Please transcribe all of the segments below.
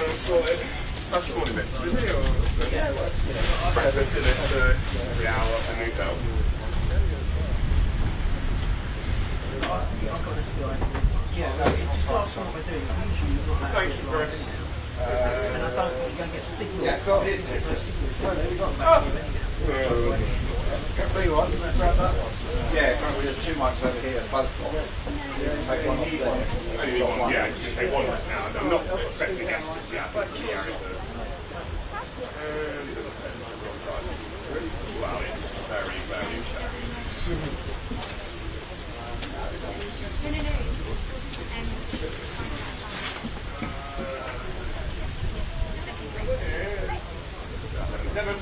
sorted. That's the morning bit. Is it or? Yeah, breakfast, dinner, every hour, a new belt. Thank you, Chris. Yeah, got his here. Tell you what, grab that one. Yeah, currently there's 2 mics over here, both got it. Take one off there. Only one, yeah, you can take one now. I'm not expecting guests just yet. Wow, it's very, very Seven.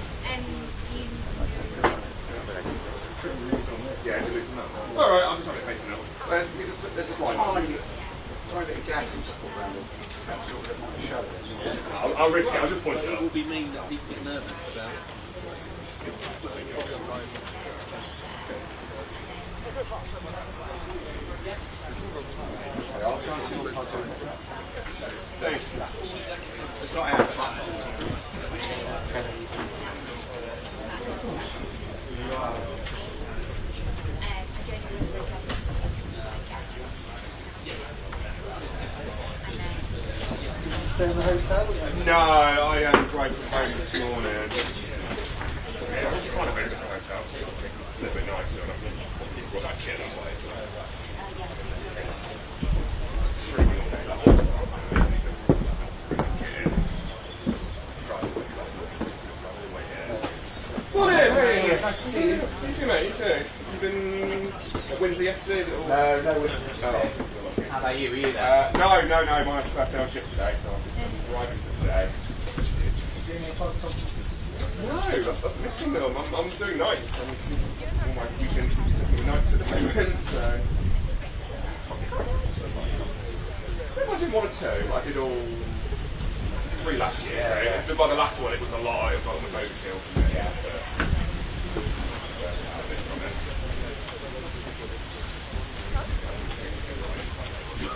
Yeah, it's a loose amount. Alright, I'll just have it facing up. Well, there's a tiny bit of gap in support around it. Perhaps you'll get my show then. I'll risk it, I'll just point it It up. will be mean that people get nervous about it. Okay, I'll try and see what I'll do. Thanks. It's not out. Stay in the hotel? No, I drove from home this morning. Yeah, it was kind of a different hotel. A little bit nicer. And I've got that kid that way. It's streaming all day. That whole time. I need to bring the kid in. Morning! Hey! Nice to see you. You too, mate. You too. You've been at Windsor yesterday? Is it all? No Windsor. Oh. How about you? Were you there? No. My first day on shift today, so I'm just driving for today. No, I'm missing them. I'm doing nights. I'm missing all my weekends doing nights at the moment, so. I did 1 or 2. I did all 3 last year, so by the last one it was a lot. It was almost overkill. Yeah.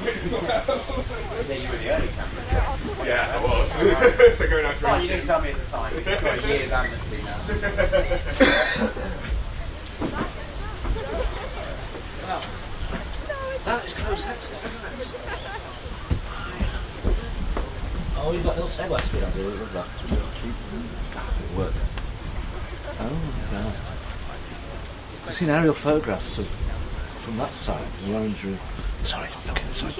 Yeah, you were the early camera. Yeah, I was. So going nice. Oh, you didn't tell me at the time. You've got a year's amnesty now. No, it's close access, isn't it? Oh, you've got a little segue speed on it, look at that. It worked. Oh, God. I've seen aerial photographs of from that side, the orange room. Sorry, okay, sorry.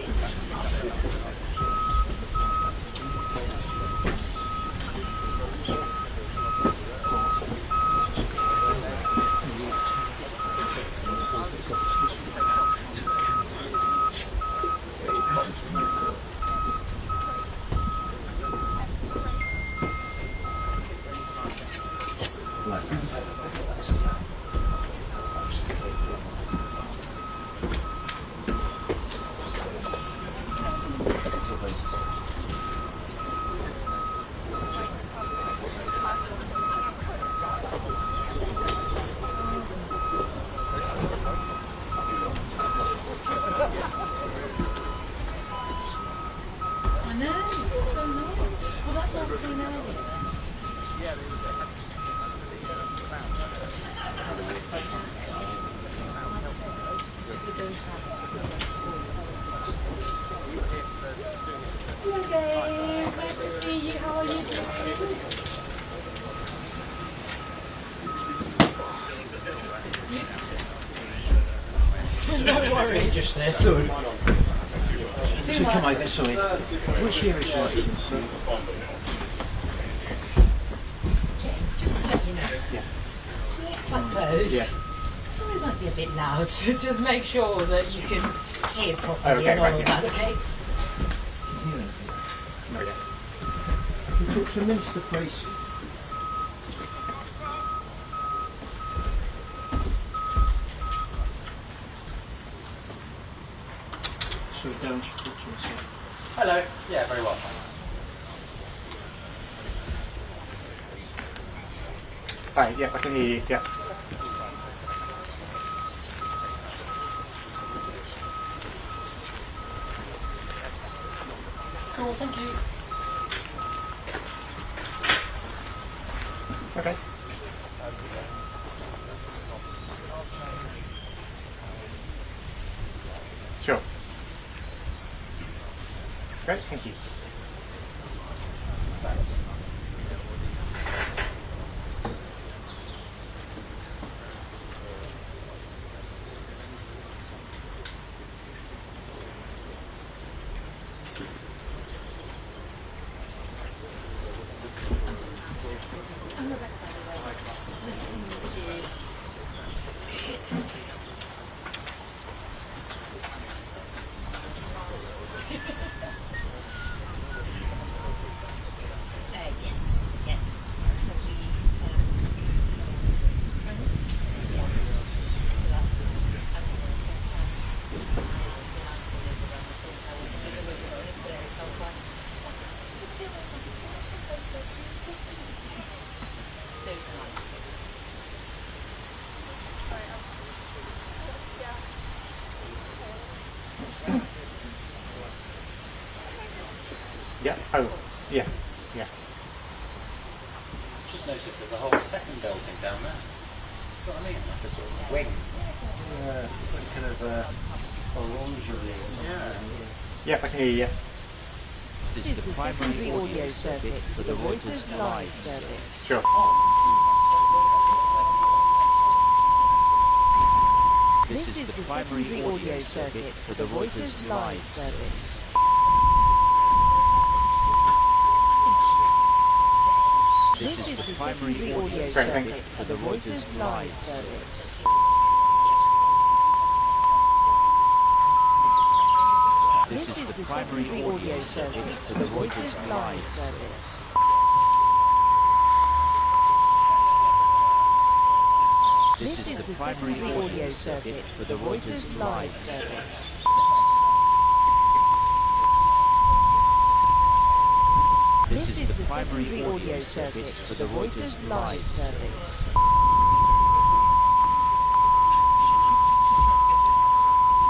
Don't worry. Just there, sorry. So come over, sorry. Which year is it? Just to let you know. Yeah. So we're quite close. Yeah. Probably might be a bit loud, so just make sure that you can hear properly Okay, and all right, of yeah. that, okay? We talked to Minister Priest. So down to talk to us. Hello. Yeah, very well, thanks. Hi, yeah, I can hear you, yeah. Cool, thank you. Okay. Sure. Great, thank you. Yeah. Oh, yes. Yes. Just noticed there's a whole second building down there. That's what I mean, like a sort of wing. Yeah, it's like kind of orangery. Yeah. Yes, I can hear you. This is the primary audio circuit for the Reuters live service. Sure. This is the primary audio circuit for the Reuters live service. This is the primary audio circuit for the Reuters live service. This is the primary audio circuit for the Reuters live service. This is the primary audio circuit for the Reuters live service. This is the primary audio circuit for the Reuters live service.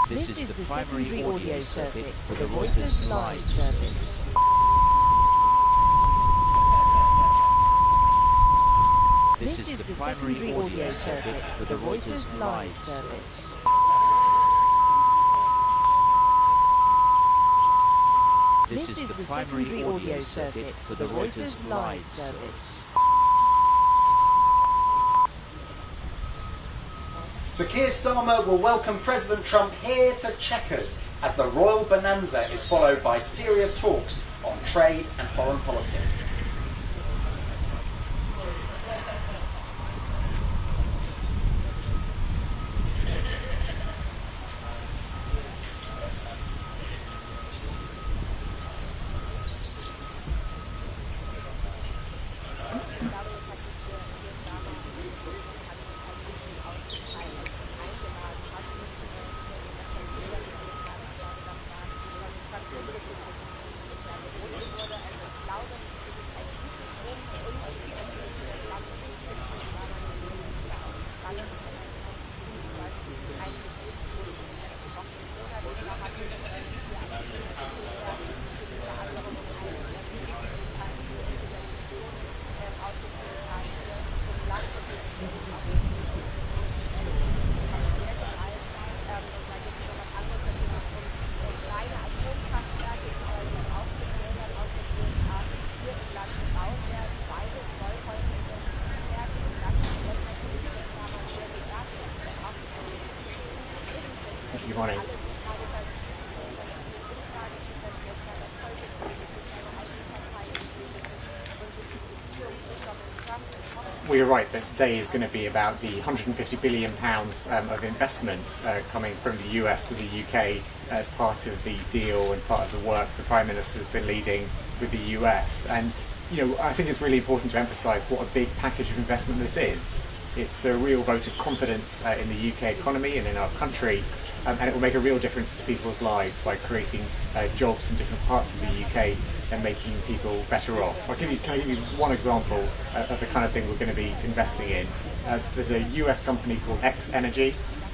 This is the primary audio circuit for the Reuters live service. This is the primary audio circuit for the Reuters live service. This is the primary audio circuit for the Reuters live service. So Keir Starmer will welcome President Trump here to Chequers as the Royal Bonanza is followed by serious talks on trade and foreign policy. Good morning. Well, you're right that today is going to be about the £150 billion of investment coming from the US to the UK as part of the deal and part of the work the Prime Minister's been leading with the US. And, you know, I think it's really important to emphasise what a big package of investment this is. It's a real vote of confidence in the UK economy and in our country, and it will make a real difference to people's lives by creating jobs in different parts of the UK and making people better off. Can I give you one example of the kind of thing we're going to be investing in? There's a US company called X Energy.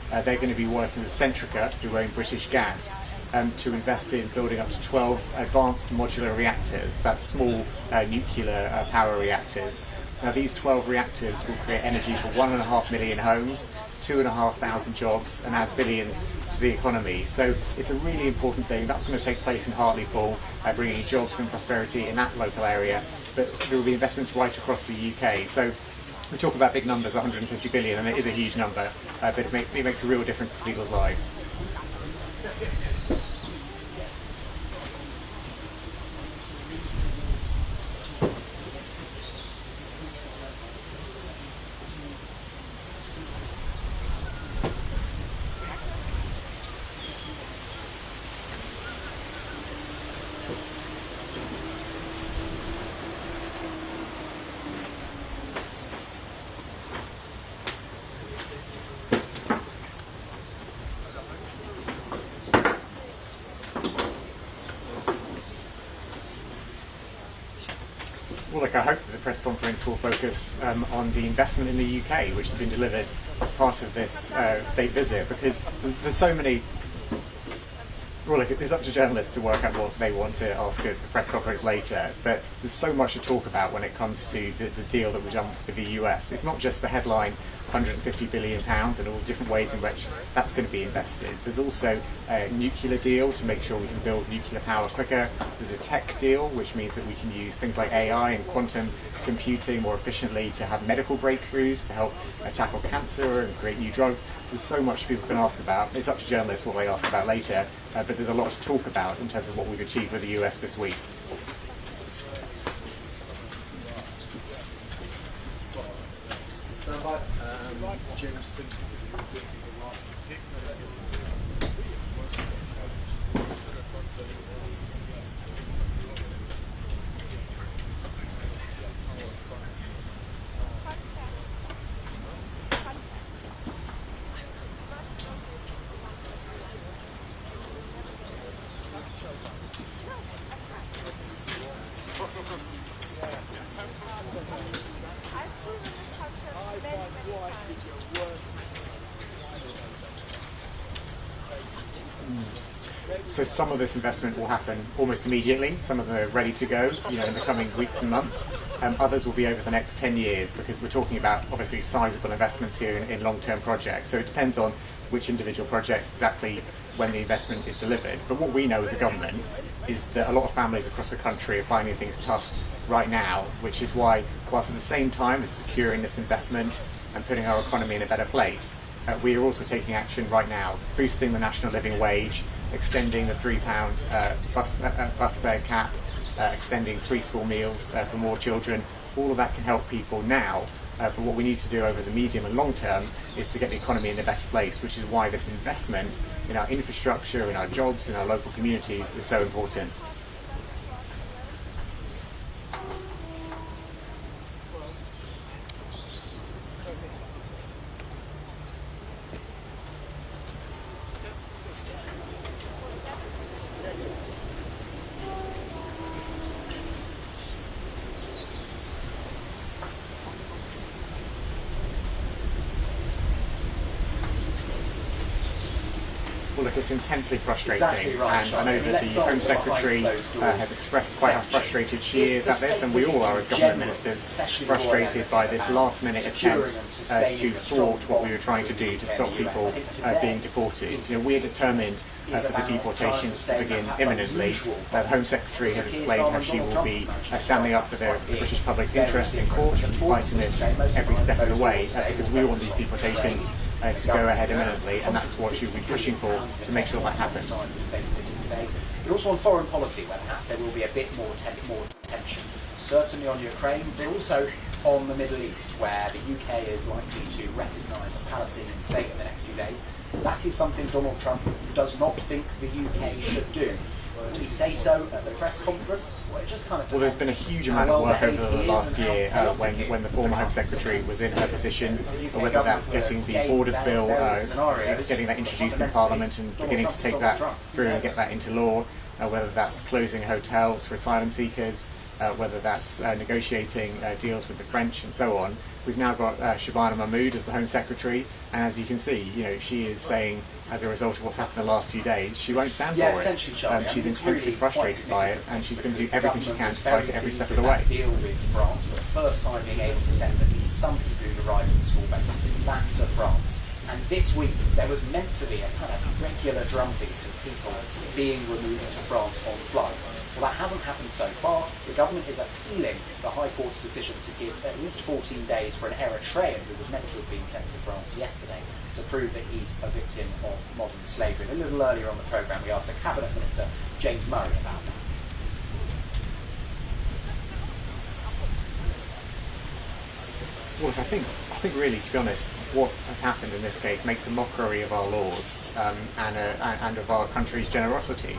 They're going to be working with Centrica, who own British Gas, to invest in building up to 12 advanced modular reactors, that's small nuclear power reactors, Now these 12 reactors will create energy for 1.5 million homes, 2,500 jobs, and add billions to the economy. So it's a really important thing. That's going to take place in Hartlepool, bringing jobs and prosperity in that local area. But there will be investments right across the UK. So we talk about big numbers, 150 billion, and it is a huge number, but it makes a real difference to people's lives. Well, look, I hope that the press conference will focus on the investment in the UK, which has been delivered as part of this state visit, because there's so many. Well, look, it's up to journalists to work out what they want to ask at the press conference later, but there's so much to talk about when it comes to the deal that we've done with the US. It's not just the headline £150 billion and all the different ways in which that's going to be invested. There's also a nuclear deal to make sure we can build nuclear power quicker. There's a tech deal, which means that we can use things like AI and quantum computing more efficiently to have medical breakthroughs to help tackle cancer and create new drugs. There's so much people can ask about. It's up to journalists what they ask about later, but there's a lot to talk about in terms of what we've achieved with the US this week. So some of this investment will happen almost immediately. Some of them are ready to go, in the coming weeks and months. Others will be over the next 10 years, because we're talking about obviously sizable investments here in long-term projects. So it depends on which individual project exactly when the investment is delivered. But what we know as a government is that a lot of families across the country are finding things tough right now, which is why, whilst at the same time as securing this investment and putting our economy in a better place, we are also taking action right now, boosting the national living wage, extending the £3 bus fare cap, extending free school meals for more children. All of that can help people now, but what we need to do over the medium and long term is to get the economy in a better place, which is why this investment in our infrastructure, in our jobs, in our local communities is so important. Well, look, it's intensely frustrating, right, and I know that the Home Secretary has expressed quite how frustrated she is at this, and we all are as government ministers frustrated by this last-minute attempt to thwart what we were trying to do to stop people being deported. We are determined for the deportations to begin imminently. The Home Secretary has explained how she will be standing up for the British public's interest in court and fighting this every step of the way, because we want these deportations to go ahead imminently, and that's what she will be pushing for to make sure that happens. But also on foreign policy, where perhaps there will be a bit more tension. Certainly on Ukraine, but also on the Middle East, where the UK is likely to recognise a Palestinian state in the next few days. That is something Donald Trump does not think the UK should do. Did he say so at the press conference? Well, there's been a huge amount of work over the last year when the former Home Secretary was in her position, whether that's getting the Borders Bill, getting that introduced in Parliament and beginning to take that through and get that into law, whether that's closing hotels for asylum seekers, whether that's negotiating deals with the French and so on. We've now got Shabana Mahmood as the Home Secretary, and as you can see, she is saying, as a result of what's happened the last few days, she won't stand for it. She's intensely frustrated by it, and she's going to do everything she can to fight it every step of the way. Deal with France for the first time being able to send at least some people who'd arrived in school back to France. And this week there was meant to be a kind of regular drumbeat of people being removed to France on flights. Well, that hasn't happened so far. The government is appealing the High Court's decision to give at least 14 days for an Eritrean who was meant to have been sent to France yesterday to prove that he's a victim of modern slavery. And a little earlier on the programme we asked a Cabinet Minister, James Murray, about that. Well, I think really, to be honest, what has happened in this case makes a mockery of our laws and of our country's generosity.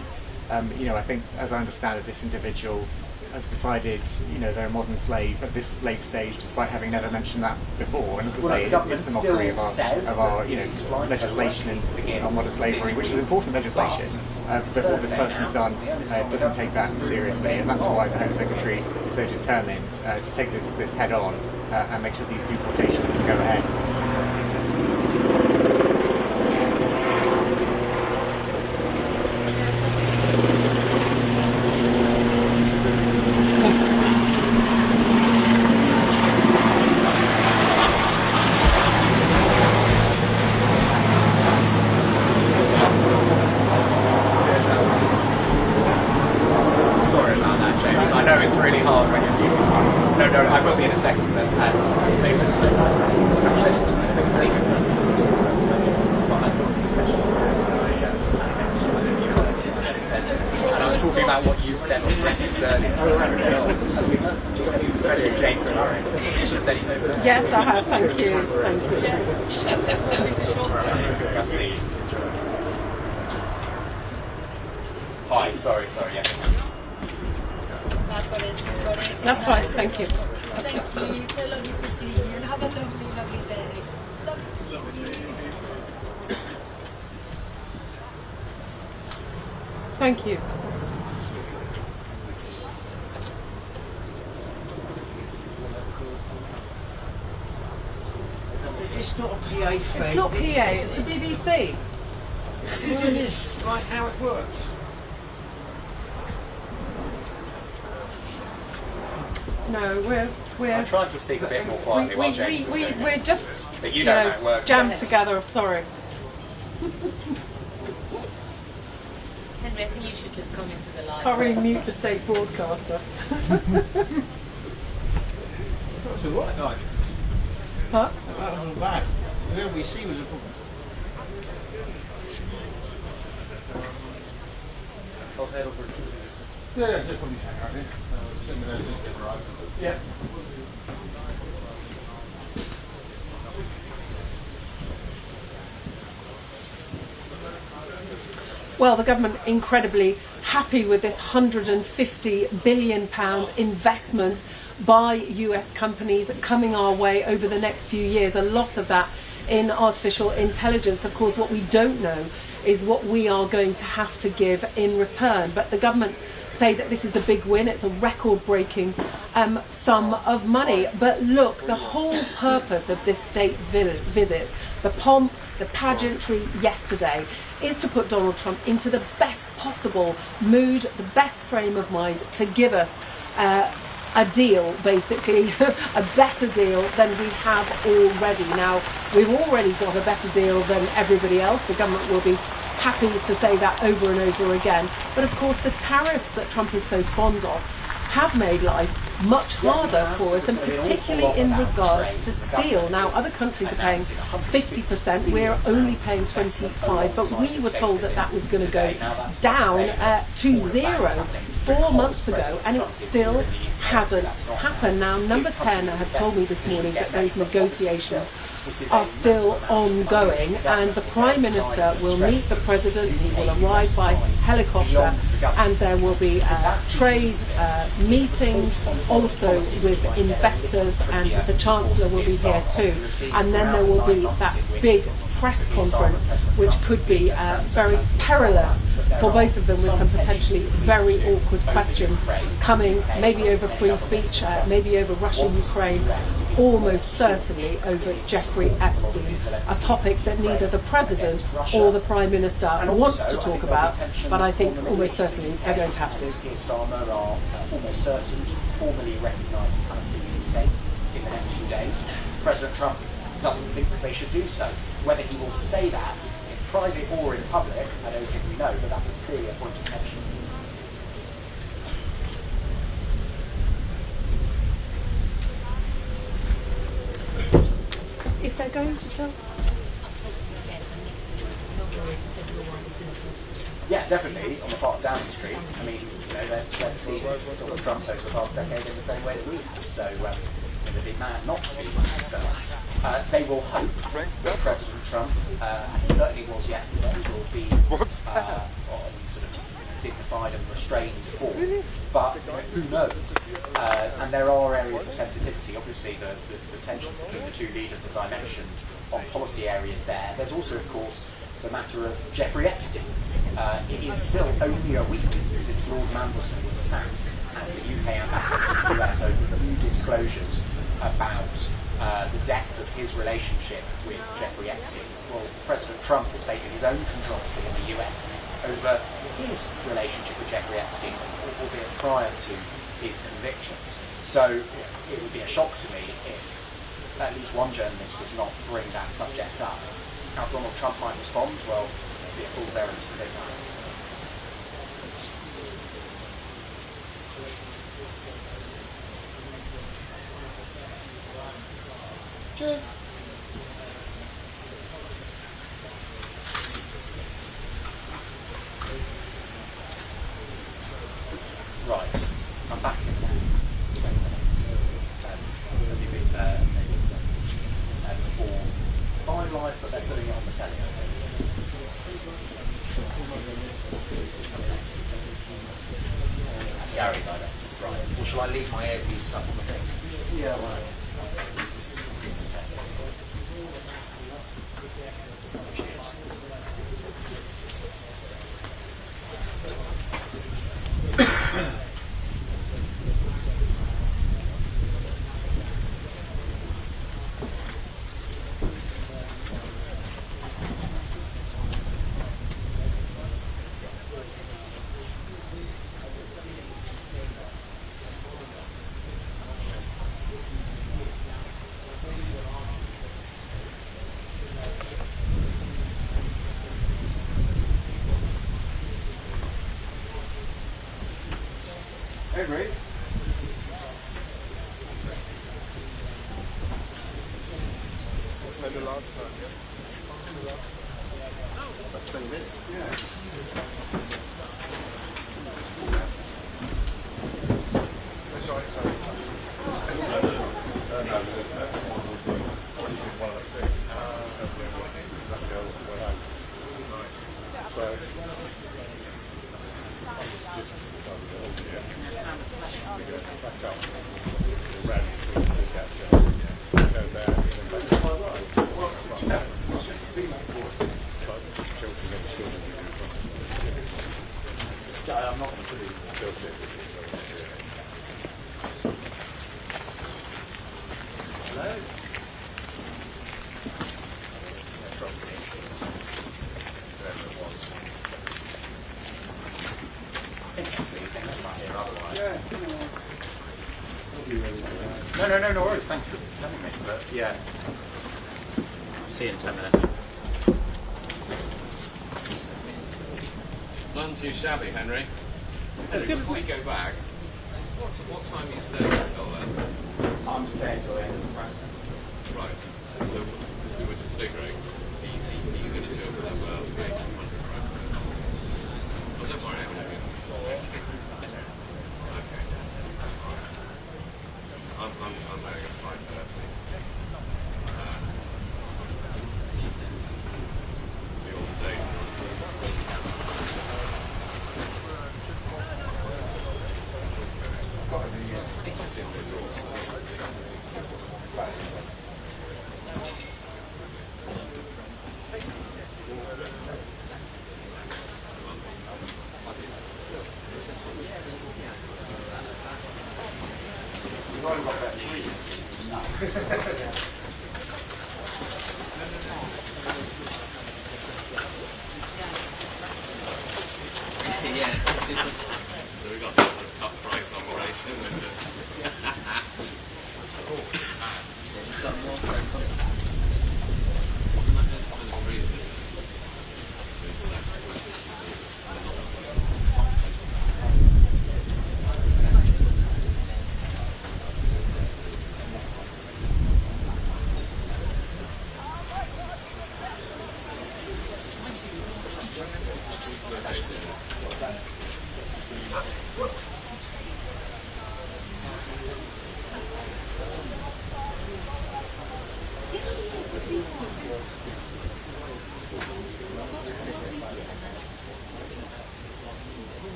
I think, as I understand it, this individual has decided, they're a modern slave at this late stage, despite having never mentioned that before. And as I say, it's a mockery of our legislation on modern slavery, which is important legislation. But what this person's done doesn't take that seriously, and that's why the Home Secretary is so determined to take this head on and make sure these deportations can go ahead. Yes, I have. Thank you. Thank you. Hi, sorry, yeah. That's fine. Thank you. Thank you. So lovely to see you, and have a lovely, lovely day. Thank you. It's not a PA thing. It's not PA, it's the BBC. Well, it is like how it works. No, we're. I'm trying to speak a bit more quietly while James was doing we're it. just But you don't know it works. jammed together. Sorry. Henry, I think you should just come into the live. Can't really mute the state broadcaster. That's all right, guys. Huh? That wasn't bad. The LBC was a problem. I'll head over to this. Yeah, that's probably Chang, I think. Send me those since they've arrived. Yeah. Well, the government incredibly happy with this £150 billion investment by US companies coming our way over the next few years. A lot of that in artificial intelligence. Of course, what we don't know is what we are going to have to give in return. But the government say that this is a big win. It's a record-breaking sum of money. But look, the whole purpose of this state visit, the pomp, the pageantry yesterday, is to put Donald Trump into the best possible mood, the best frame of mind to give us a deal, basically, a better deal than we have already. Now, we've already got a better deal than everybody else. The government will be happy to say that over and over again. But of course, the tariffs that Trump is so fond of have made life much harder for us, and particularly in regards to steel. Now, other countries are paying 50%, we're only paying 25%, but we were told that that was going to go down to 0 4 months ago, and it still hasn't happened. Now, Number 10 have told me this morning that those negotiations are still ongoing, and the Prime Minister will meet the President. He will arrive by helicopter, and there will be trade meetings also with investors, and the Chancellor will be here too. And then there will be that big press conference, which could be very perilous for both of them, with some potentially very awkward questions coming, maybe over free speech, maybe over Russia-Ukraine, almost certainly over Jeffrey Epstein, a topic that neither the President or the Prime Minister wants to talk about, but I think almost certainly they're going to have to. Keir Starmer are almost certain to formally recognise the Palestinian state in the next few days. President Trump doesn't think that they should do so. Whether he will say that in private or in public, I don't think we know, but that was clearly a point of tension. If they're going to tell... Yeah, definitely, on the part of Downing Street. I mean, they've seen sort of Trump over the past decade in the same way that we have, so they'd be mad not to be so. They will hope that President Trump, as he certainly was yesterday, will be on sort of dignified and restrained form, but who knows? And there are areas of sensitivity. Obviously, the tensions between the two leaders, as I mentioned, on policy areas there. There's also, of course, the matter of Jeffrey Epstein. It is still only a week since Lord Mandelson was sacked as the UK ambassador to the US over new disclosures about the depth of his relationship with Jeffrey Epstein. Well, President Trump is facing his own controversy in the US over his relationship with Jeffrey Epstein, albeit prior to his convictions. So it would be a shock to me if at least one journalist does not bring that subject up. How Donald Trump might respond, well, it would be a fool's errand to predict that. Cheers. Right, I'm back in 20 minutes. Maybe for 5 live, but they're putting it on the telly. Gary, by then. Right. Or shall I leave my earpiece stuff on the thing? Yeah, right. Hey, Ray. When the last time, yeah? About 20 minutes. Yeah. That's right, sorry. I'm not going to put it. Hello? No worries. Thanks for telling me. But yeah, I'll see you in 10 minutes. None too shabby, Henry. Henry, before you go back, what time are you staying until then? I'm staying till the end of the press. Right. So, because we were just figuring, are you going to do it for 1,800, right? Oh, don't worry, I'm going to okay. So I'm going at 5:30. So you'll stay. So we got the cut price operation and just. Wasn't that just kind of crazy, isn't it?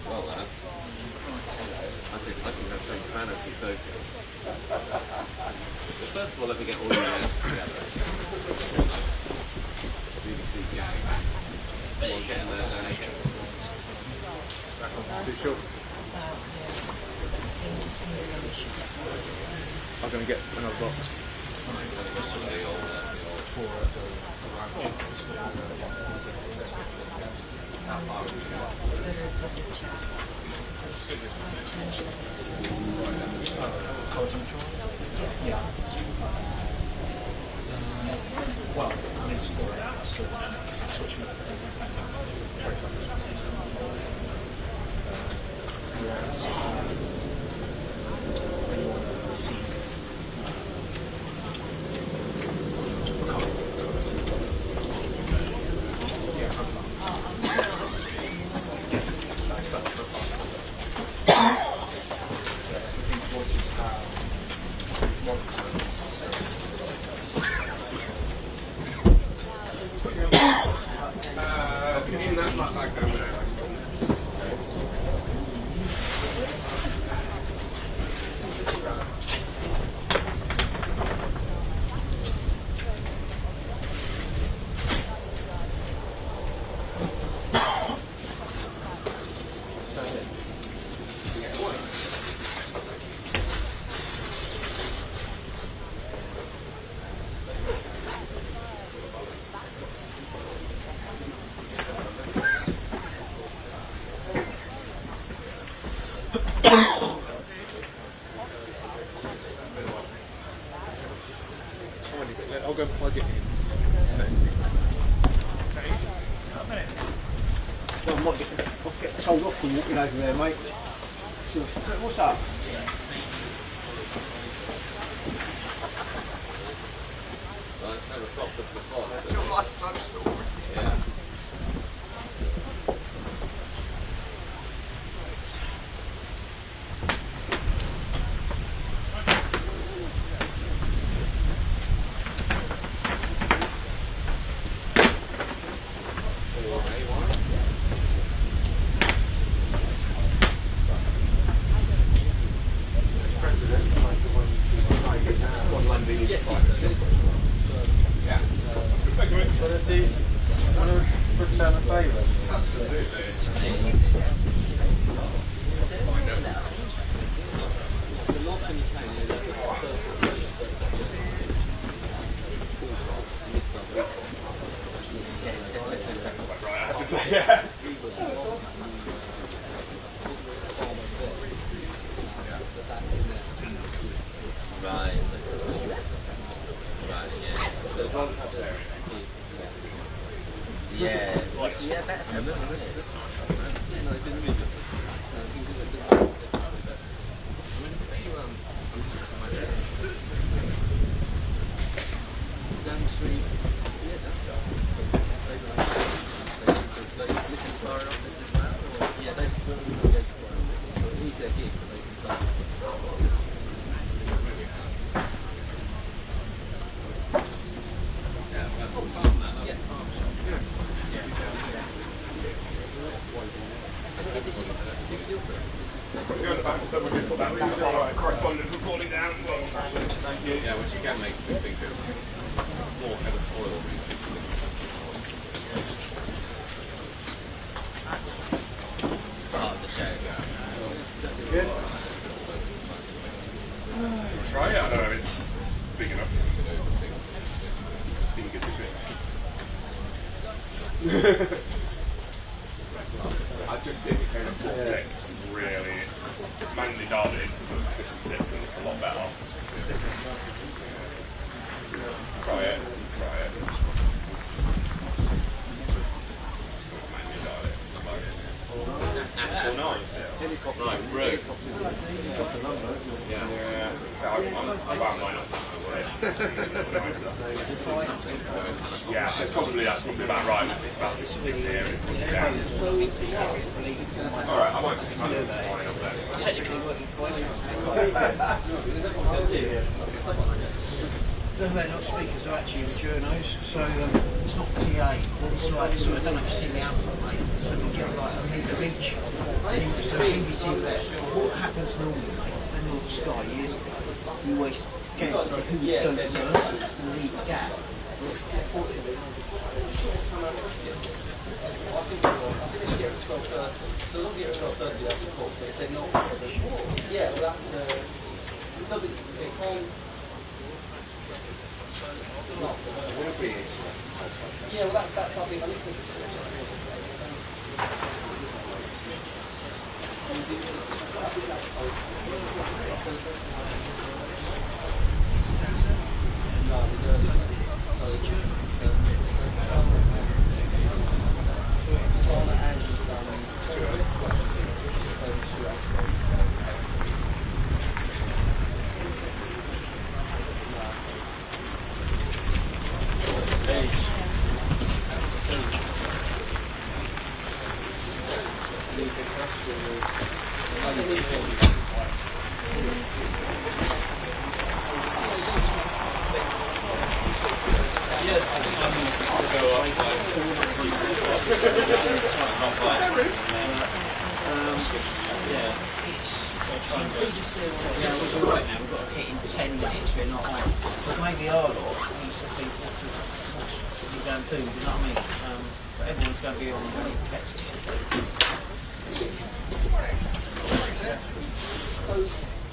Well, lads, I think that's a vanity photo. But first of all, let me get all the names together. BBC gang. Come on, get in there, Danny. I'm going to get another box. Yeah. Well, I mean, it's 4 hours, so switching up 25 minutes. You want to see for colours. Yeah, profile. So I think what is I'll go plug it in. Well, I might get told off for walking over there, mate. Sure. What's up? Well, it's never stopped us before, has it? Your lifetime story. Yeah. Return a favour? Absolutely. Right, I have to say, yeah. Right. Right, yeah. Yeah, yeah, better. This is no, it didn't really good. I'm just down the street. Yeah, that's this is our office as well. Or, yeah, they've leave their gig, but they can start. Yeah, that's all farm that. That's farm shop. Yeah. Correspondent reporting down. Yeah, which again makes me think it's more editorial research. I just think it came up 46 really, manually dialed it into 56 and it's a lot better. Try it. Manually dial it. Well, nice. Right, rogue. Yeah. So I'm mine up. Yeah, so that's probably about right. It's about 56 here. Yeah. Alright, I might just turn it fine up there. Technically working fine. They're not speakers, they're actually journos, so it's not PA. It's like, so I don't know if you see the output, mate. So we get like a metre each. So BBC, what happens normally, mate, and on Sky is you always get who goes first and leave a gap. Yeah, well that's something I listened to.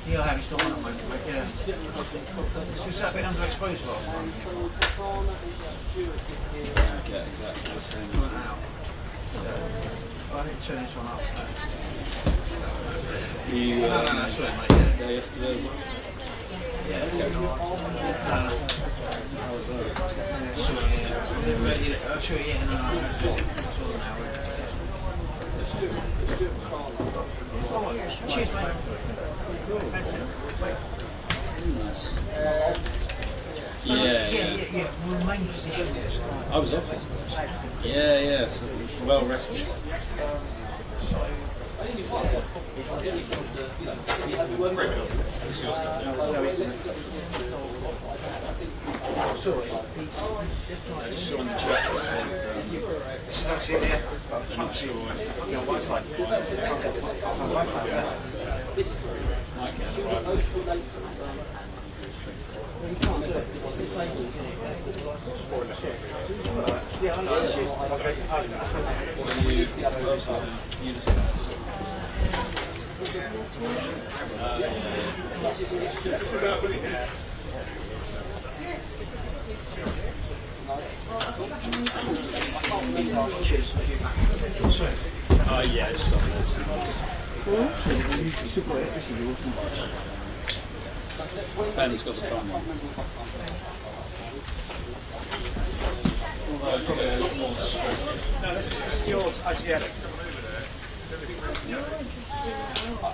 Yeah, I have still on at the moment, mate, yeah. It's just that bit underexposed last time. Yeah, exactly the same. I didn't turn this one up. You, no, sorry, mate, yeah. There yesterday as well? Yeah, it's going on. How was that? Yeah, sure, yeah, no, cheers, mate. Nice. Yeah. Well, main position is I was off yesterday. Yeah, so well rested. I just saw in the chat this is actually the Trump show. Wi-Fi. Yeah, I know. Yeah, just on this. Ben's got the fun one. No, this is just yours. Actually, yeah.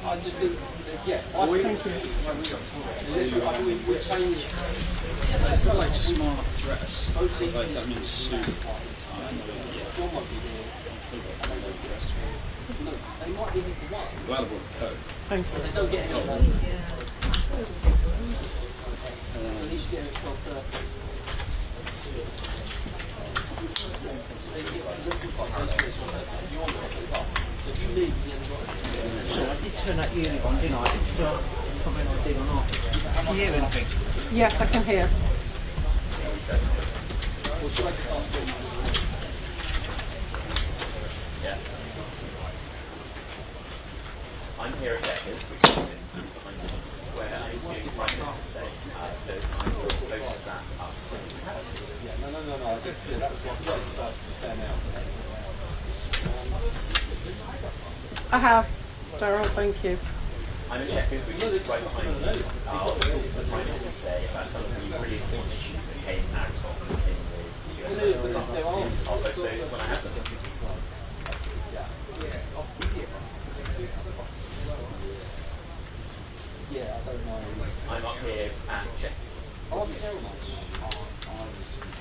I just think, yeah, I think we change. It's not like smart dress. Like that means suit. I'm glad I brought the coat. Thank you. They don't get any of that. So at least you get it at 12:30. So I did turn that unit on, didn't I? I can't remember if I did or not. Can you hear anything? Yes, I can hear. Yeah. I'm here at Deckers, which is behind me. where I interviewed Prime Minister today, so I posted that up. Yeah, no, I did. Yeah, that was what I was saying now. I have. Daryl, thank you. I'm a checker, which is the right time to talk to the Prime Minister today about some of the really important issues that came out of the meeting with the US. I'll post those when I have them. Yeah, I don't know. I'm up here at Check. Oh,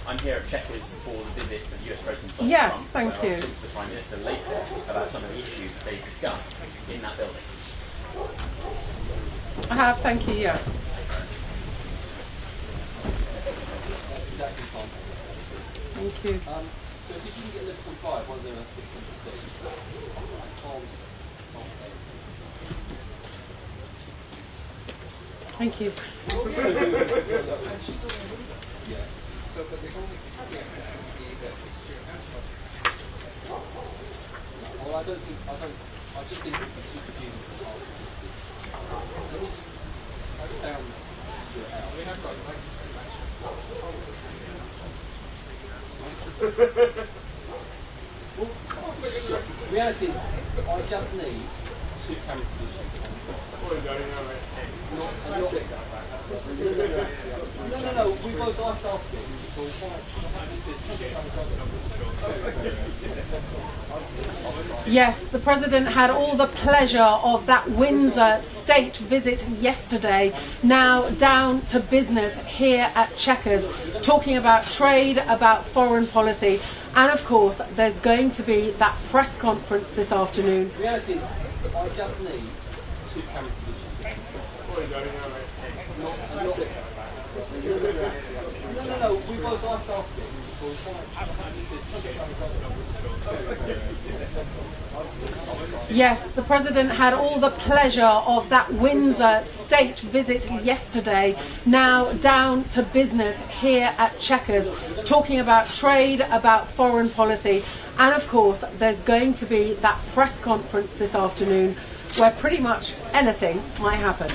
I'm here at Checkers for the visit of US President Donald Yes, Trump. thank where you. I'll talk to the Prime Minister later about some of the issues that they discussed in that building. I have, thank you, yes. Thank you. So if you can get 11.5, what are the 600 things? Thank you. Well, I just think it's too confusing to ask. Let me just, that sounds good out. Reality is, I just need 2 camera positions. No, we both asked asking. Yes, the President had all the pleasure of that Windsor state visit yesterday, now down to business here at Checkers, talking about trade, about foreign policy, and of course there's going to be that press conference this afternoon. Reality is, I just need 2 camera positions. No, we both asked asking. Yes, the President had all the pleasure of that Windsor state visit yesterday, now down to business here at Checkers, talking about trade, about foreign policy, and of course there's going to be that press conference this afternoon where pretty much anything might happen.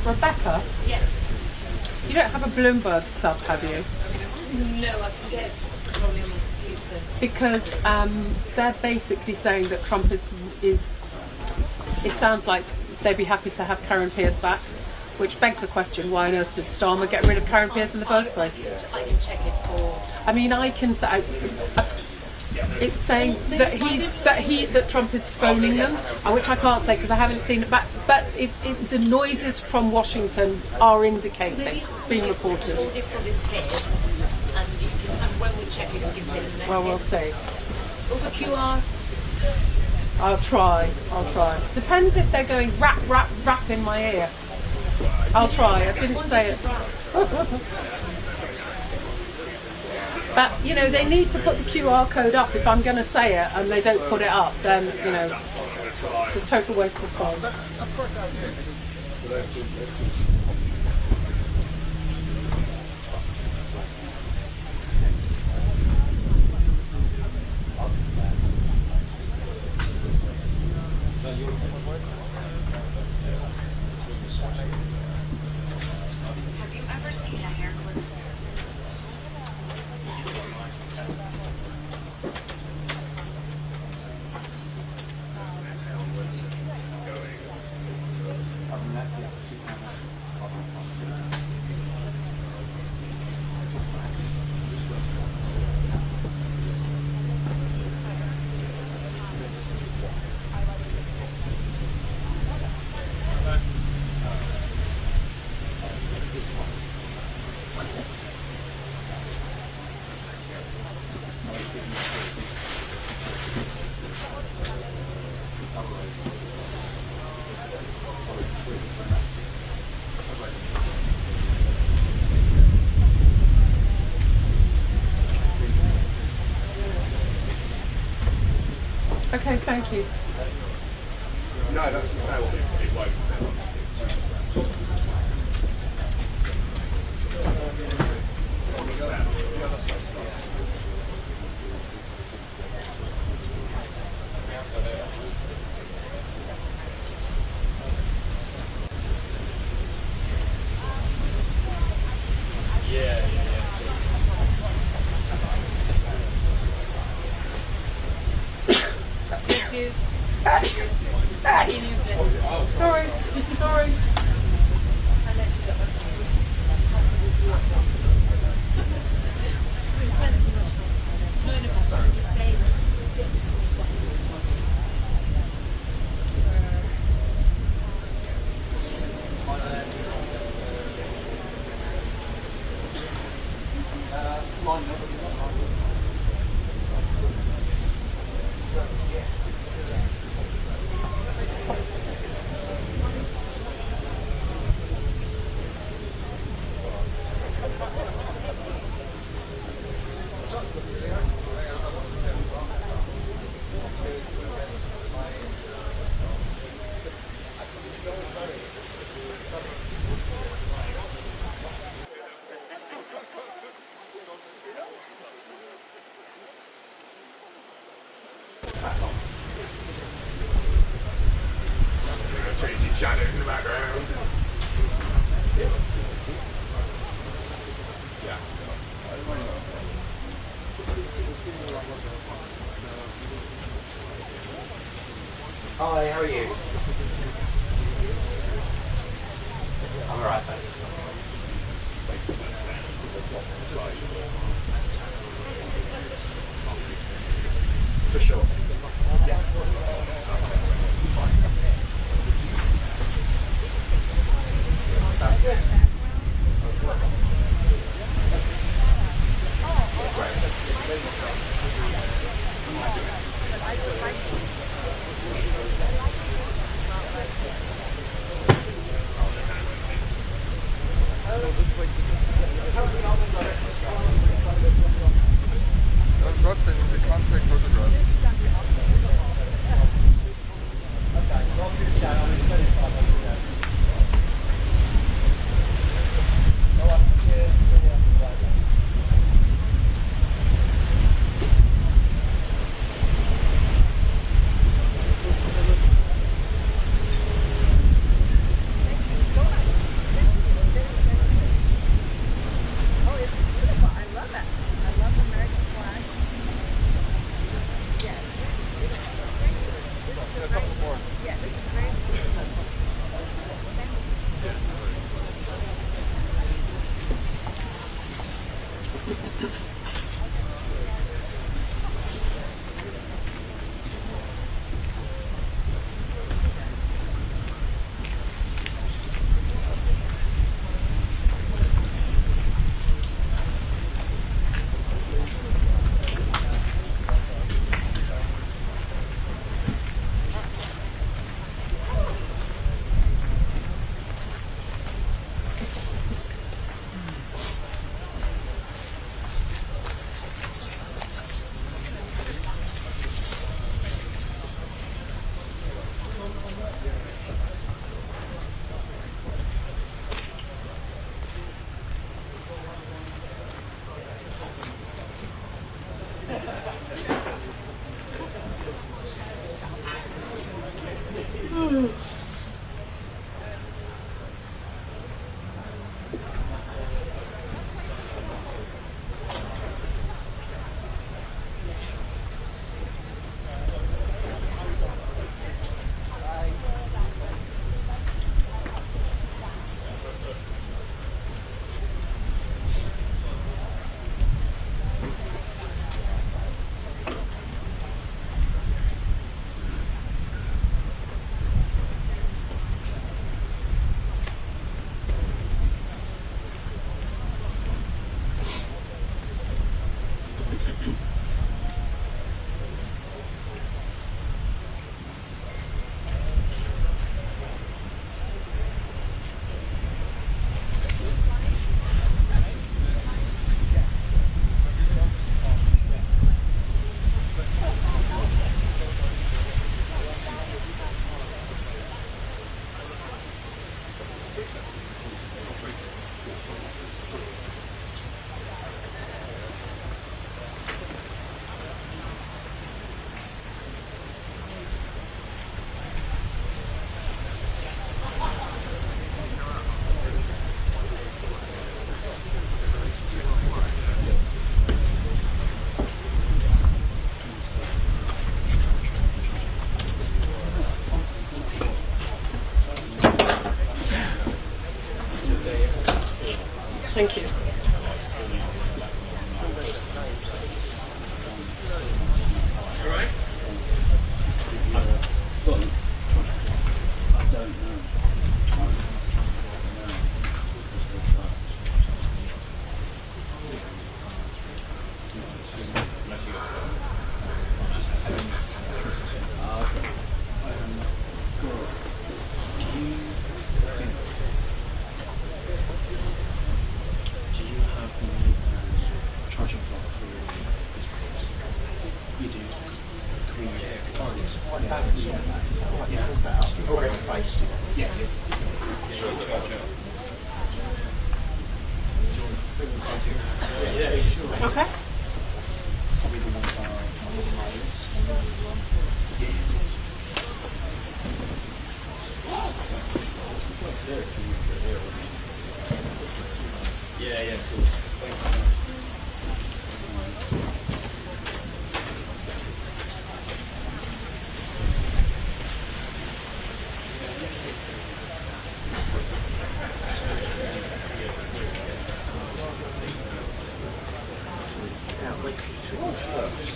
Rebecca? Yes. You don't have a Bloomberg sub, have you? No, I can get it probably on my computer. Because they're basically saying that Trump is, it sounds like they'd be happy to have Karen Pierce back, which begs the question, why on earth did Starmer get rid of Karen Pierce in the first place? I can check it for... I mean, I can say... It's saying that Trump is phoning them, which I can't say because I haven't seen it. But the noises from Washington are indicating, being reported. Hold it for this head, and you can. And when we check it, we can say the next. Well, we'll head. see. Also QR. I'll try. Depends if they're going rap in my ear. I'll try. I didn't say it. But, you know, they need to put the QR code up if I'm going to say it and they don't put it up, then, you know, it's a total waste of time. Have you ever seen a hair clip? Okay, thank you. No, that's the style. It won't. Sorry, sorry. Changing shadows in the background. Yeah. Hi, how are you? I'm alright, thanks. For sure. Yes. Sounds good. Thank you. All right. I don't know. Okay. Yeah, cool.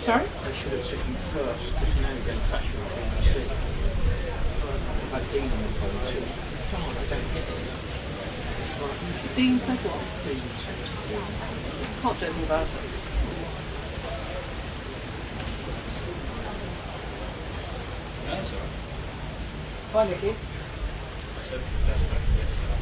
Sorry? They should have took you first, because now you're going to touch your BBC. I've been on this one too. Come on, I don't get it. It's like, Dean said what? Dean said. Can't do anything about it. That's all right. Hi, Nikki. I said to the desk back yesterday.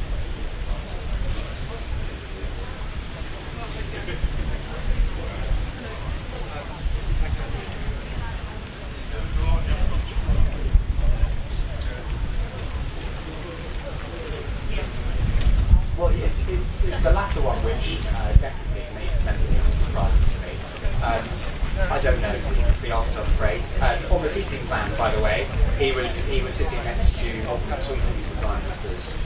Well, it's the latter one which definitely meant it was surprising to me. I don't know is the answer, I'm afraid. On the seating plan, by the way, he was sitting next to the Prime Minister's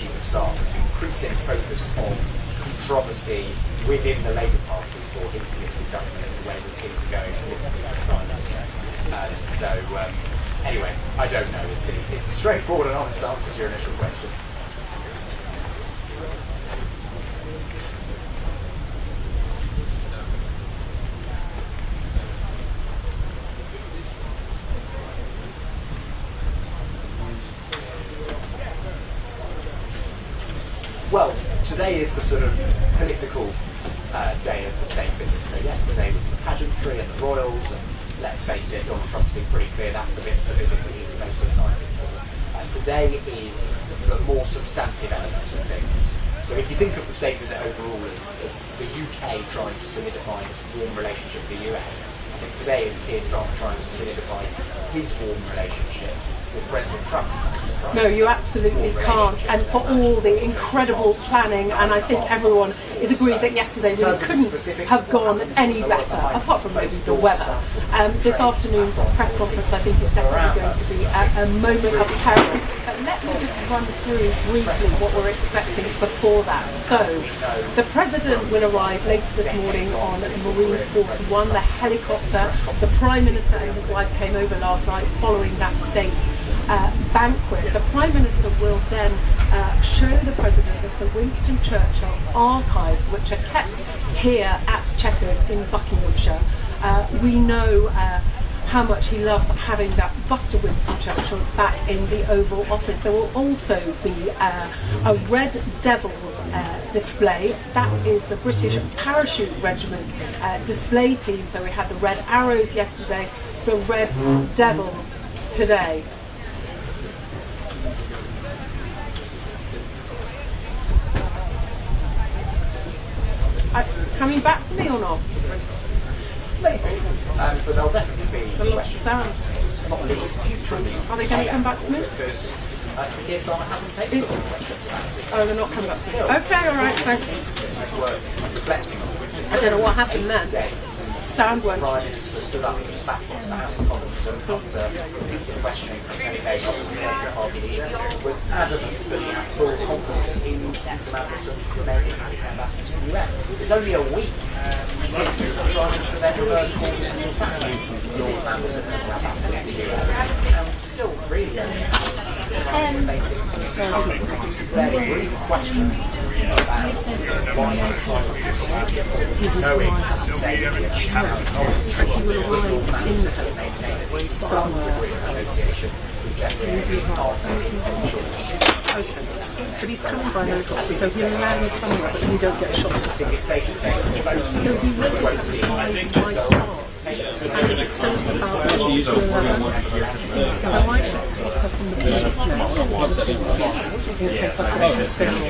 Chief of Staff, increasing focus on controversy within the Labour Party for his political government and the way that things are going politically for the Prime Minister. Anyway, I don't know is the straightforward and honest answer to your initial question. Well, today is the sort of political day of the state visit. So yesterday was the pageantry and the royals, and let's face it, Donald Trump's been pretty clear that's the bit of the visit that he was most excited for. Today is the more substantive element of things. So if you think of the state visit overall as the UK trying to solidify its warm relationship with the US, I think today is Keir Starmer trying to solidify his warm relationship with President Trump. No, you absolutely can't. And for all the incredible planning, and I think everyone is agreed that yesterday really couldn't have gone any better, apart from maybe the weather. This afternoon's press conference, I think, is definitely going to be a moment of peril. But let me just run through briefly what we're expecting before that. So, the President will arrive later this morning on Marine Force One, the helicopter. The Prime Minister and his wife came over last night following that state banquet. The Prime Minister will then show the President the Sir Winston Churchill archives, which are kept here at Chequers in Buckinghamshire. We know how much he loves having that bust of Winston Churchill back in the Oval Office. There will also be a Red Devils display. That is the British Parachute Regiment display team. So we had the Red Arrows yesterday, the Red Devils today. Coming back to me or not? Maybe. But there'll definitely be the lost sound. Not least from the Are they going to come back to me? Because Sir Keir Starmer hasn't taken the questions back. Oh, they're not coming back to me. Okay, all right, thanks. Reflecting on I don't know what happened then. Sound went. Prime Minister stood up and was back into the House of Commons and after repeated questioning from MK Party leader was adamant that he has full confidence in Mavis and American ambassadors to the US. It's only a week since the Prime Minister then reversed course and sacked Lord Mavis and ambassadors to the US. And still really only Very brief questions about why knowing say which some degree of association with gestation after his initial But he's coming by helicopter, so he'll land somewhere, but you don't get a shot. I think it's safe to say that So he will by chance. And it's still about 4 to 11. So I should spot up on the position now. In case I have to signal.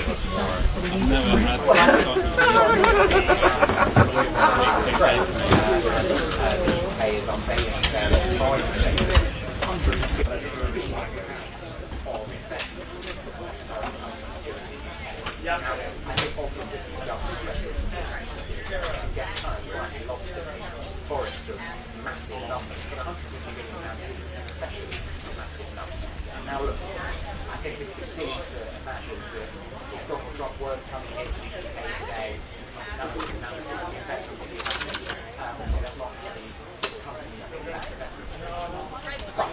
I think often with these government questions, you get kind of slightly lost in a forest of massive numbers, but 150 million is especially a massive number. Now look, I think it's easy to imagine that if Donald Trump were coming into the UK today, none of this investment would be happening. Obviously there's not these companies in that investment positions. But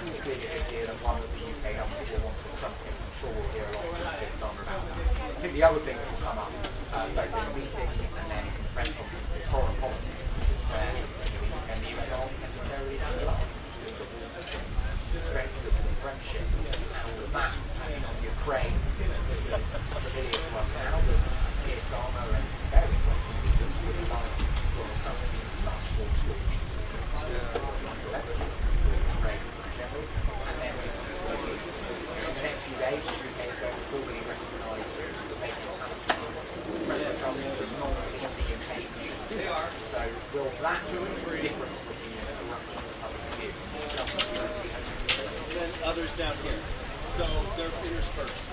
it's clearly a big deal and one that the UK government will want to trumpet. I'm sure we'll hear a lot of this on about that. I think the other thing that will come up, both in meetings and then in press conferences, is foreign policy, where and the US aren't necessarily that well. The strength of the friendship and all of that, on Ukraine is familiar to us now, but Keir Starmer and various Western leaders would like Donald Trump to be much more staunch. Zelensky, Ukraine in general, and then in the next few days, the UK is going to formally recognise the state of Palestine. President Trump does not leave the UK. So will that difference with the public view? And then others down here. So they're interspersed.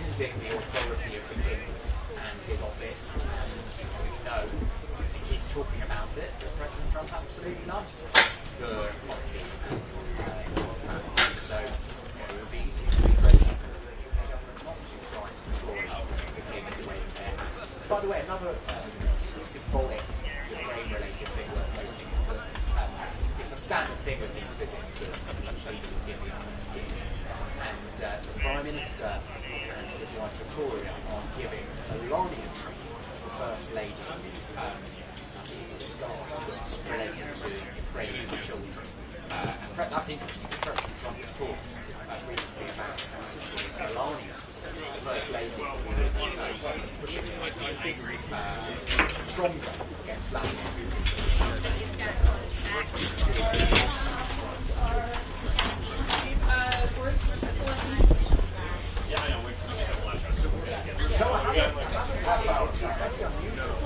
Using the authority of the king and his office, and we know, as he keeps talking about it, that President Trump absolutely loves the monarchy. So it would be very cheap for the UK government not to try to destroy the king in the way there. By the way, another symbolic Ukraine-related thing worth noting is that it's a standard thing with these visits that leaders give and the Prime Minister and his wife Victoria are giving Melania the First Lady the scarf that's related to Ukrainian children. And that's interesting. President Trump talked recently about Melania, the First Lady, pushing stronger against Vladimir Putin. Yeah, I know. We just have lunch. I still want to get it. No, I haven't. It's very unusual.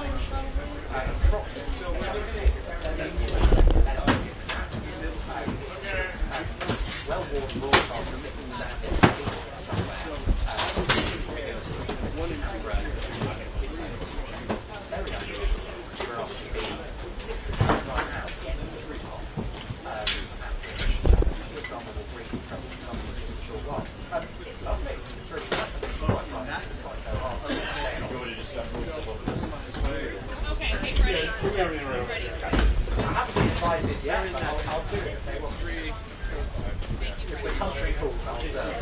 Well-worn broadcast somewhere. One in two rows. Very unusual for us to be right now getting the truth off. For example, we'll bring President Trump in just a short while. It's lovely. It's really nice. Okay, hey, ready? Ready. I haven't been invited yet, but I'll do it if they want me. If the country calls, I'll serve.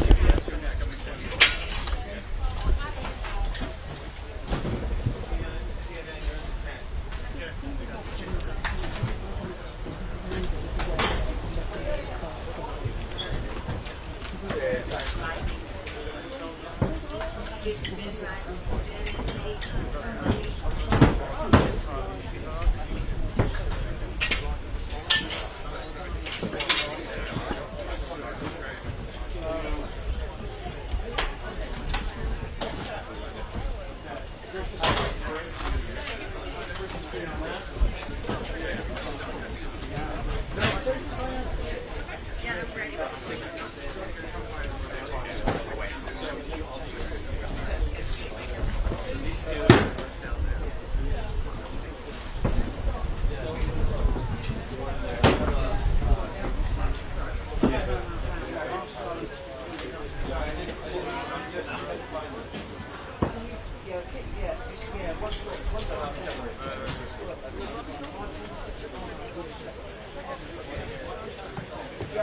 Yeah,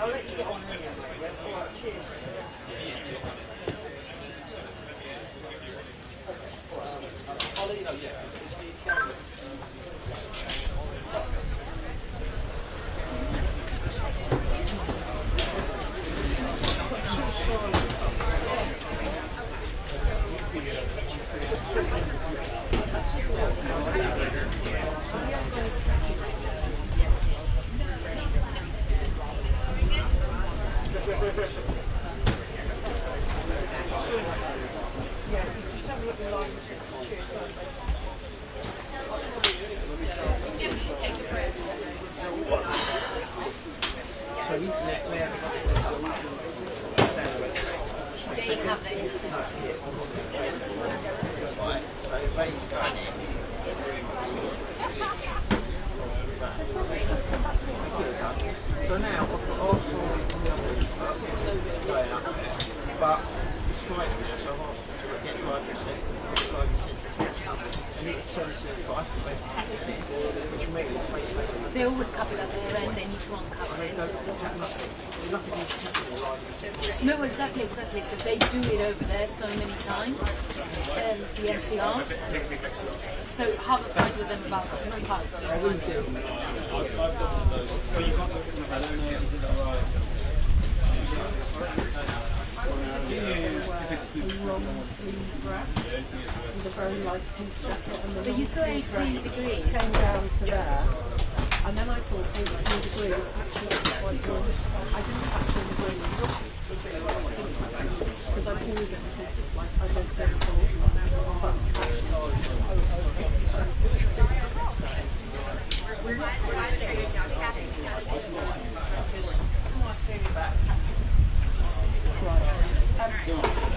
I'll let you get on in a minute. Yeah, all right, cheers. I'll let you know, yeah. So now I've got all going up there, but it's frightening now, so I've asked them to get driver's and it turns to the price of basic taxi, which means basically They always cover at the end, they need to uncover it. No, exactly, because they do it over there so many times, the NCR. So have a fight with them about it, not part of those. I wouldn't do it. If it's the with a very light pink jacket and the But you saw 18 degrees. came down to there. And then I thought 18 degrees actually quite good. I didn't actually agree because I've always indicated like I don't think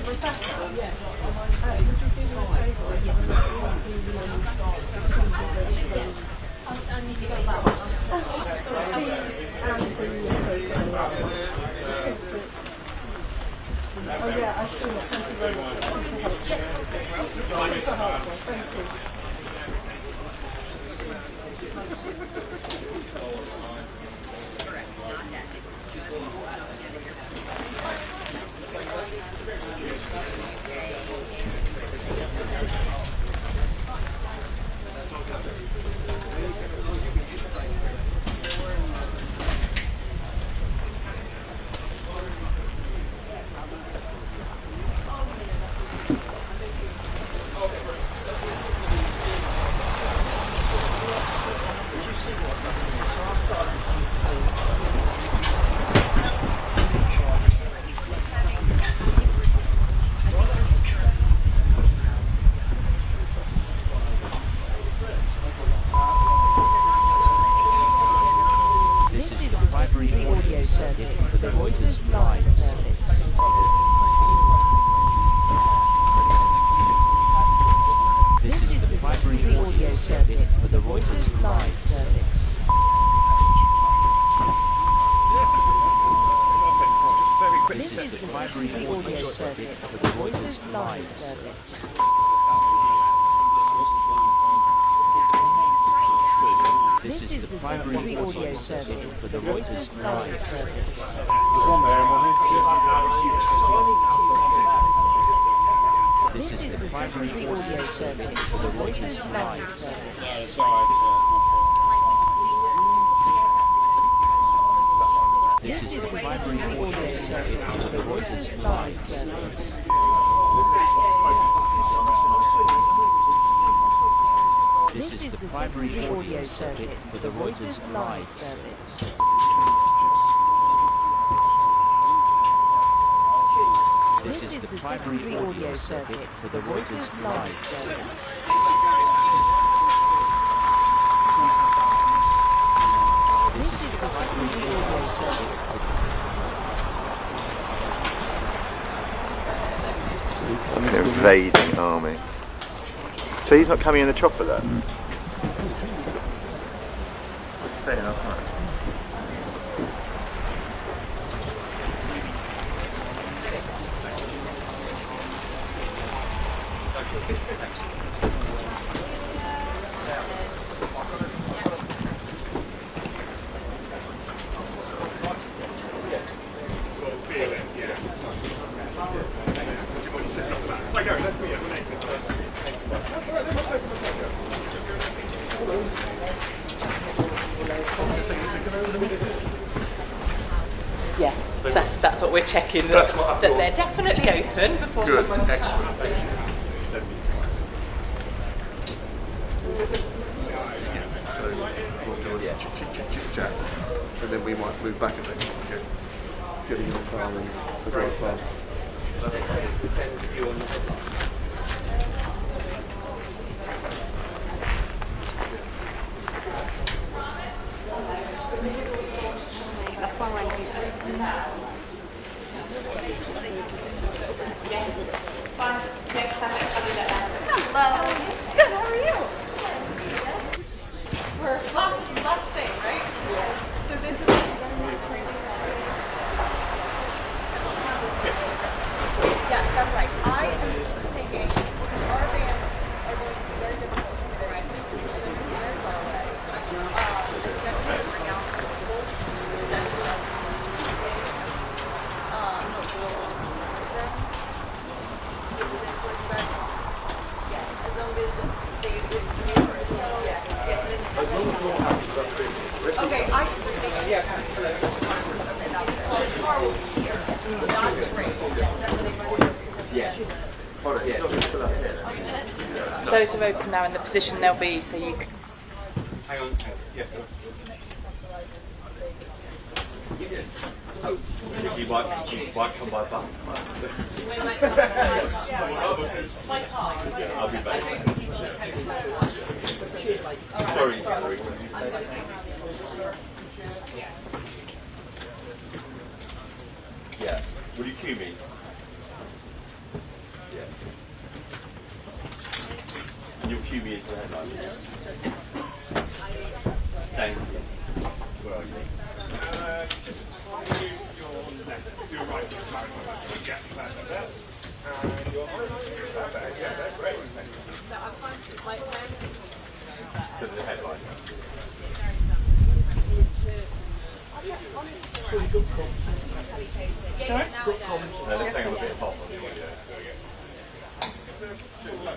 Rebecca, yeah. Would you do me a favour? I need to go back. Oh yeah, I see it. Thank you very much. That's so helpful. Thank you. For the Reuters Live service. This is the primary audio circuit for the Reuters Live service. This is the primary audio circuit for the Reuters Live service. This is the primary audio circuit for the Reuters Live service. This is the primary audio circuit for the Reuters Live service. This is the primary audio circuit for the Reuters Live service. This is the primary audio circuit for the Reuters Live service. This is the primary audio circuit for the Reuters Live service. This is the secondary audio circuit. An invading army. So he's not coming in the chopper then? Staying outside. Yeah, so that's what we're checking. That's what I that thought. they're definitely open before Good, someone. excellent, thank you. So we'll do a chit-chat, and then we might move back a bit. Okay. Getting in the car and drive past. That's why we're Hello. Good. How are you? We're last thing, right? Yeah. So this is. Yes, that's right. I am thinking our bands are going to be very difficult to get into. They're going to be very far away. And we're going to bring out multiple central is this what you guys want? Yes, as long as they would yes, then. Okay, I just want to make sure. Okay, that's it. This car will be here. That's great. Those are open now in the position they'll be, so you can. Hang on. Yes, sir. You might come by bus. I'll be back. Sorry. Yeah. Will you cue me? Yeah. And you'll cue me into the headline. Thank you. Where are you? You're right. Yeah, that's and you're yeah, that's great. To the headline. Sorry? No, let's hang on a bit of pop on the audio.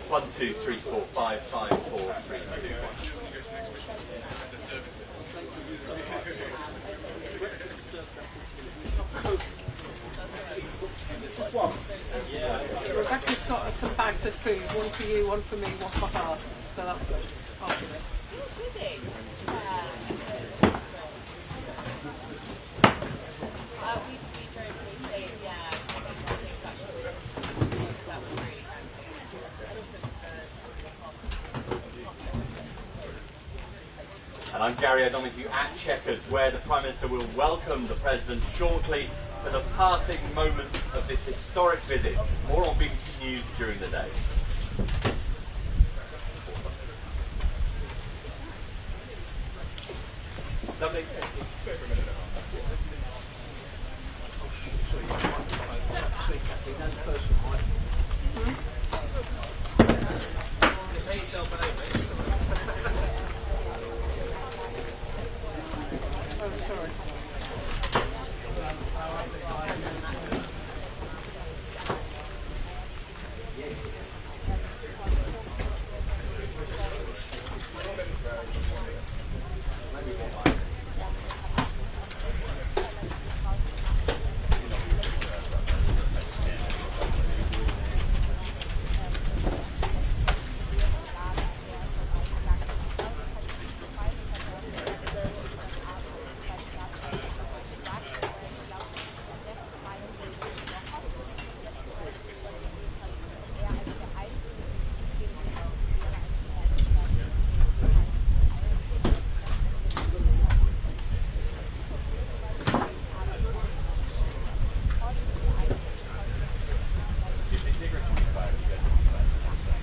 1, 2, 3, 4, 5, 5, 4, 3, 2, 1. Just one. Rebecca's got us some bags of food. One for you, one for me, one for her. So that's good. After this. And I'm Gary O'Donoghue at Chequers, where the Prime Minister will welcome the President shortly for the passing moments of this historic visit. More on BBC News during the day. Lovely.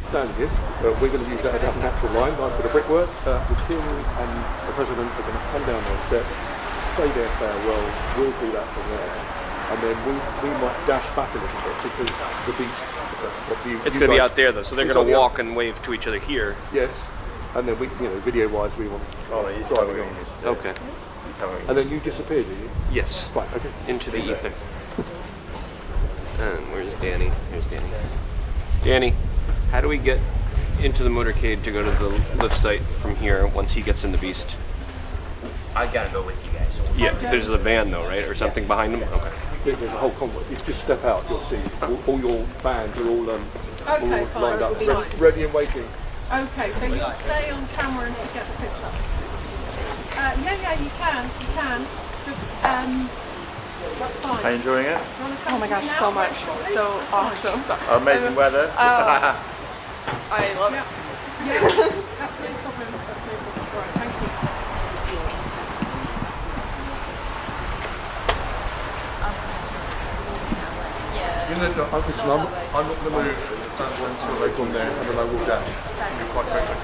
Standing is, but we're going to use that as a natural line, like for the brickwork. The King and the President are going to come down those steps, say their farewells. We'll do that from there, and then we might dash back a little bit because the beast. That's what it's going to be out there though, so they're going to walk and wave to each other here. Yes, and then we, video-wise, we want driving on. Okay. And then you disappear, do you? Yes. Fine. Okay. Into the ether. And where's Danny? Here's Danny. Danny, how do we get into the motorcade to go to the lift site from here once he gets in the beast? I gotta go with you guys. So Yeah, there's a van though, right? Or something behind him? Okay. There's a whole convoy. If you just step out, you'll see all your vans are all Okay, lined up, fine. ready and waiting. Okay, so you'll stay on camera and get the picture. Yeah, you can. Just, that's fine. Are you enjoying it? Oh my gosh, so much. So awesome. Amazing weather. I love it. Yeah, that's no problem. Right, thank you. Listen, I'm not going to move until they come there, and then I will dash. Quite quickly.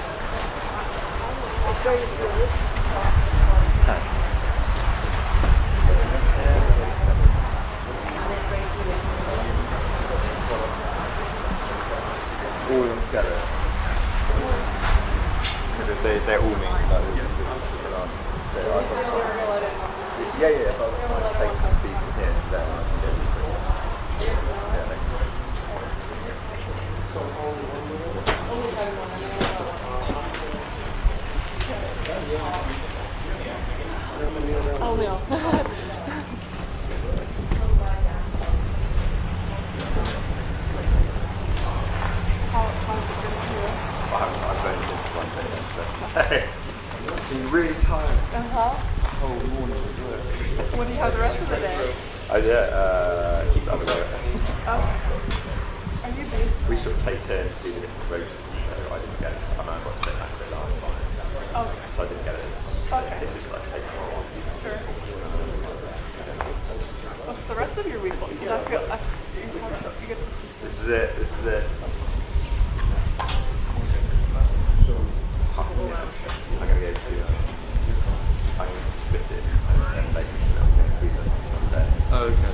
All of them together. They're all me. Yeah. If I take some beef from here to there. Oh no. How's it been here? I've only been to one day yesterday, so it's been really tiring. Whole morning of work. What do you have the rest of the day? Just other way. Are you based? We sort of take turns to do the different routes, so I didn't get it. I got to stay back a bit last time. So I didn't get it. Okay. It's just like taking on. Sure. What's the rest of your week like? Because I feel you get to see. This is it. I'm going to go to, I'm going to split it and then make it a freezer on Sunday. Okay.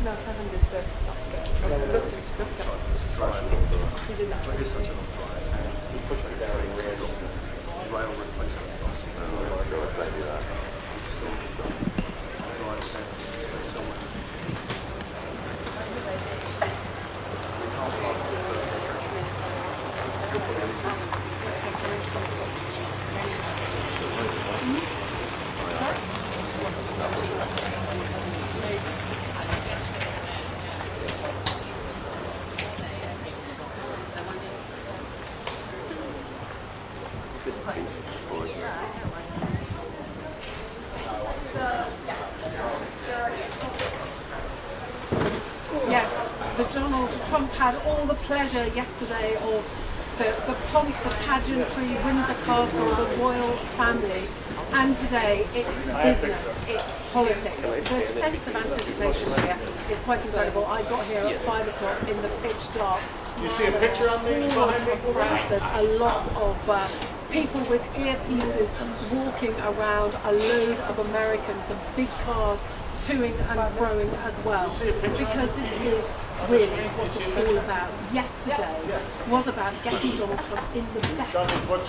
No, Kevin did this. He did that. It is such a long drive. You push it down and rail replacement. Don't do that. Yes, Donald Trump had all the pleasure yesterday of the pomp, the pageantry, Windsor Castle, the royal family, and today it's business, it's politics. The sense of anticipation here is quite incredible. I got here at 5 o'clock in the pitch dark. You see a picture on me behind me? There's a lot of people with earpieces walking around, a load of Americans, and big cars toing and froing as well. Because this is really what it's all about. Yesterday was about getting Donald Trump in the best possible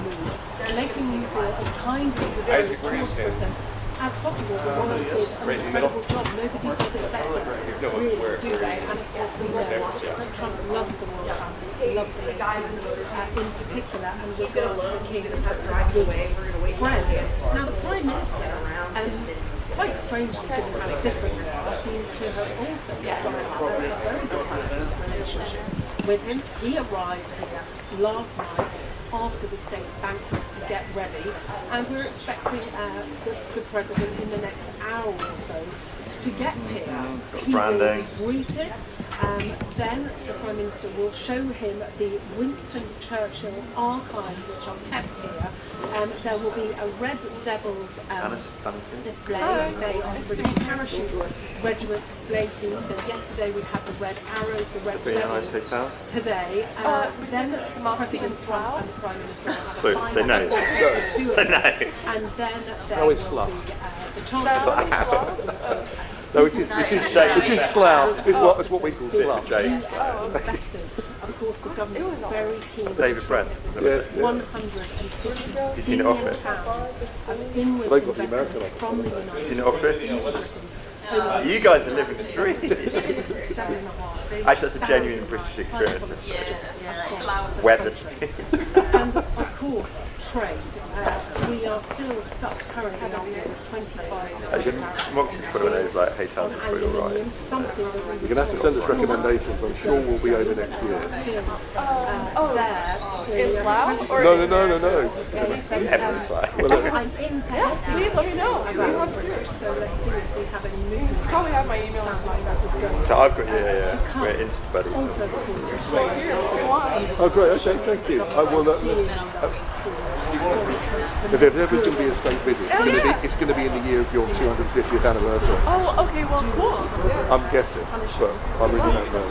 mood, making you feel as kindly disposed towards Britain as possible. The Royals did an incredible job. Nobody does it better, really, do they? And of course we know that Trump loves the royal family, loves the guys in particular, and was going to the king and had good friends. Now the Prime Minister, quite strangely, given how different they are, seems to have also started a very good relationship with him. He arrived here last night after the state banquet to get ready, and we're expecting the president in the next hour or so to get here. He will be greeted, then the Prime Minister will show him the Winston Churchill archives which are kept here. There will be a Red Devils display. They are British Parachute Regiment display team. So yesterday we had the Red Arrows, the Red Devils. Today, then President Trump and the Prime Minister will have a Say no. Say no. And then there will be the Chancellor. No, it is slough. It's what we call slough. Oh, okay. Of course, the government is very keen. David Brent. Yeah. 150 Have you seen it off it? They've got the American office. from the Have United you seen it off it? You guys are living the dream. Actually, that's a genuine British experience. Weather speed. And of course, trade. We are still stuck currently on 25. Actually, Moxie's put one of those like, hey, tell us pretty alright. You're going to have to send us recommendations. I'm sure we'll be over next year. In Slough? Or No. Everyone's like. Yeah, please let me know. Please let me know. Probably have my email on my message. So I've got, yeah. We're Insta buddies. Oh, great. Okay, thank you. I will. If there's ever going to be a state visit, it's going to be in the year of your 250th anniversary. Oh, okay. Well, cool. Yeah. I'm guessing, but I really don't know.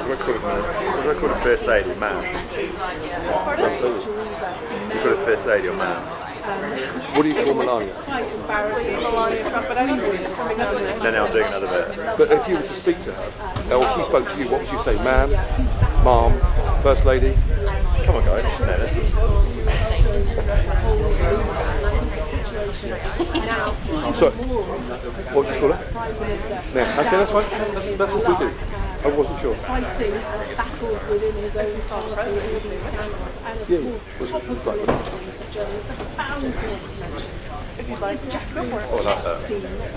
What's called a first lady, man? First lady. You call it first lady or man? What do you call Melania? Melania Trump, but I don't think she's coming down there. Then I'll do another bit. But if you were to speak to her, or she spoke to you, what would you say? Ma'am, mom, first lady? Come on, guys, just know it. Sorry, what would you call her? Yeah, okay, that's fine. That's what we do. I wasn't sure. Fighting battles within his own party, and of course, top of the if you'd like, Jack, go for it. Oh, I like that.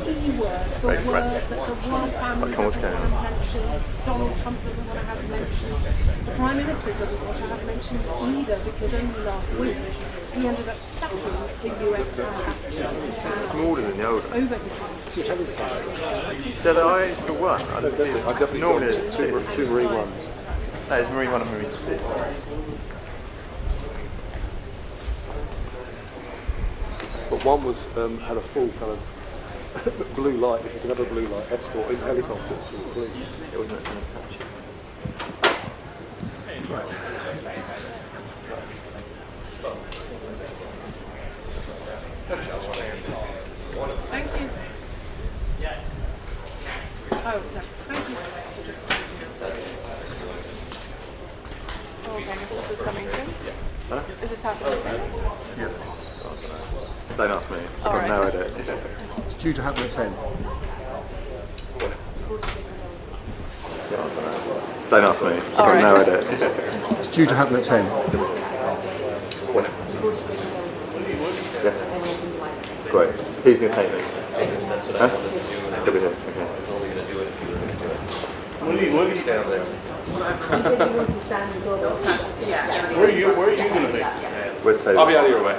E-words, the word that the royal family Come on, what's going on? mentioned, Donald Trump doesn't want to have mentioned, the Prime Minister doesn't want to have mentioned either, because only last week he ended up sacking the US It's smaller than the old one. over his Did I for one? I definitely normally got two Marine ones. No, it's Marine 1 and Marine 2. But one was had a full kind of blue light, if you can have a blue light, escort in helicopters. It wasn't a catch. Thank you. Yes. Oh, no. Thank you. Oh, okay. This is coming soon? Huh? Is this happening soon? Yeah. Don't ask me. I've got no idea. It's due to happen at 10. Don't ask me. I've got no idea. It's due to happen at 10. Yeah. Great. Who's going to take me? Huh? He'll be here. Okay. What are you stand there? Where are you going to be? Where's Toby? I'll be out of your way.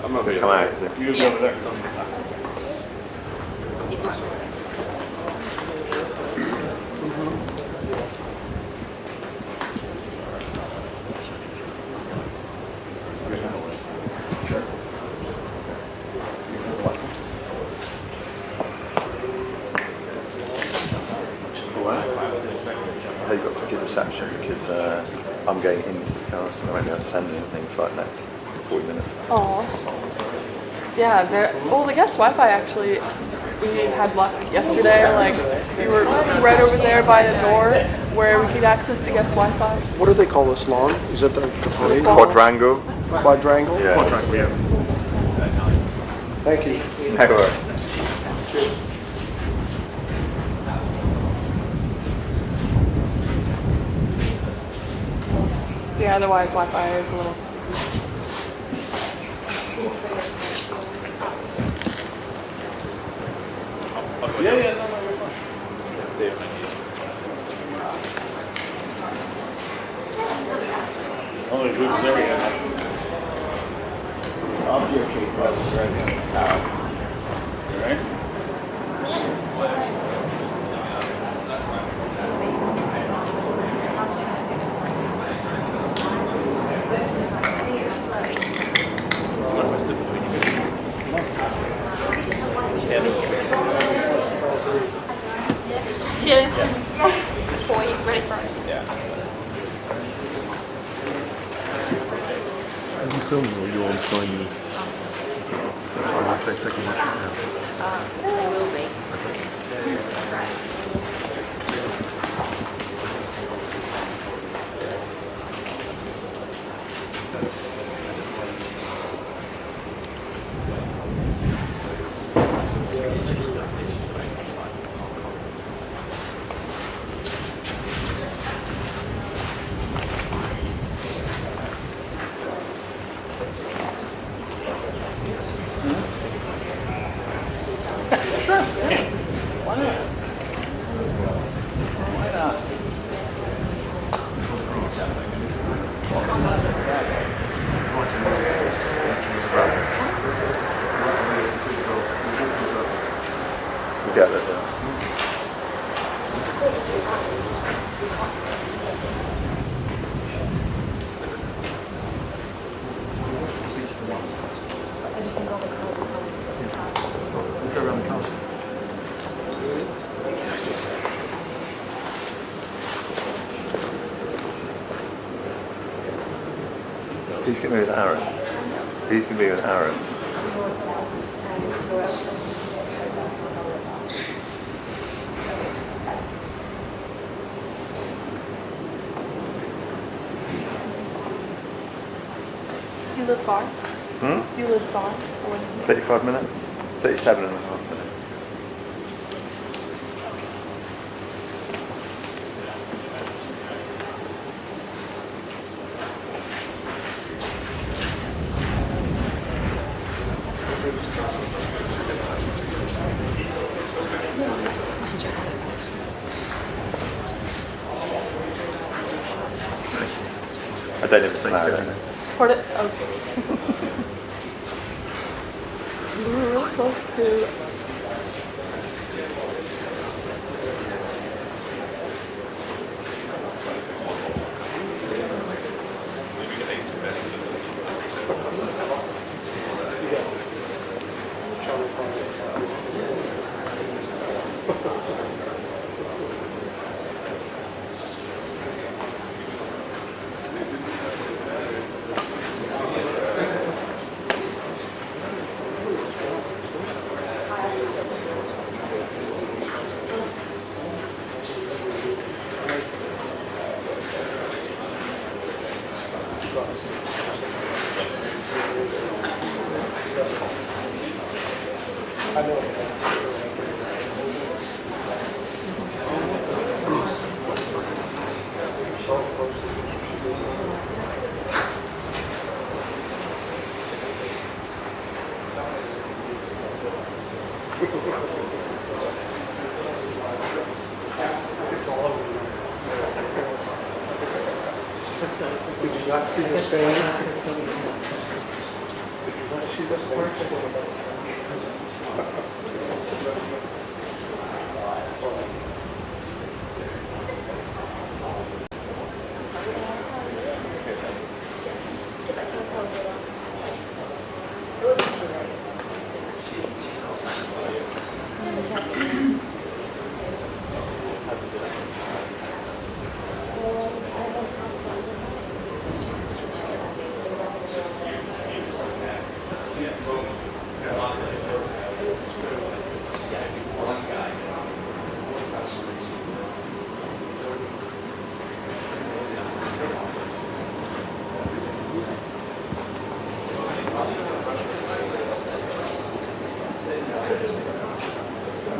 I'm not here. Come out, is it? You'll be over there. You've got some good reception because I'm going into the cast and I won't be able to send anything for like the next 40 minutes. Oh. Yeah, well, the guest Wi-Fi actually, we had luck yesterday. Like, we were just right over there by the door where we could access the guest Wi-Fi. What do they call this lawn? Is it the Quadrangle? Quadrangle? Yeah. Quadrangle, yeah. Thank you. No worries. Yeah, otherwise Wi-Fi is a little sticky. Yeah, no, you're fine. Let's see it. Oh, the group's there yet. I'll be okay, brother. You right? What was it between you guys? Stand over. filming or you're on Sky News? That's all right, they're taking my shot now. They will be. Get it. We'll go around the castle. Who's going to be with Aaron? Who's going to be with Aaron? Do you live far? Hmm? Do you live far? 35 minutes? 37 and a half minutes. I don't even know that. Pardon? Okay. We were really close to. It's all over. Would you like to see the Spain? Would you like to see the Spain?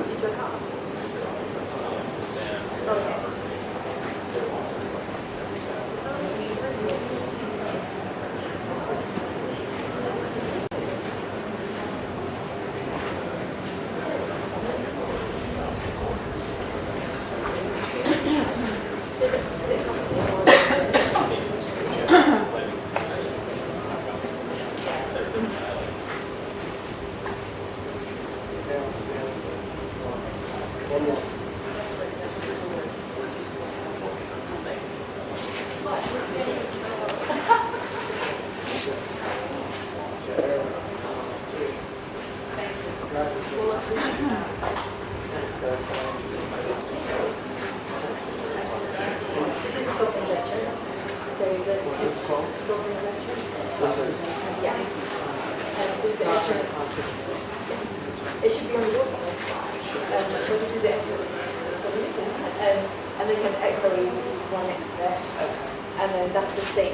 What's it called? and then you have echoing, which is one next to it, and then that's the stick.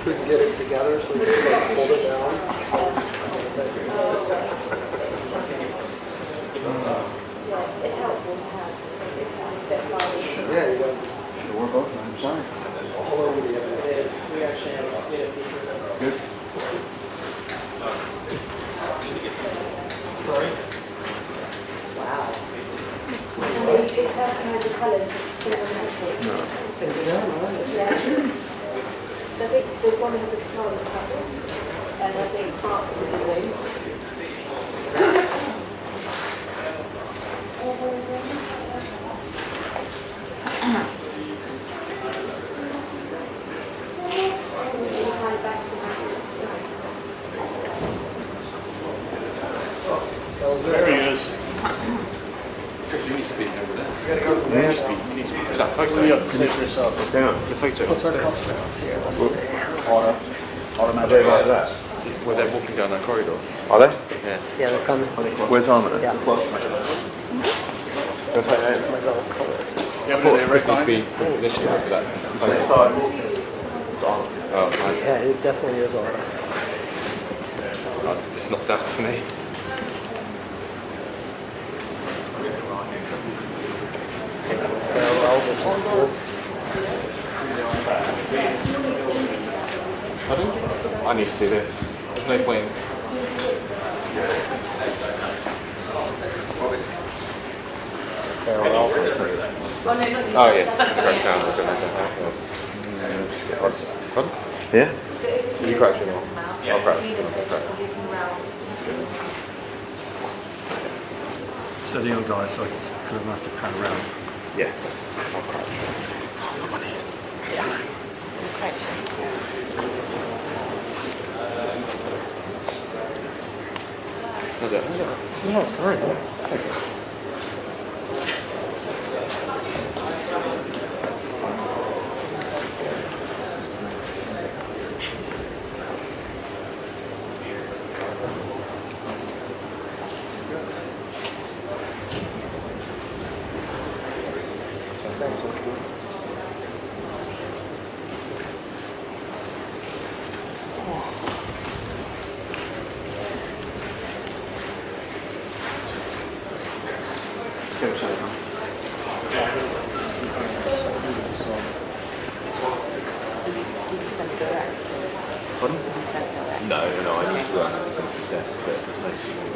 Couldn't get it together, so we just like pulled it down. It's helpful to have Yeah, you got sure both times. All over the internet. It is. We actually have Good. Sorry. Wow. It has the colours. Yeah. I think the one has the control of the colour, and I think part of the blue. There he is. Chris, you need to be over there. You need to be that photo. You have to say for yourself. What's going on? The photo. What's our cost? Automatic like that. Well, they're walking down that corridor. Are they? Yeah. Yeah, they're coming. Where's Armin? Yeah. Yeah, but they need to be positioned for that. Oh, man. Yeah, it definitely is on. Oh, it's not that for me. Pardon? I need to do this. There's no point. Oh yeah, the correct sound. Pardon? Yeah? You crash it all? I'll crash. Steady on, guys, so I could have to pan around. Yeah. How's it? No, it's fine. No, I need to go on the desk, but there's no signal.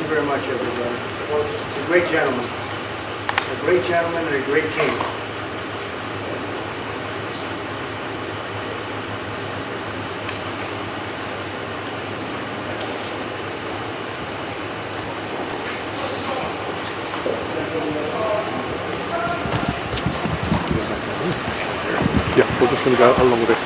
you very much, everybody. He's a great gentleman. A great gentleman and a great king. Yeah, we're just going to go along with it.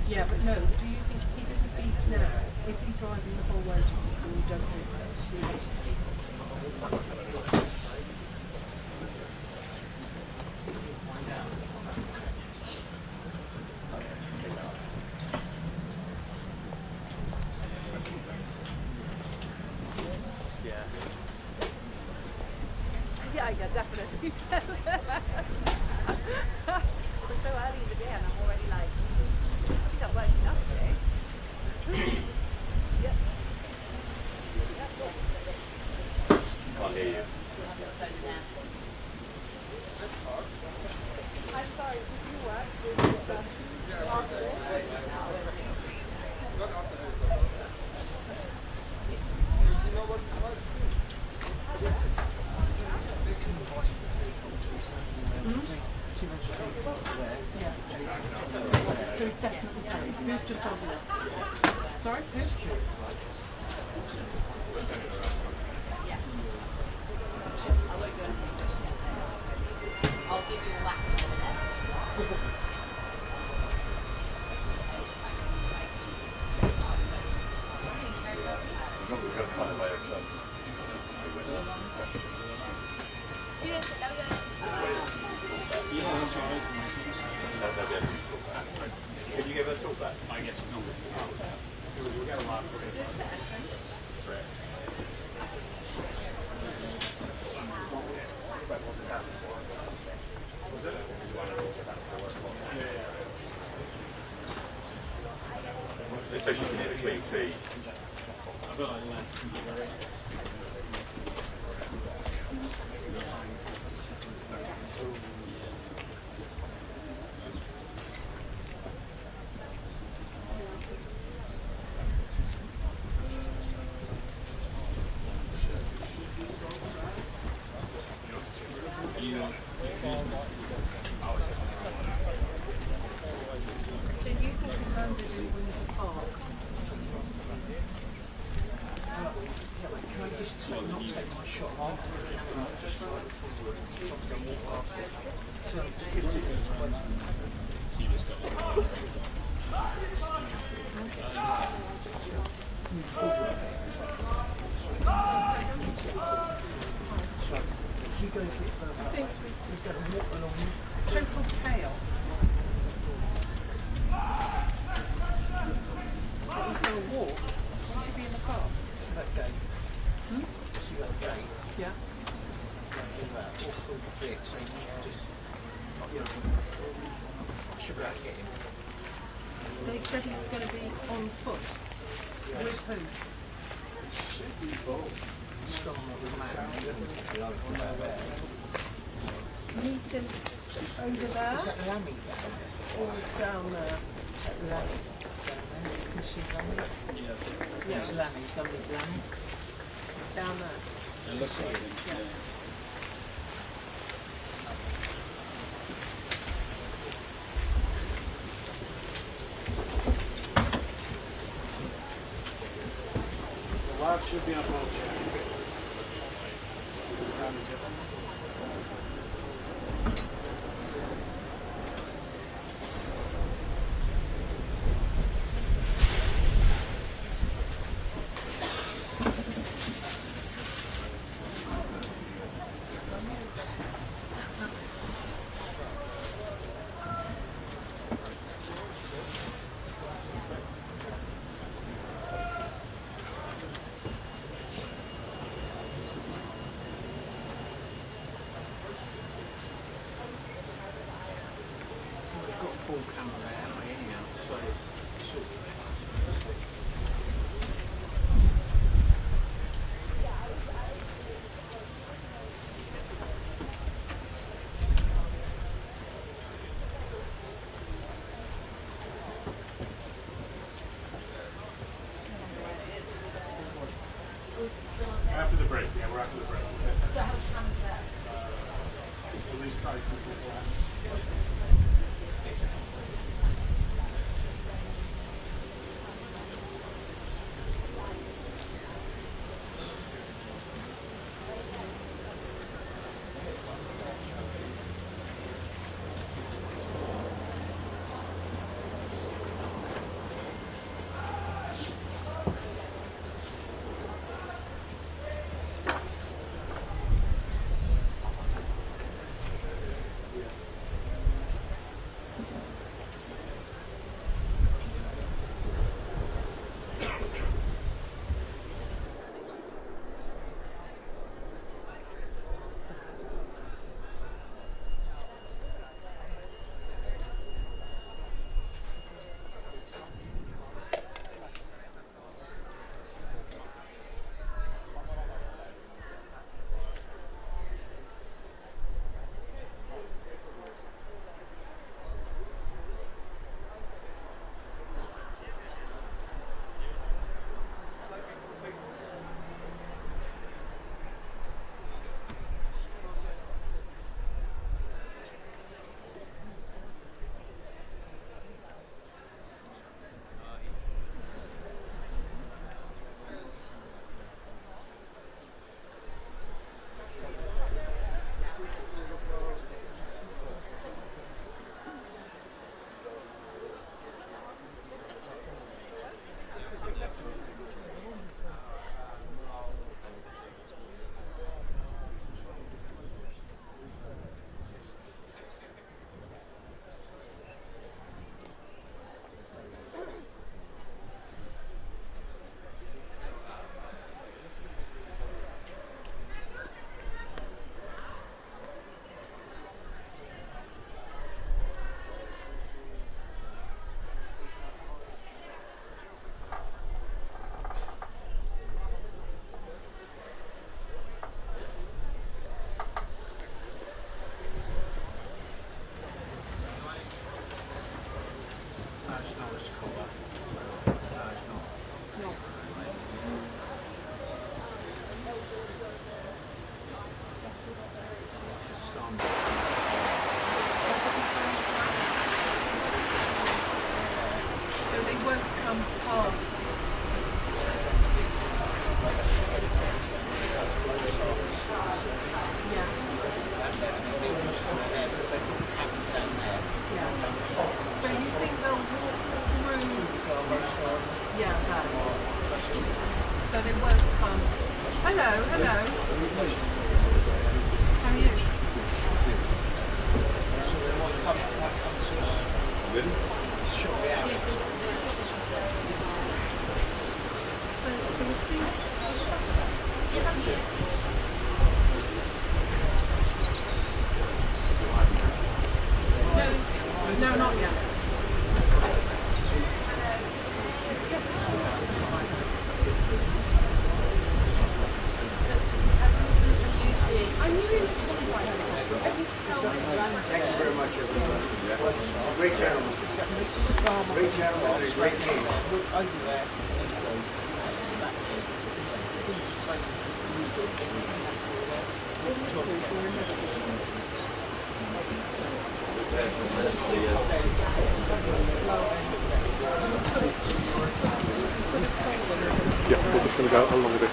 Yeah, but no, do you think he's in the beast now? Is he driving the whole way to you don't think so? Yeah, definitely. It's so early in the day and I'm already like, I think I've worked enough today. Yep. Can't hear you. I'm sorry, did you work with this stuff after this? Not after this. You know what? So he's definitely paid. Who's just told you that? Sorry? Who? Yeah. I won't do anything. I'll give you a whack over there. Can you give us all that? I guess no. We'll get a lot of Is this the entrance? It says you can hit between feet. I've got like less. So you thought he landed in Windsor Park? Can I just not take my shot off? Total chaos. He's going to walk. Why should be in the car? That gate. See that gate? Yeah. Do that all through the bit, so you just, you know, should be able to get him. They said he's going to be on foot. Yes. With who? Storm will come out. Meet him over there. Is that Lammy down there? Or down there? Is that Lammy down there? You can see Lammy? Yeah. It's Lammy. He's going to meet Lammy. Down there. And look at him. Yeah. The live should be up on chat. Full camera there, anyhow, so sort of. After the break, yeah, we're after the break. At least probably 2 people. gentleman and a great king. Yeah, we're just going to go along a bit.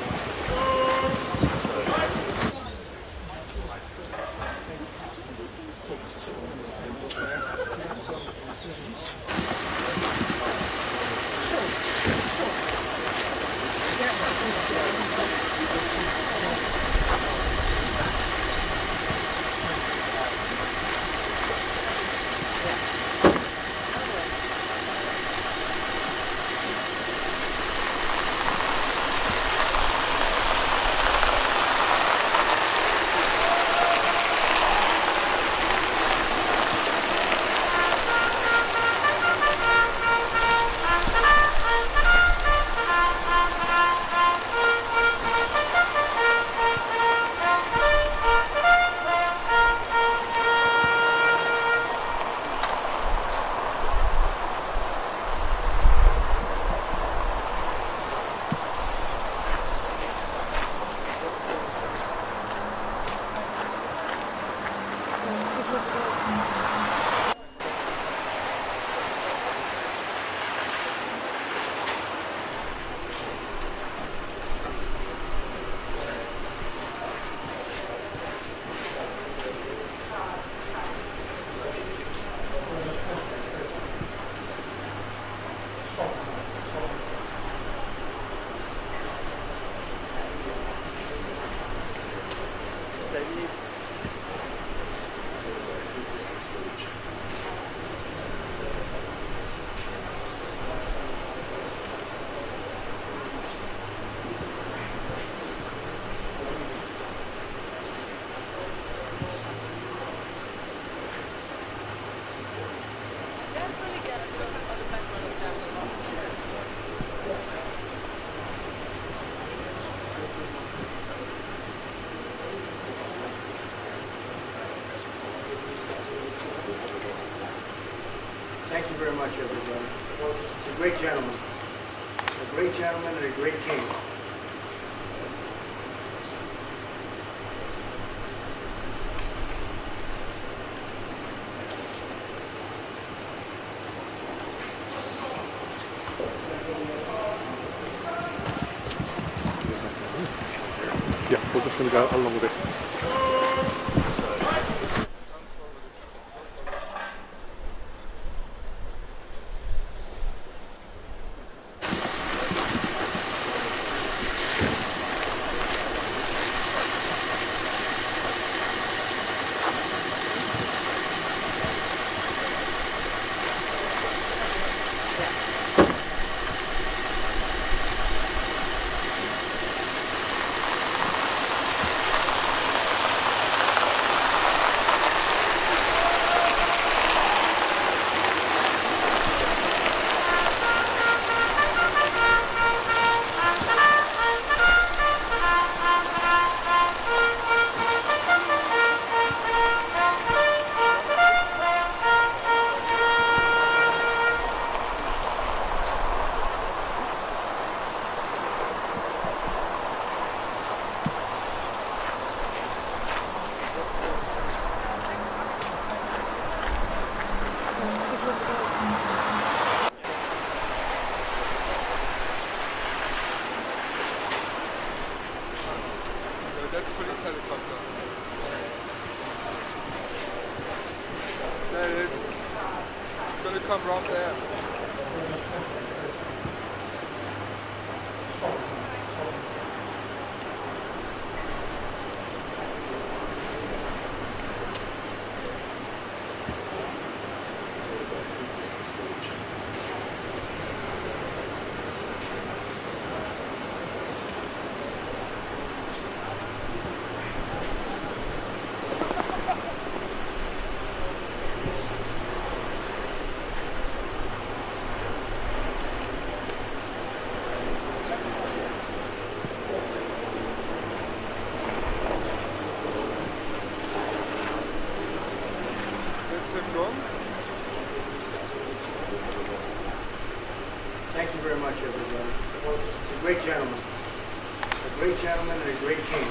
Thank you very much, everybody. It's a great gentleman. A great gentleman and a great king. Yeah, we're just going to go along a bit. come right there. Thank you very much, everybody. It's a great gentleman. A great gentleman and a great king.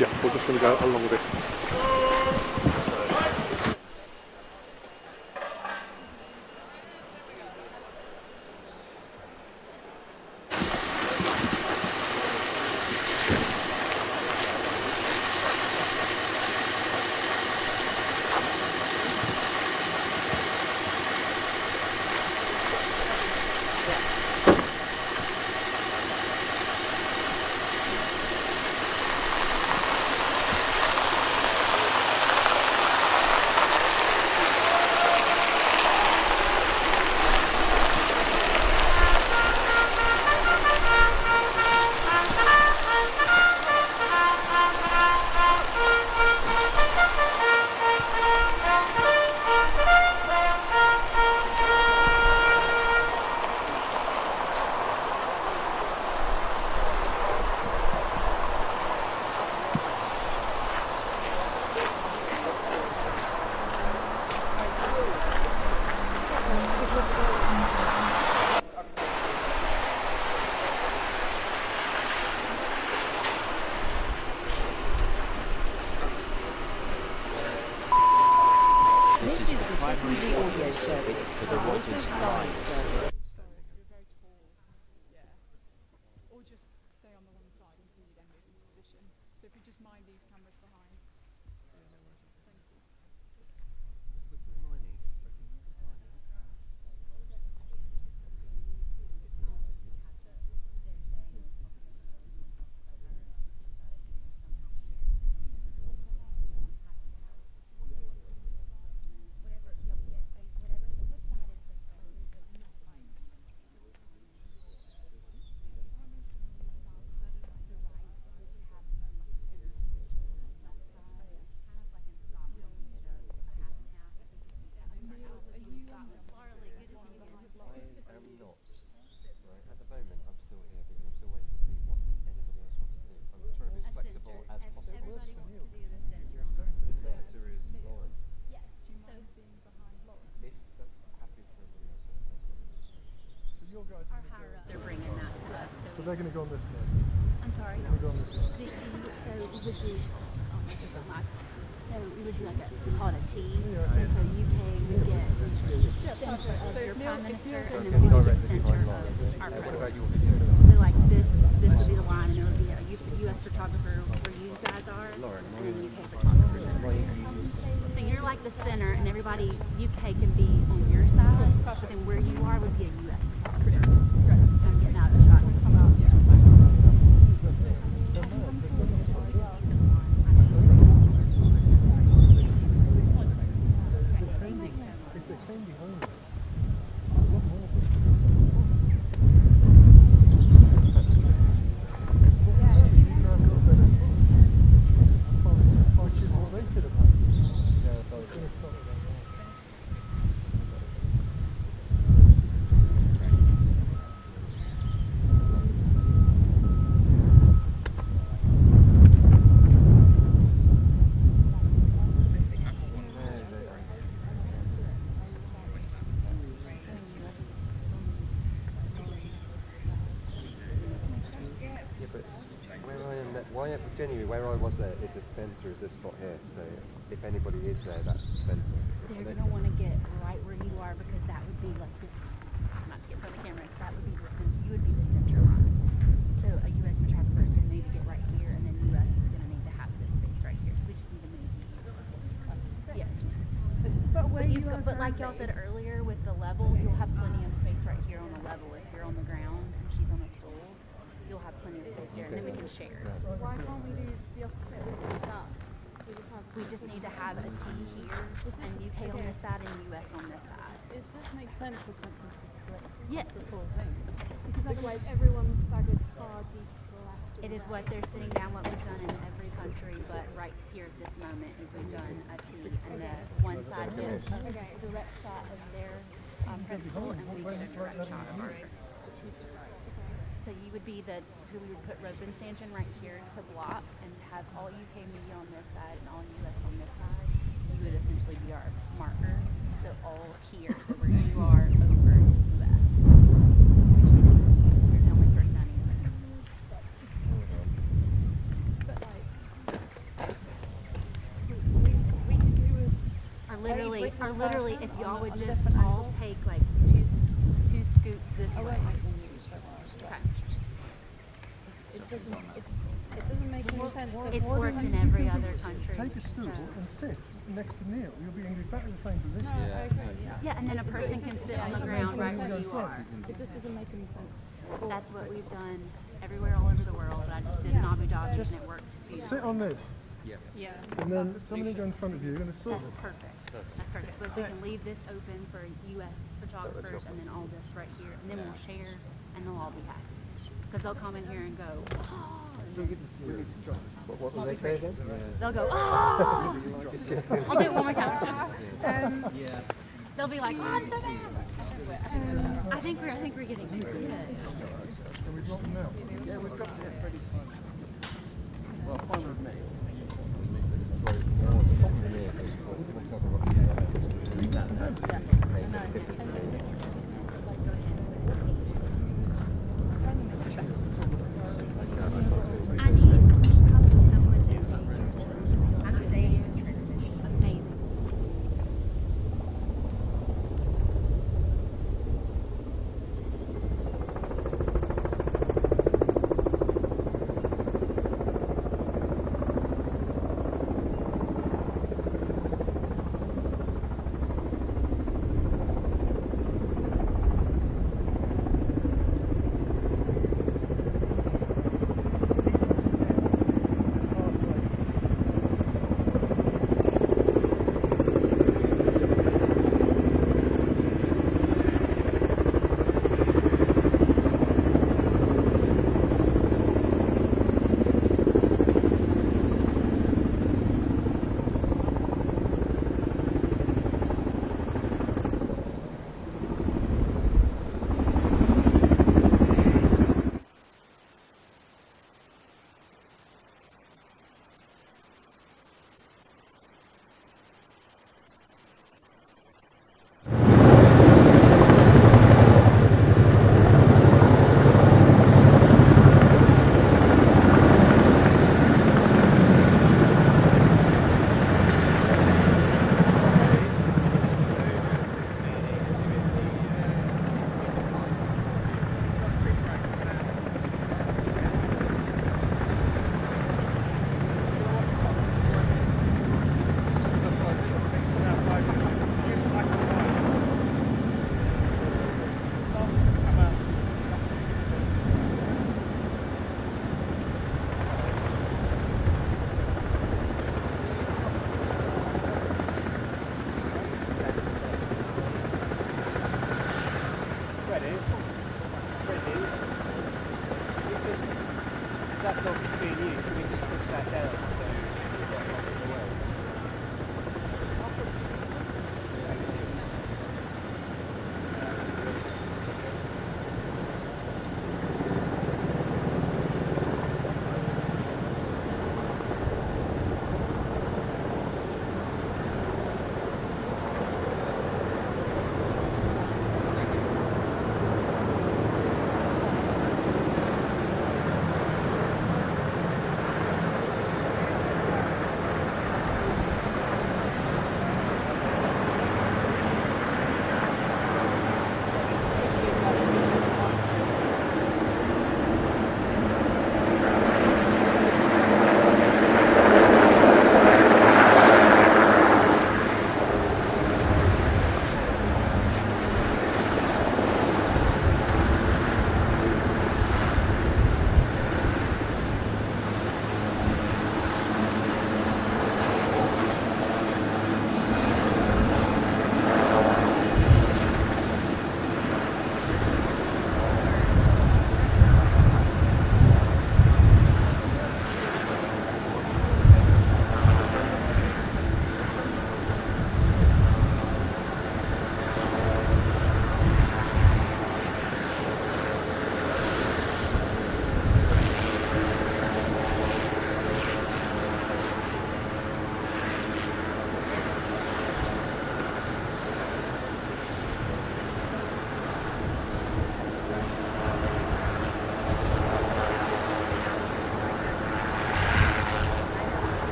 Yeah, we're just going to go along with it. This is the secondary audio service for the Reuters live service. Or just stay on the one side until you then move into position. So if you just mind these cameras behind. Thank you. They're bringing that to us. So they're going to go on this side. I'm sorry. They're going to go on this side. So we would do. So we would do like we call it a T. So UK would get the center of your prime minister, and then we would get the center of our president. So like this would be the line, and it would be a U.S. photographer where you guys are, and then UK photographers over here. So you're like the center, and everybody UK can be on your side, but then where you are would be a U.S. photographer. I'm getting out of the shot. Genuinely, where I was there is a centre, is this spot here. So if anybody is there, that's the centre. They're going to want to get right where you are because that would be like, not to get from the cameras, that would be the you would be the center line. So a U.S. photographer is going to need to get right here, and then U.S. is going to need to have this space right here. So we just need to move you. Yes. But like y'all said earlier, with the levels, you'll have plenty of space right here on the level. If you're on the ground and she's on a stool, you'll have plenty of space there, and then we can share. Why can't we do the opposite with that? We just need to have a T here, and UK on this side and US on this side. It does make sense for countries to split yes. the full thing. Because otherwise everyone's staggered far deep to the left. It is what they're sitting down, what we've done in every country, but right here at this moment is we've done a T, and the one side is a direct shot of their principal, and we get a direct shot of our principal. So you would be who we would put rope and stanchion right here to block and to have all UK media on this side and all US on this side. So you would essentially be our marker. So all here, so where you are over is US. So you're the only person I need to move. But like, literally, if y'all would just all take like two scoots this way. Okay. It doesn't make any sense. It's worked in every other country. Take a stool and sit next to Neil. You'll be in exactly the same position. Yeah, and then a person can sit on the ground right where you are. It just doesn't make any sense. That's what we've done everywhere all over the world. I just did in Abu Dhabi and it worked beautifully. Sit on this. Yeah. And then somebody go in front of you. You're going to sit. That's perfect. That's perfect. But if we can leave this open for U.S. photographers and then all this right here, and then we'll share, and they'll all be happy. Because they'll come in here and go, oh. What will they say again? They'll go, oh. I'll do it one more time. They'll be like, oh, I'm so bad. I think we're getting good. Can we drop them now? Yeah, we've dropped it pretty far. Well, fine with me.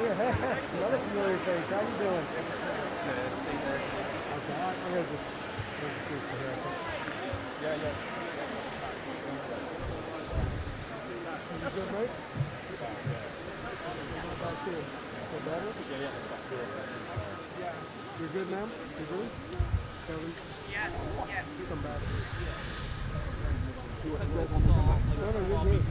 Another familiar face. How you doing? Okay, I'm gonna just introduce the haircut. Yeah. You good, mate? Feel better? Yeah. You're good, ma'am? You good? Kevin? Yes. Come back. No, you're good.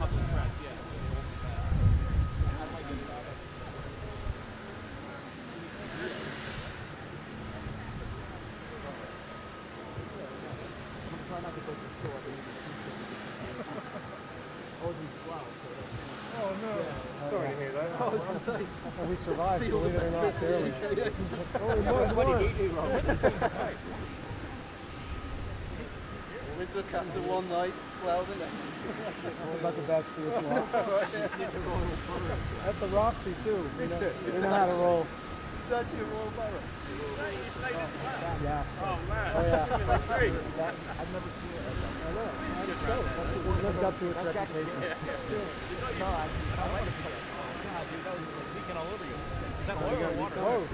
Oh no! Sorry to hear that. I was going to say. Well, we survived. Believe it or not, barely. We took us to one night, slow the next. About the best for this one. That's the Roxy too. We know how to roll. It's actually a Royal Borough. Yeah. Oh man. Oh yeah. I've never seen it. I know. We lived up to its reputation. No, I like it. God, dude, that was leaking all over you. Is that oil or water? Oh.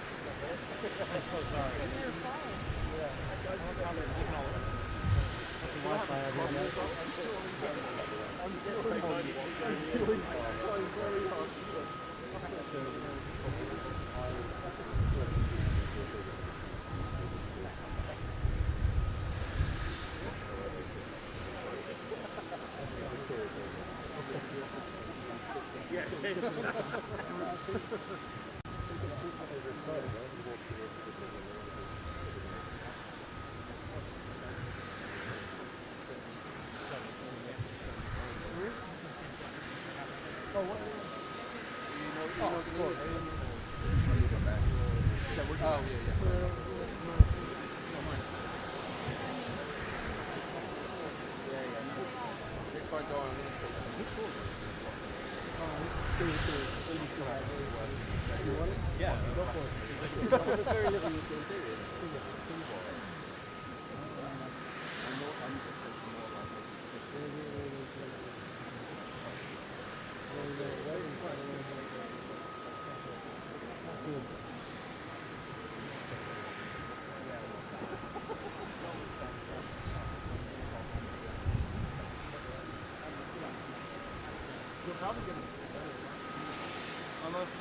I'm so sorry. You're fine. Yeah, go for it. Very little you can do it. You'll probably get it. Almost.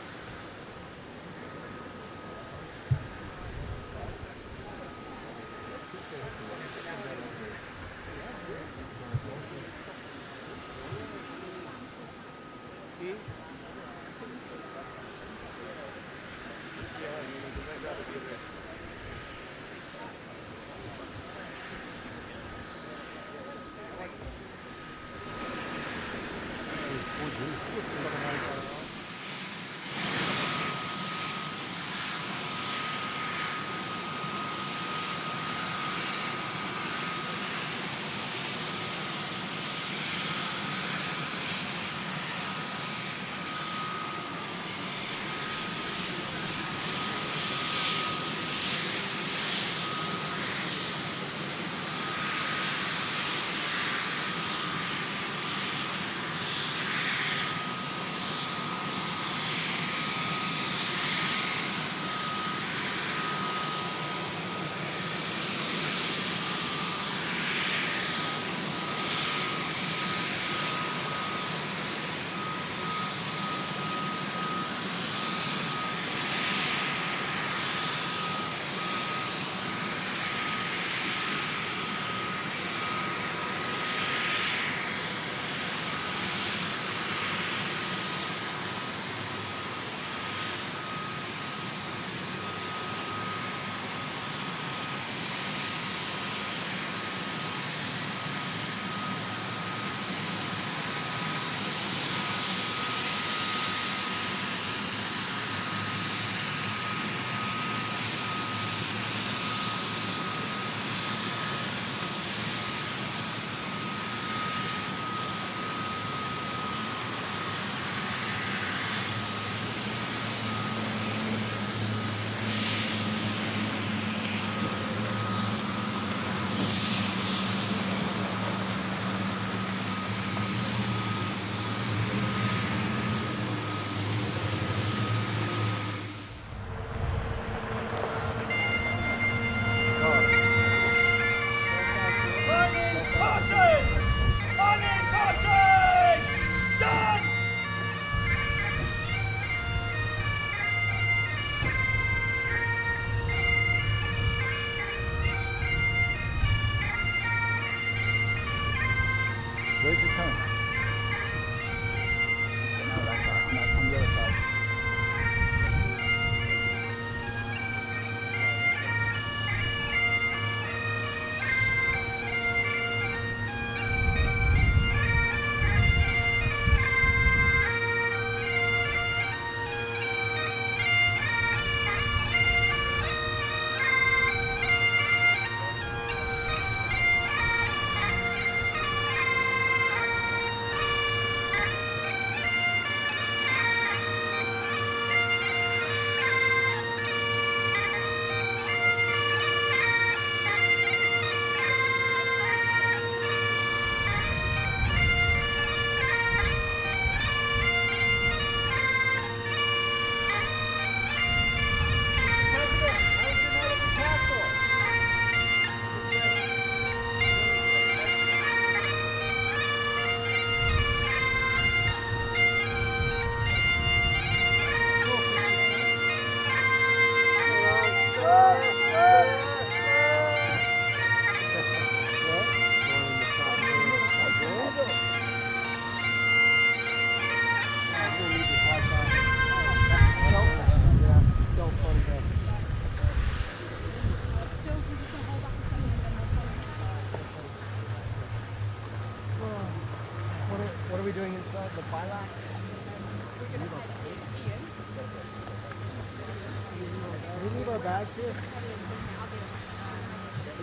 have our bags here? Is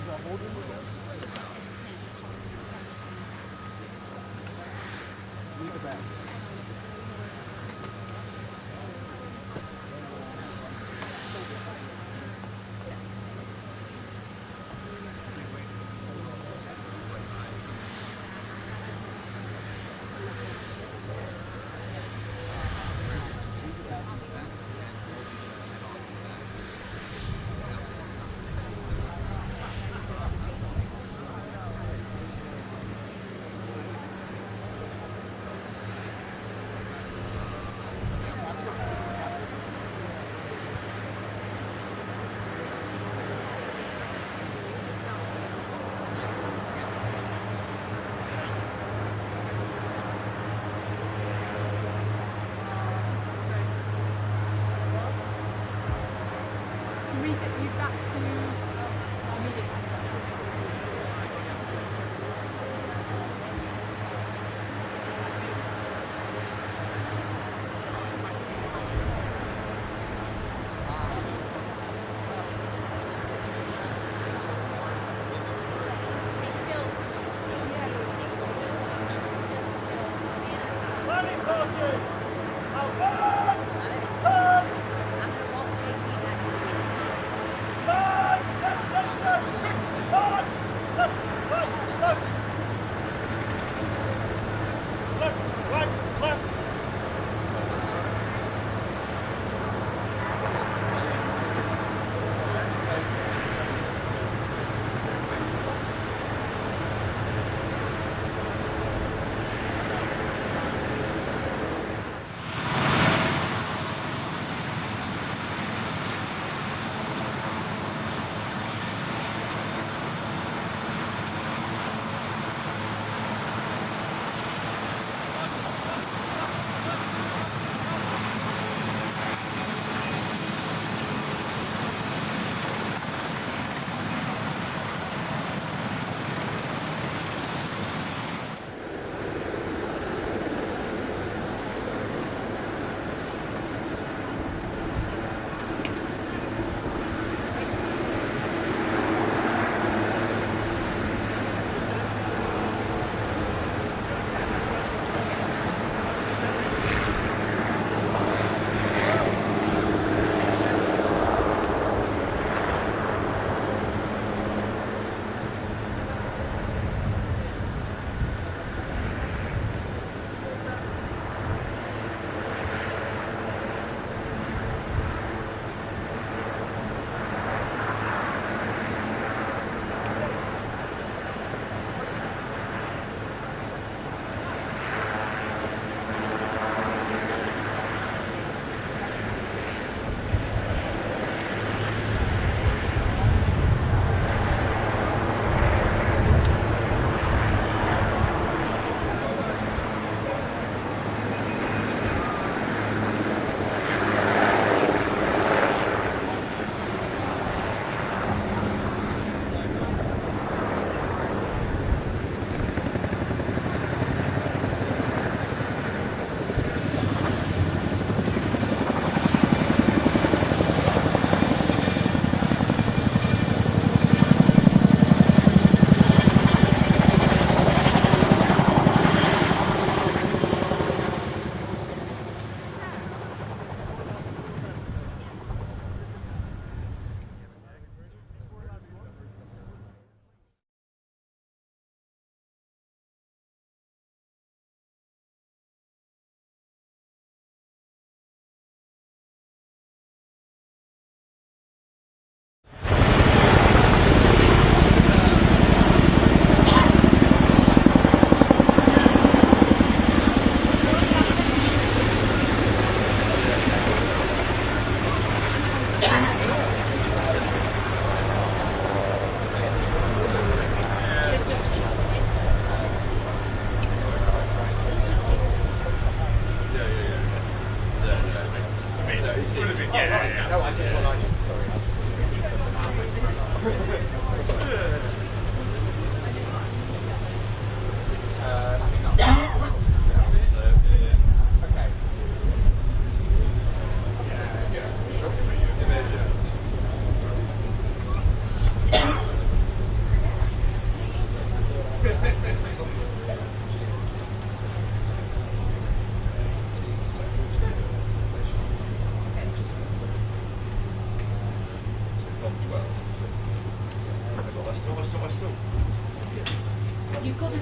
that holding the bag? Leave the bag.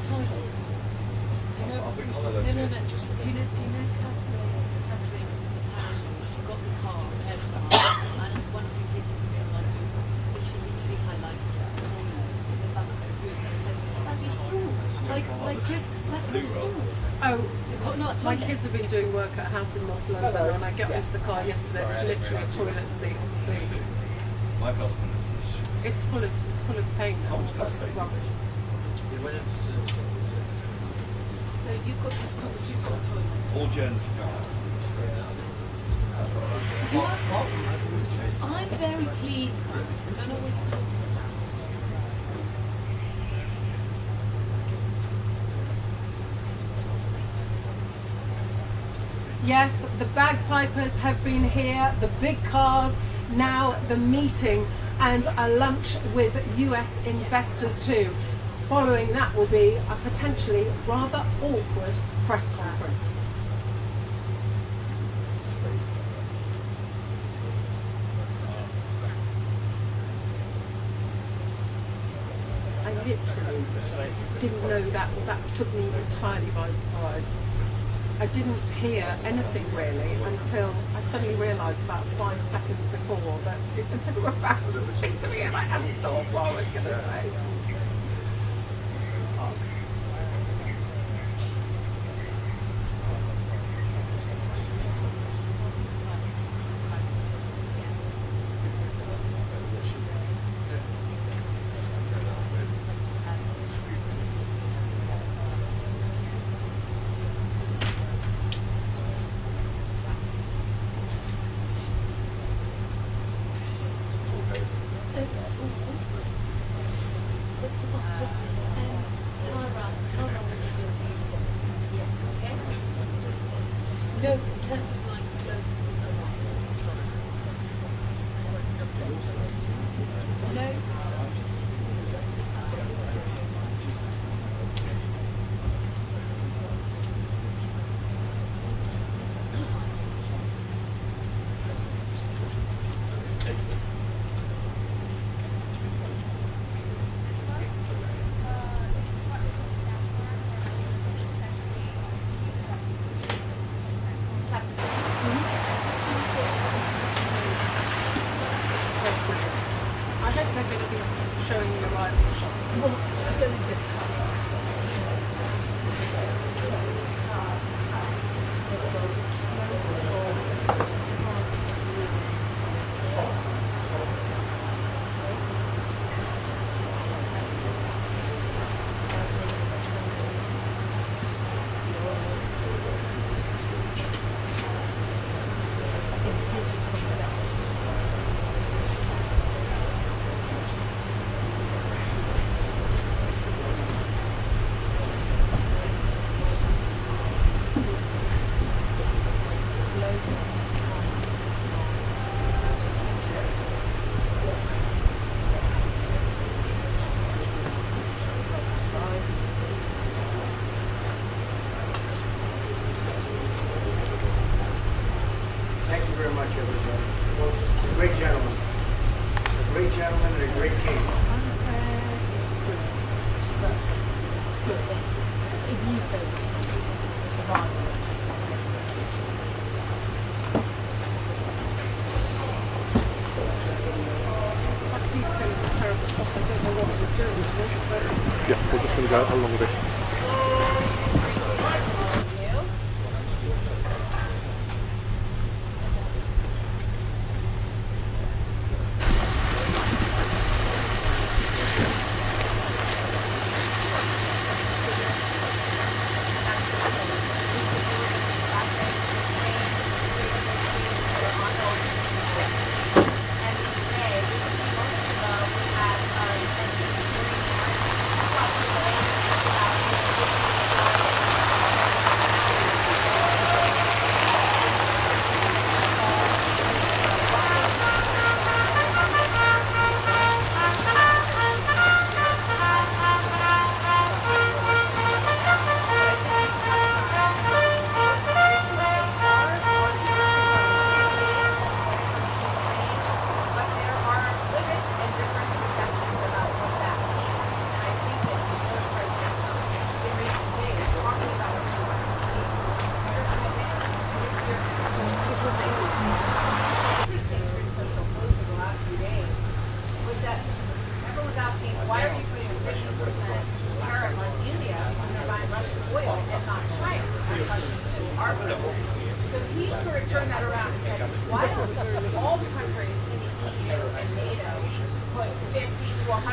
toilets? Do you know? No. Do you know Catherine got the car and one of the kids is a bit like doing something, so she literally had like toilets in the back of her room and said, "That's your stool." Like Chris, like the stool. Oh, my kids have been doing work at a house in North London, and when I got into the car yesterday, it's literally a toilet seat. My husband is. It's full of paint. Rubbish. So you've got the stool, she's got a toilet. All Jen's I'm very keen. I don't know what you're talking about. Yes, the bagpipers have been here, the big cars, now the meeting and a lunch with US investors too. Following that will be a potentially rather awkward press conference. I literally didn't know that took me entirely by surprise. I didn't hear anything really until I suddenly realised about 5 seconds before that they were about to speak to me and I hadn't thought what I was going to say. Yeah, we're just going to go along with it. around and said, why don't all the countries in the EU and NATO put 50 to 100%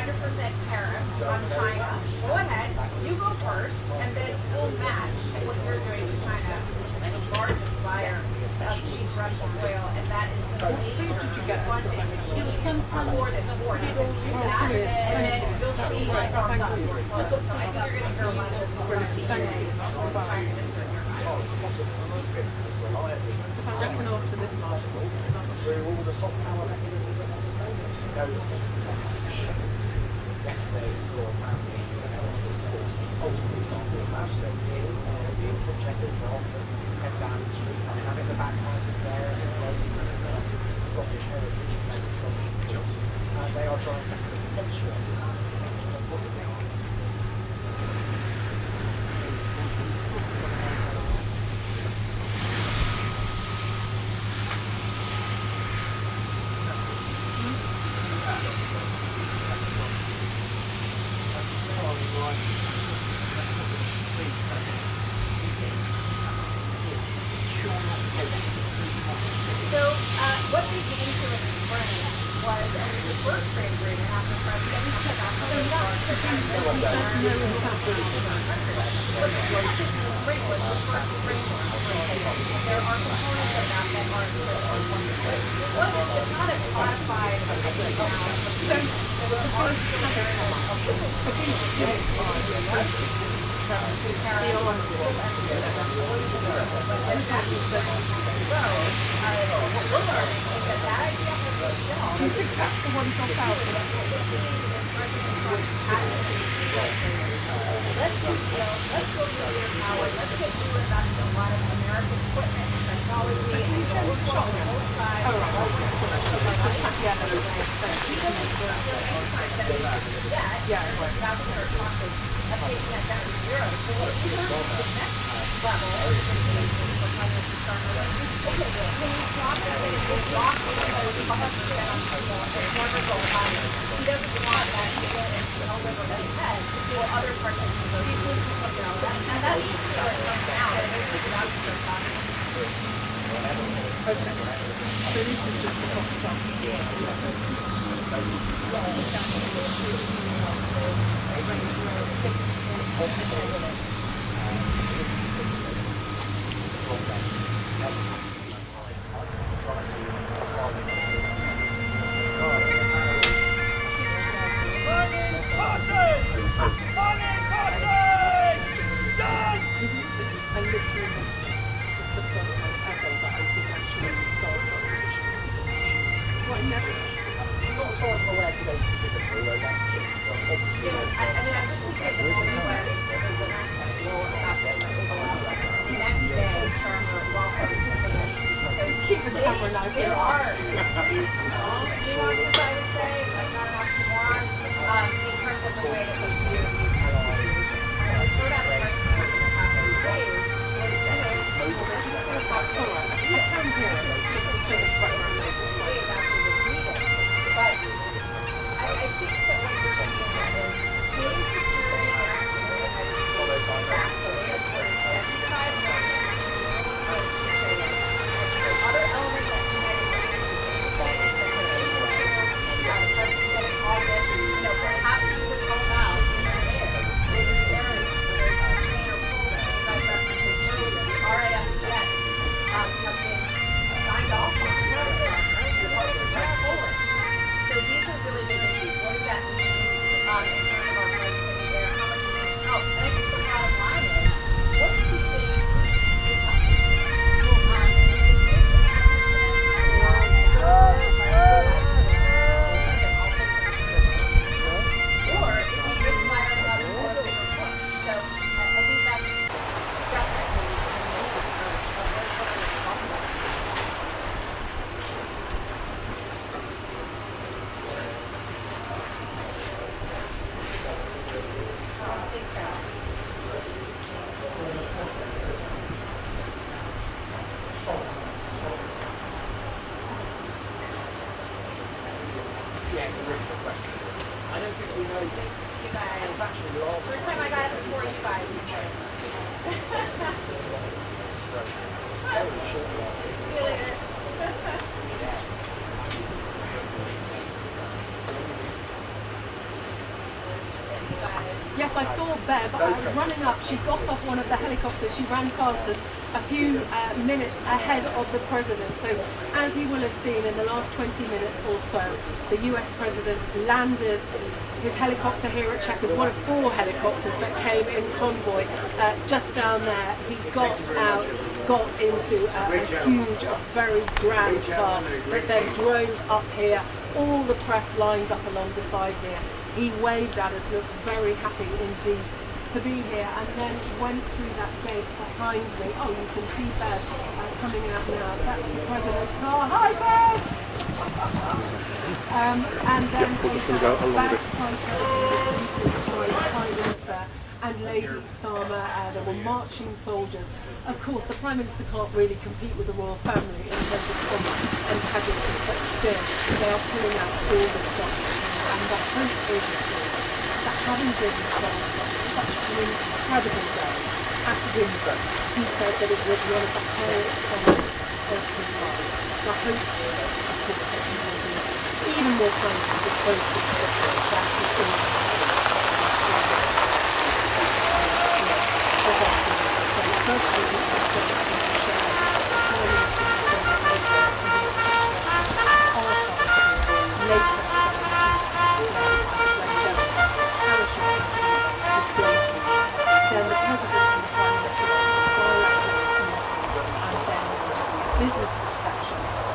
tariffs on China? Go ahead, you go first, and then we'll match what you're doing to China, the largest buyer of cheap Russian oil, and that is the major funding. It was some support and support. You don't do that, and then you'll see like on that. I think you're going to hear a lot of Jumping off to this one. They are trying to subscribe. So what they came to in the spring was the first trade agreement after Trump. Then we took out the there are components of that that are it's not a codified Let's go to your power. Let's get you invest in a lot of American equipment and technology and both sides. Taking that down to zero. So what we want is the next level for Congress to start with. Okay, can you drop it? We'll drop it because the public is never go higher. He doesn't want that to go into over his head to other parts of the country. And that needs to start coming out. And there's a lot of stuff talking. Okay. So this is just the top stuff. Keep the camera nice. There are nuances, I would say, like not an oxymoron, in terms of the way that we view these throw down the question of what happened today but I think that what you're thinking about is change security other elements that perhaps you would help out RAFPS have been signed off on. So these are really big issues. What does that mean in terms of our rights in the air? How much does this help? And I think the bottom line is, what do you think is First time I got it before you guys. See you later. yes, I saw Bev running up. She got off one of the helicopters. She ran past us a few minutes ahead of the president. So as you will have seen in the last 20 minutes or so, the US president landed his helicopter here at CHANG, one of 4 helicopters that came in convoy just down there. He got out, got into a huge, very grand car that then drove up here. All the press lined up along the side here. He waved at us, looked very happy indeed to be here, and then went through that gate behind me. Oh, you can see Bev coming out now. That's the president's car. Hi, Bev! And then and Lady Starmer, there were marching soldiers. Of course, the Prime Minister can't really compete with the royal family in terms of pomp and pageantry, but still, they are pulling out all the stock. And the hope is that having driven such an incredible day at Windsor, he said that it was one of the highest moments of his life. The hope is, of course, that he will be even more kind to the close to that he is.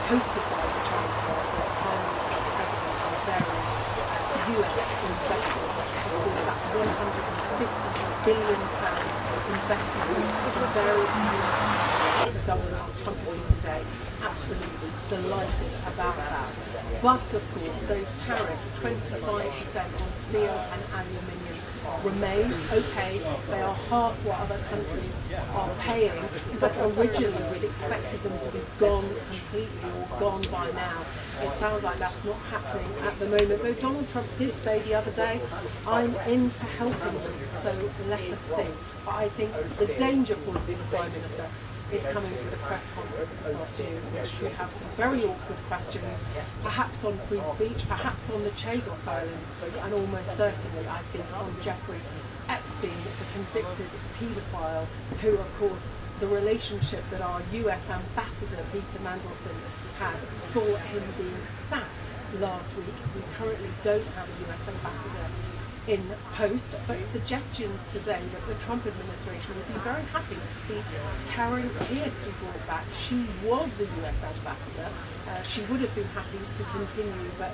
Hosted by the Chancellor, the Prime Minister, the President, and various US investors. That £150 billion investment in various the government of Trump is doing today. Absolutely delighted about that. But of course, those tariffs, 25% on steel and aluminium, remain. Okay, they are half what other countries are paying, but originally we'd expected them to be gone completely or gone by now. It sounds like that's not happening at the moment, though Donald Trump did say the other day, I'm into helping them, so let us see. But I think the danger point for the Prime Minister is coming to the press conference this afternoon, which we have some very awkward questions, perhaps on free speech, perhaps on the Chagos Islands, and almost certainly, I think, on Jeffrey Epstein, the convicted paedophile, who, of course, the relationship that our US ambassador, Peter Mandelson, had saw him being sacked last week. We currently don't have a US ambassador in post, but suggestions today that the Trump administration would be very happy to see Karen Pierce be brought back. She was the US ambassador. She would have been happy to continue, but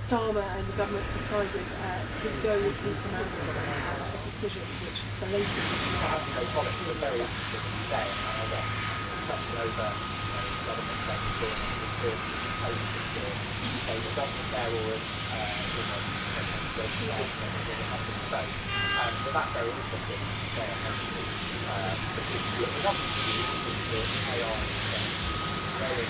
Starmer and the government decided to go with Peter Mandelson, a decision which the latest was very interesting to say, and I guess touching over government the government there was but that's very interesting there, actually, because what we want to do is that AI is very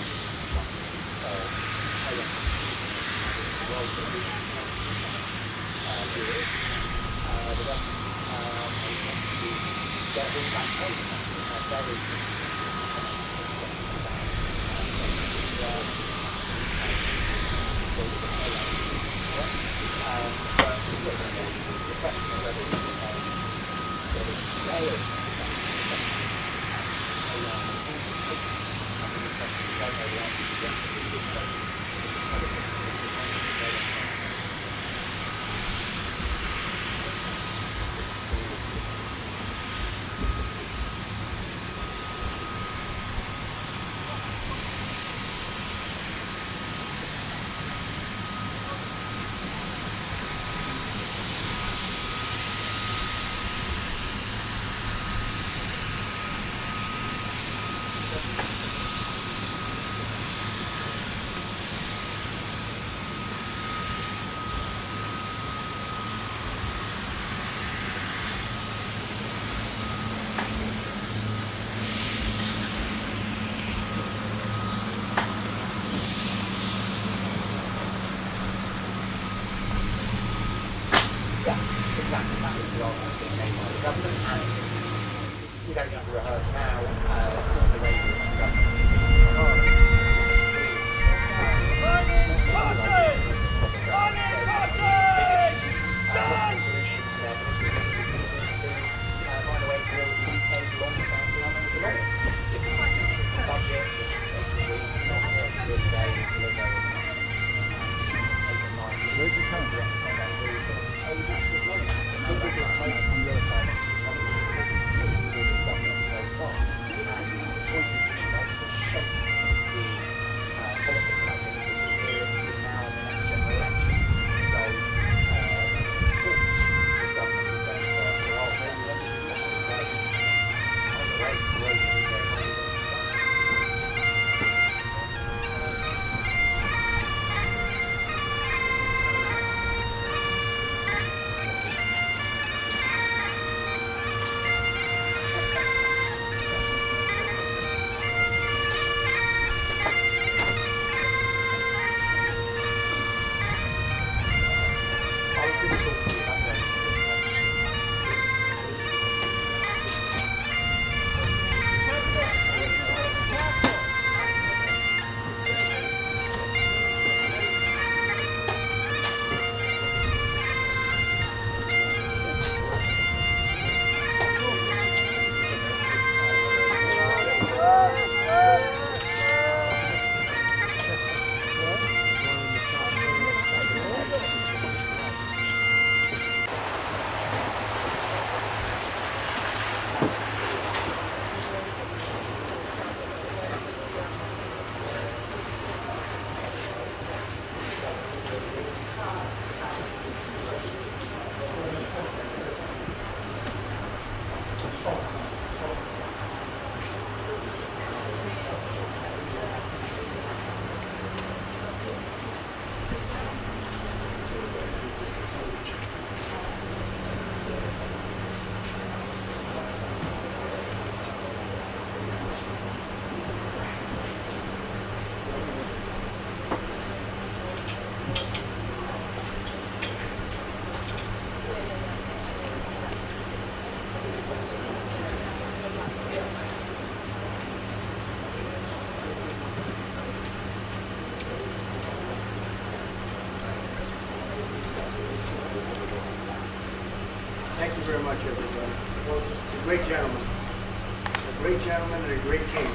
Where's the current? On the other side. Thank you very much, everybody. It's a great gentleman. A great gentleman and a great king.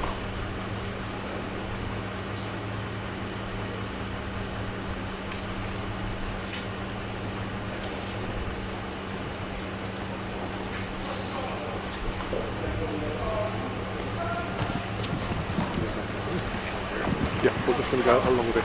Yeah, we're just going to go along with it.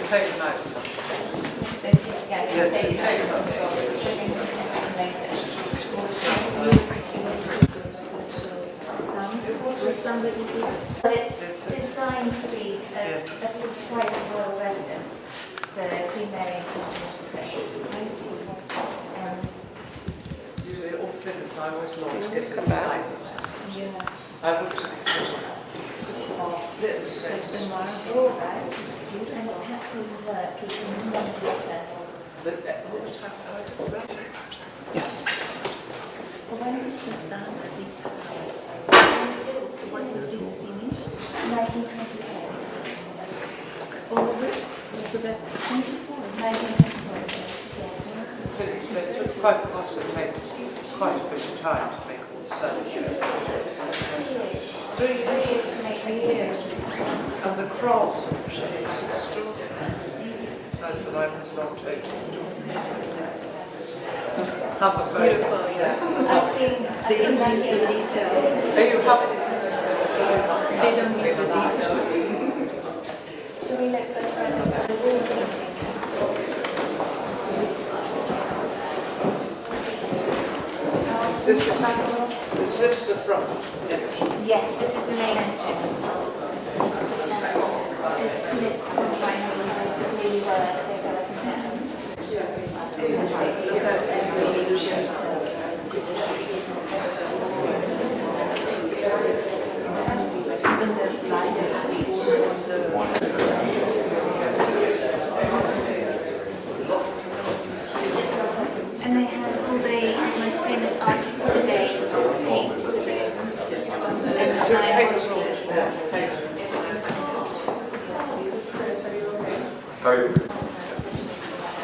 Take notes of But it's designed to be a private royal residence for Queen Mary and King usually all things I always like to get inside. I looked at it. Yes. When was this done at this house? When was this finished? 1924. All of it? Was it 24? 1924. It took quite a lot of time, quite a bit of time to make all the furniture. 3 years to make 3 years. And the craft is extraordinary. So that I was not able to do It's beautiful, yeah. They don't miss the detail. They don't miss the detail. Should we look at the wall paintings? Is this the front? Yes, this is the main entrance. There's sometimes really well they're going down. Look at the illusions. Even the light switch on the And they had all the most famous artists of the day paint the rooms and design all the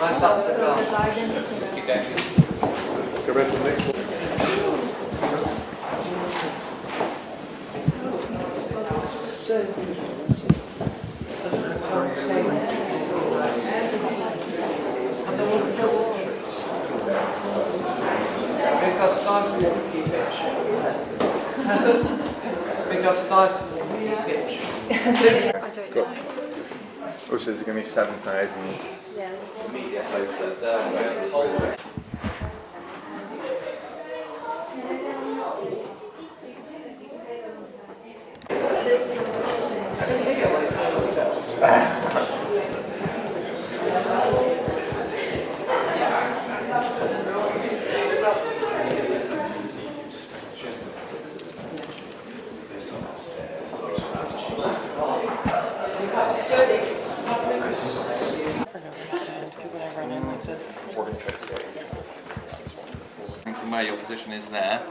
I love the so the garden. garden is Go back to the next one. So beautiful. And the walls. nice wonky pitch. Big does a nice wonky pitch. Also, is it going to be 7,000? Yeah. From where your position is there,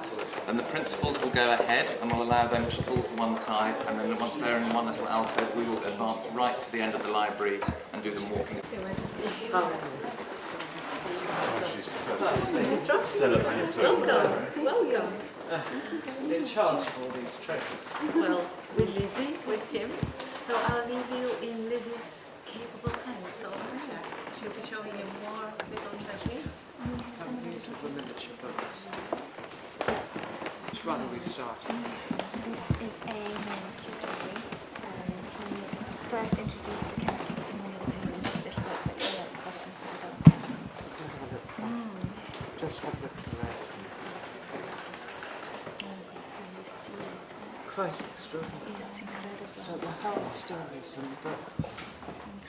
then the principals will go ahead and we'll allow them to fall to one side, and then once they're in one little alcove, we will advance right to the end of the library and do the walking. Welcome. In charge of all these treasures. Well, with Lizzie, with Jim. So I'll leave you in Lizzie's capable hands. So she'll be showing you more little treasures. These are the miniature books. Which one are we starting? This is a main story. We first introduced the characters from one of the parents, just like the especially for the Dawsons. Just have a look at that. Quite extraordinary. It's incredible. So the whole story is in the book.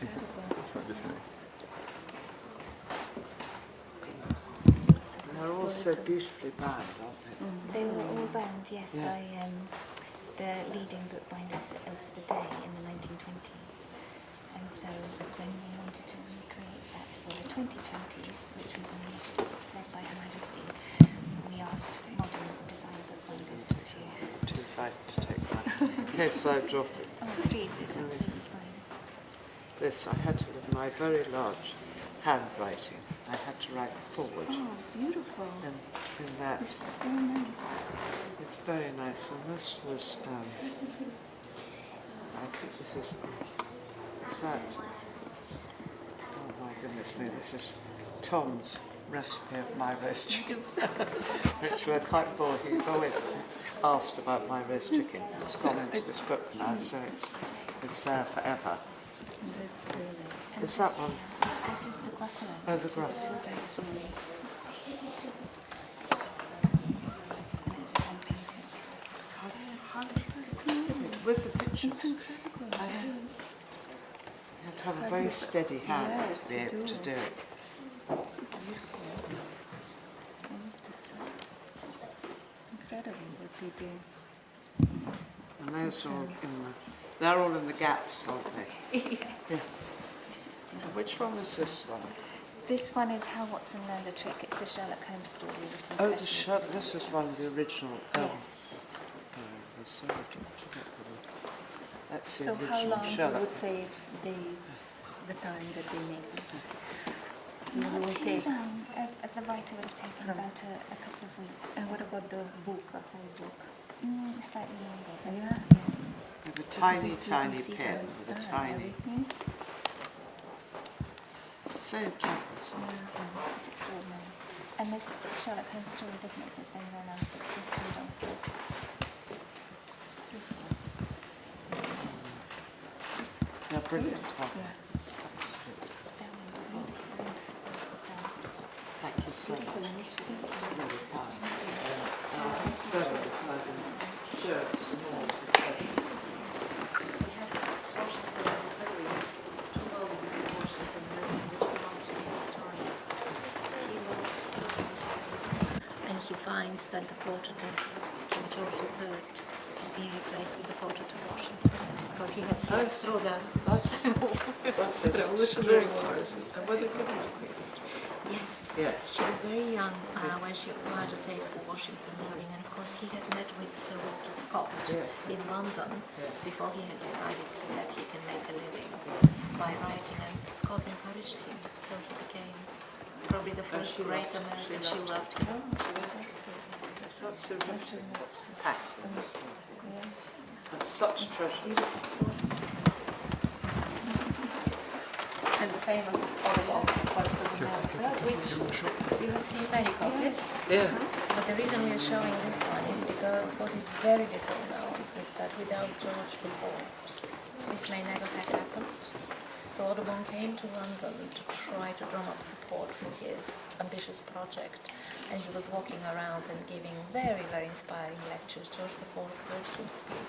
Incredible. They're all so beautifully bound, aren't they? They were all bound, yes, by the leading bookbinders of the day in the 1920s. And so when we wanted to recreate that for the 2020s, which was unleashed, led by Her Majesty, we asked modern design bookbinders to fight to take that. Okay, so I dropped it. Oh, please, it's absolutely fine. This, I had to, with my very large handwriting, I had to write forward. Oh, beautiful. In that. This is very nice. It's very nice, and this was, I think this is that. Oh my goodness me, this is Tom's recipe of my roast chicken, which we're quite bored. He's always asked about my roast chicken. It's gone into this book now, so it's there forever. That's really nice. Is that one? This is the Gruffalo. Oh, the Gruffalo. It's a two-day story. And it's hand-painted. With the pictures. It's incredible. You have to have a very steady hand to be able to do it. This is beautiful. Incredible what they do. And those are all in the, they're all in the gaps, aren't they? Yeah. This is beautiful. Which one is this one? This one is How Watson Learned a Trick. It's the Sherlock Holmes story. Oh, this is one of the original. Yes. That's the So original how long Sherlock. you would say the time that they made this? Not too long. The writer would have taken about a couple of weeks. And what about the book, a whole book? Slightly longer. Yes. With a tiny, tiny pen, with a tiny. So cute. It's extraordinary. And this Sherlock Holmes story doesn't exist anywhere else. It's just here downstairs. It's beautiful. Yes. They're brilliant. Yeah. Absolutely. Thank you so much. It's really kind. So shirts and all. And he finds that the portrait of King George III had been replaced with the portrait of Washington. Because he had seen through the... That's very close. And were they given to Queen? Yes. Yes. She was very young when she acquired a taste for Washington learning, and of course he had met with Sir Walter Scott in London before he had decided that he can make a living by writing, and Scott encouraged him, so he became probably the first great American. She loved him. That's absolutely what's packed in this one. There's such treasures. And the famous Oliver, which You have seen many copies? Yeah. But the reason we are showing this one is because what is very little known is that without George IV, this may never have happened. So Audubon came to London to try to drum up support for his ambitious project, and he was walking around and giving very, very inspiring lectures. George IV heard him speak,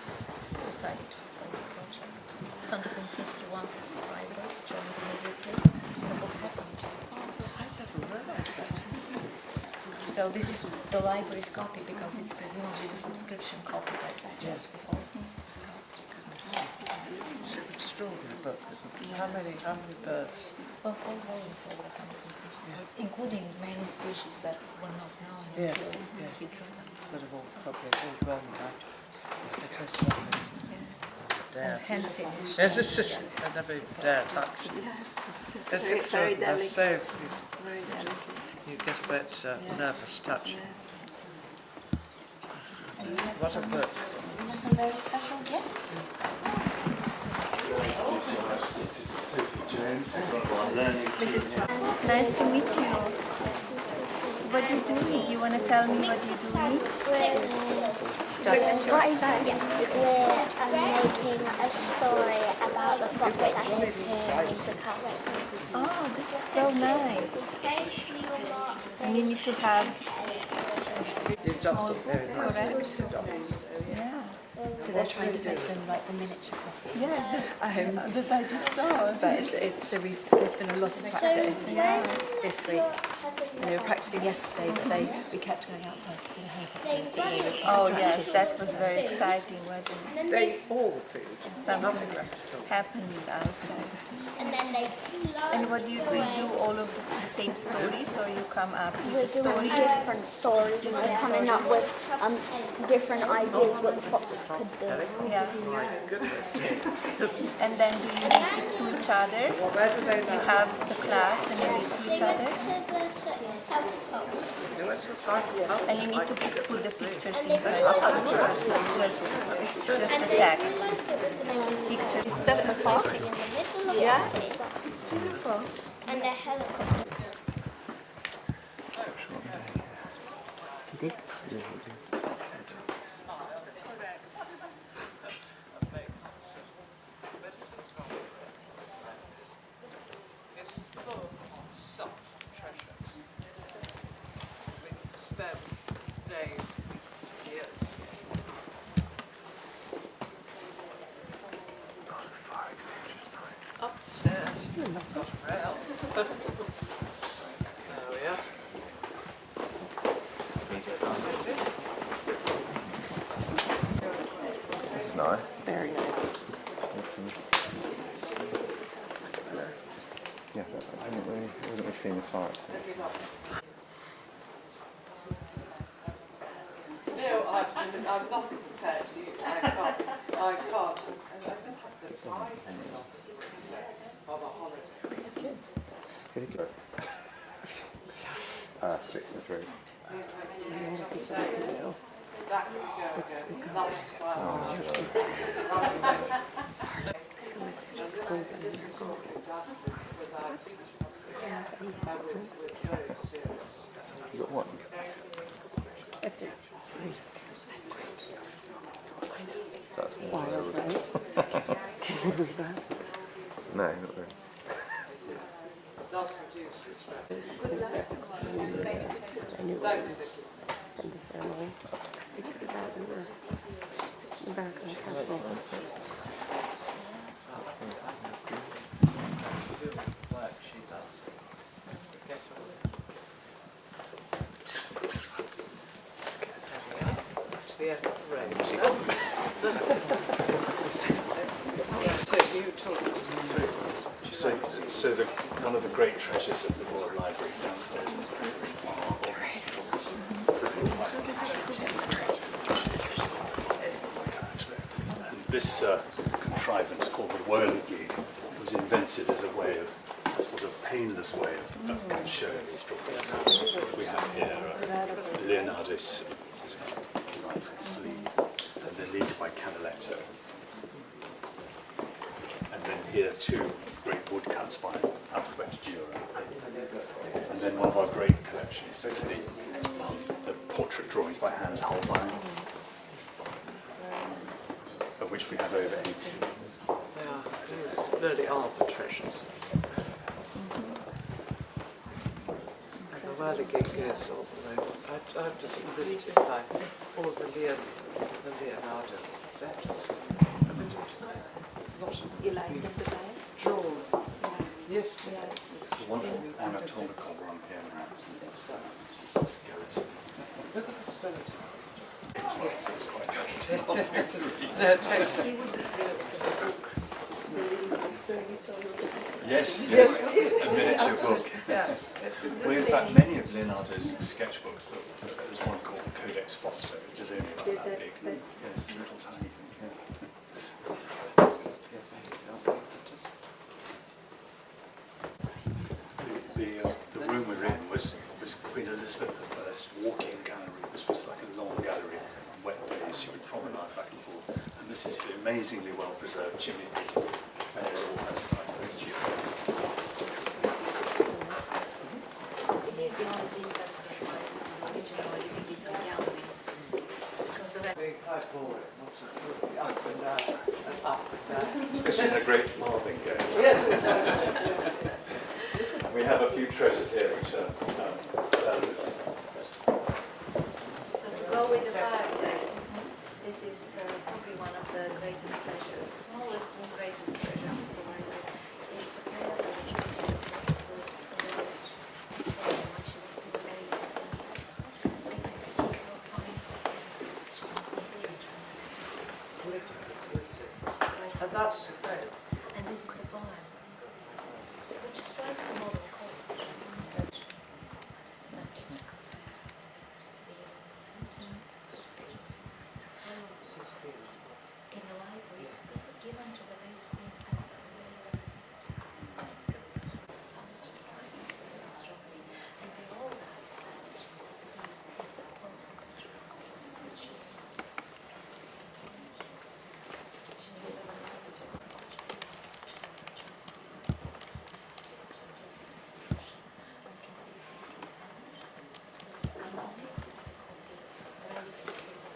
decided to support the project. 151 subscribers joined immediately, and the book happened. I never realised that. So this is the library's copy because it's presumably the subscription copy by George IV. It's an extraordinary book, isn't it? How many birds? Well, 4 volumes over 150, including many species that were not known Yeah, until yeah. he drew them. But have all probably all gone now. It is lovely. And hand finished. Yes, it's just I never dare touch. Yes, It's very extraordinary. delicate. So Very delicate. you get a bit nervous touching. Yes. What a book. We have some very special guests. Nice to meet you. What are you doing? You want to tell me what you're doing? Just right now, we're making a story about the fox that lives here in Jakarta. Oh, that's so nice. And you need to have a small book, correct? Yeah. So they're trying to make them like the miniature copies. Yes, that I just saw. But so there's been a lot of practice this week. And they were practicing yesterday, but we kept going outside to see the haircuts. Oh yes, that was very exciting, wasn't it? They all do. Something happened outside. And what do you do all of the same stories, or you come up with We're a story? doing different stories and we're coming up with different ideas what the fox could do. Yeah. And then do you read it to each other? You have the class and you read to each other? And you need to put the pictures inside too, or it's just the text. Picture. It's the fox? Yeah? It's beautiful. And a helicopter. It's nice. Very nice. Yeah, it wasn't really famous for it. No, I'm not prepared. I can't. Good. 6 and 3. You got one? That's wild, right? Can you believe that? No, not really. I knew it was from the ceremony. Because of that, we were in the back of the castle. It's the end of the range. You talk us through. So one of the great treasures of the Royal Library downstairs. And this contrivance called the whirligig was invented as a sort of painless way of kind of showing these drawings. We have here Leonardo's knife and sleeve, and then these are by Canaletto. And then here 2 great woodcuts by Alberto Giura. And then one of our great collections actually. So it's the portrait drawings by Hans Holbein, of which we have over 80. Yeah, these really are the treasures. And the whirligig is all the way. I just really think like all the Leonardo sets. I mean, just lots of You like them the best? drawn. Yes. There's a wonderful anatomical one here now. Skeleton. Look at the skeleton. Yes, it's quite daunting to read. Yes, a miniature book. Yeah. Well, in fact, many of Leonardo's sketchbooks, there's one called Codex Foster, which is only about that big. Yes, it's a little tiny thing. The room we're in was Queen Elizabeth I's walking gallery. This was like a long gallery. On wet days, she would promenade back and forth. And this is the amazingly well-preserved chimney piece. And there's all her sideways geodes. Especially in a great farthing game. Yes. We have a few treasures here which are stellars. So to go with the fireplace, this is probably one of the greatest treasures, smallest and greatest treasures of the world. It's a pair of the children that was the village when she was still a lady princess. And I see how fine it is. She's really trying. And that's the bed. And this is the barn, which strikes a model cottage. Just imagine the space. In the library, this was given to the late Queen as a knowledge of science and astronomy, and they all have that as a home which is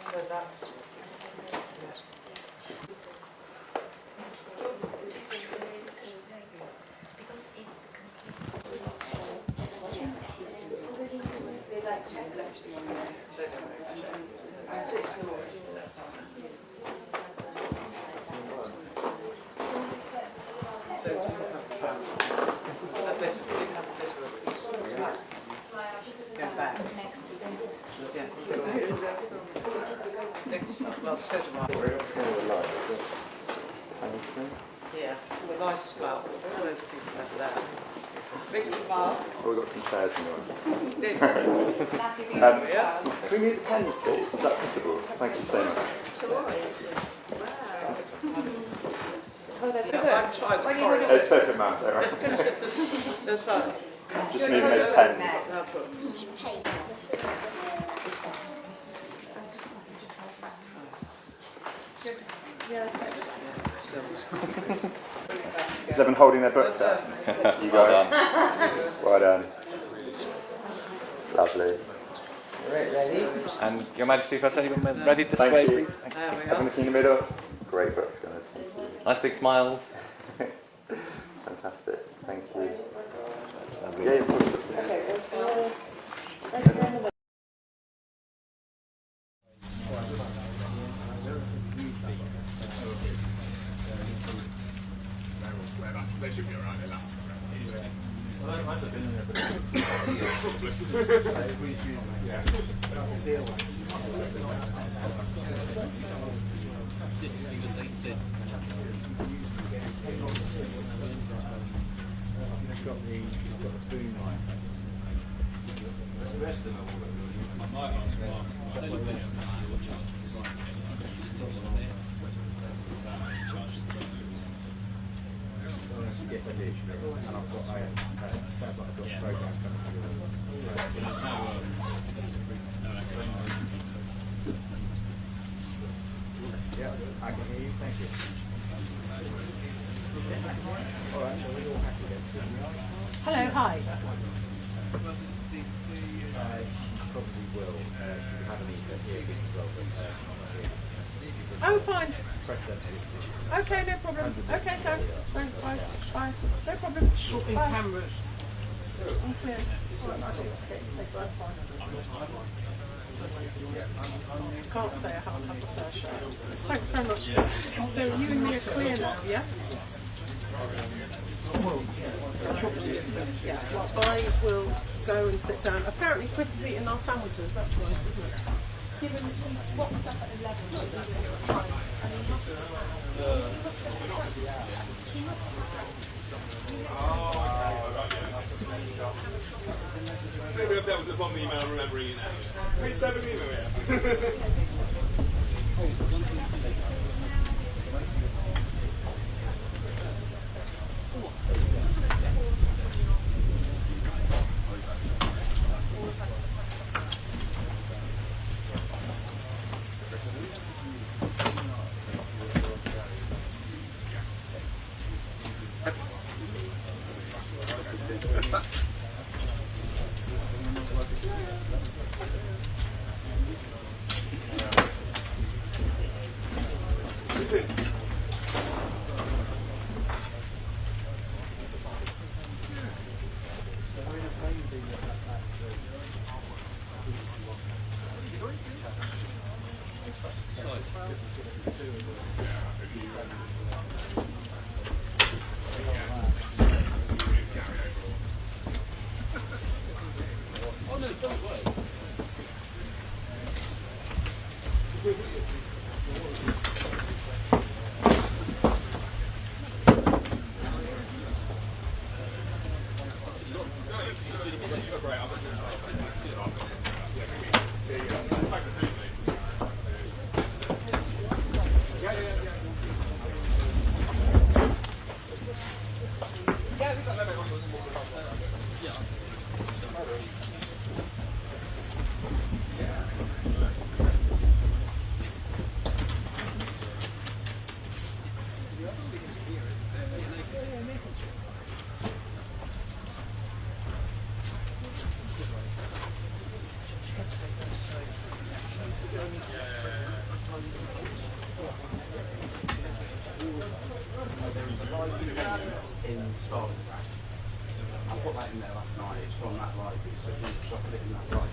So that's because it's the complete. They like checklists. So do you have a bit of go back. Next Yeah. Next, well, so do I. Yeah, a nice smile. All those people have that. Big smile. Oh, we've got some chairs in Big. there. Can we move the pens, please? Is that possible? Thank you so much. Yeah, I'm trying to corridor. It's perfect, ma'am. Don't worry. That's fine. Just moving those pens. Is everyone holding their books up? You guys? Well done. Lovely. Ready? And Your Majesty, if I say when we're ready this Thank way, you. please. Thank you. Everyone looking in the middle? Great books, guys. Nice big smiles. Fantastic. Thank you. Yeah, of course. They should be alright, they're laughing around. Well, that might have been in there, but the rest of them yes, I did. And I've got, sounds like I've got a program Yeah, I can hear you. Thank you. All right, so we're all happy then. Hello, hi. Probably will. She have an EPS as well, but not here. Oh, fine. Press sensitive. Okay, no problem. Okay, thanks. Thanks, bye. Bye. No problem. Swapping Bye. cameras. I'm clear. Okay, that's fine. Can't say I haven't had the fair show. Thanks very much. So you and me are clear now, yeah? Yeah, well, I will go and sit down. Apparently Chris is eating our sandwiches, that's nice, isn't it? Given what was up at 11, Maybe if that was the bottom email, I'm remembering it now. Hey, 7 email, yeah. in stock. I put that in there last night. It's from that library, so you can shop it in that right.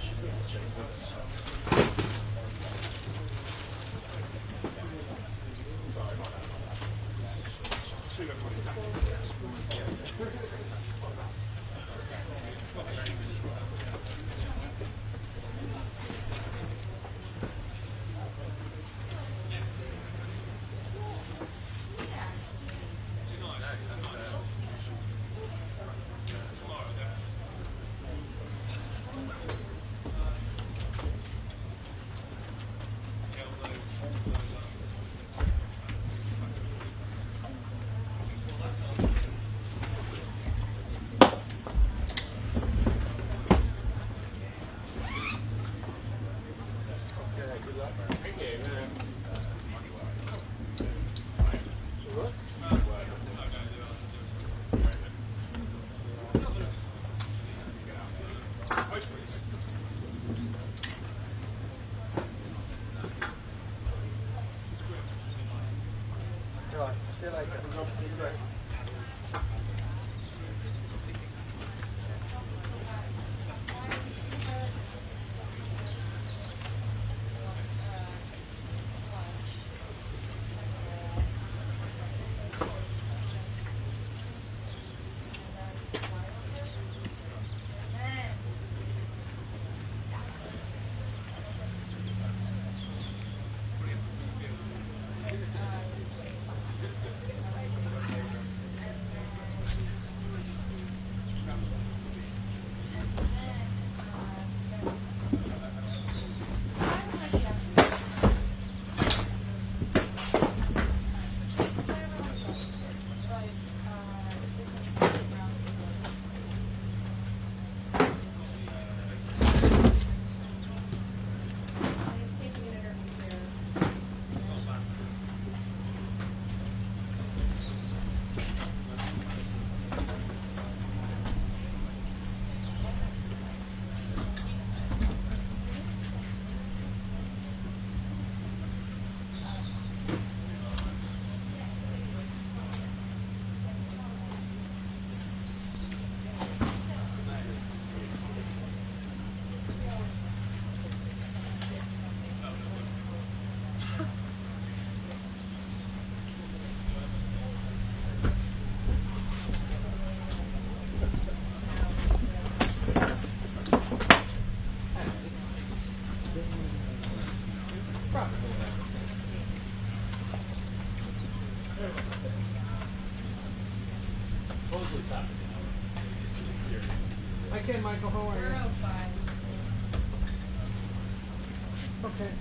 Okay.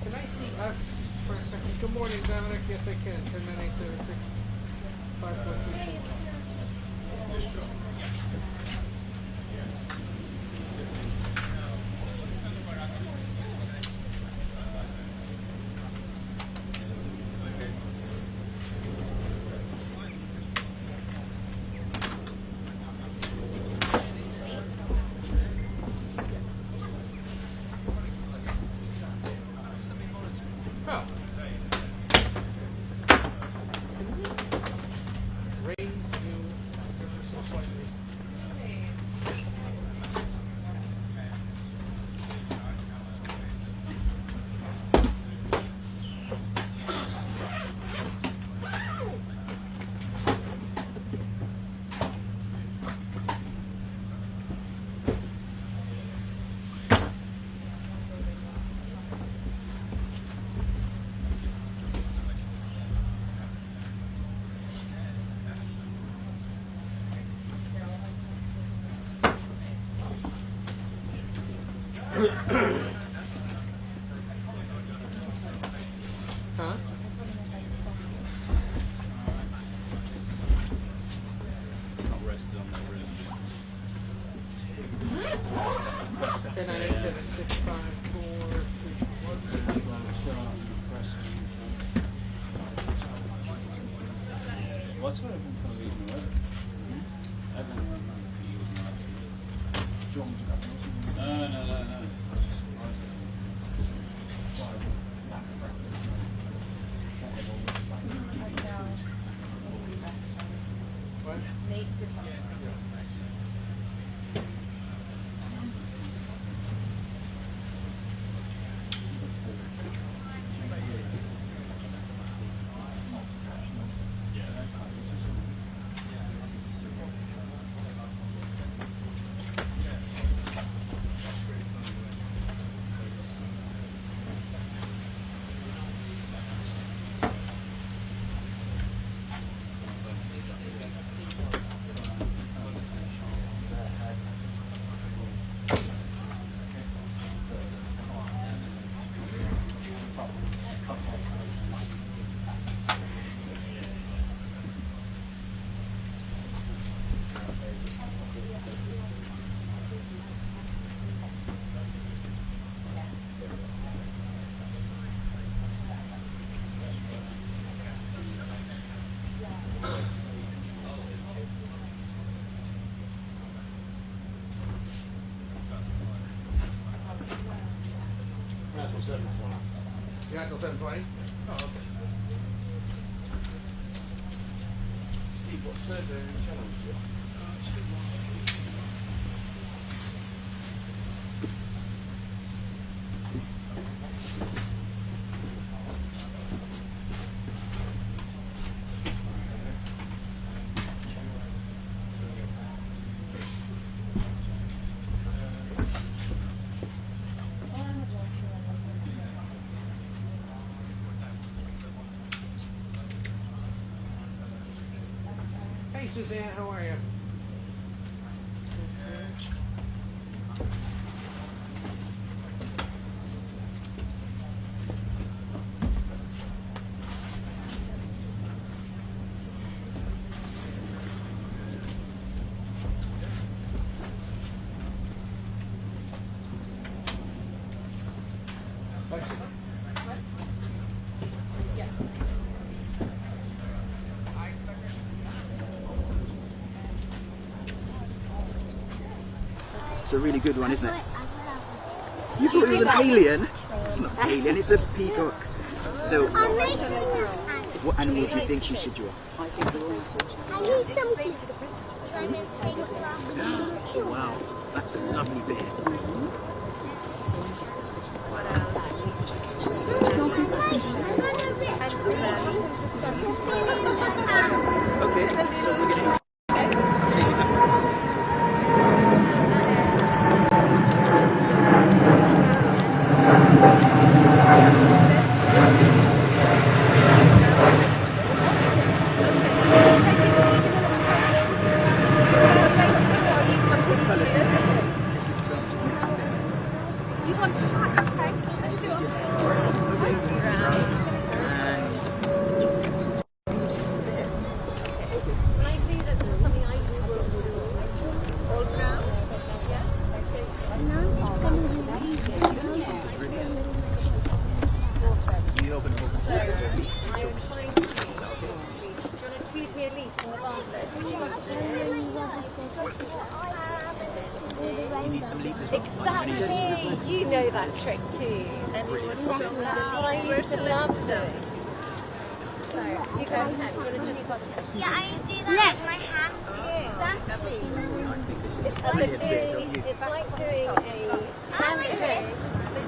Can I see us for a second? Good morning, Dominic. Yes, I can. 109876 5422. Huh? It's not rested on that room. 10987654. What's what everyone kind of eating away? Everyone around there eating away. Do you want me to come? No. What? Nate did something. You're not till 7:20? Oh, okay. Steve, what survey and challenge do you have? Hey, Suzanne, how are you? It's a really good one, isn't it? You thought it was an alien? It's not an alien, it's a peacock. So, what animal do you think she should draw? Oh wow, that's a lovely beard. Okay, so we're going to What colour? want to? Okay, let's do Exactly, you know that trick too. I used to love doing. So, you go ahead. Yeah, I do that with my hand too. Exactly. It's like doing a handshake.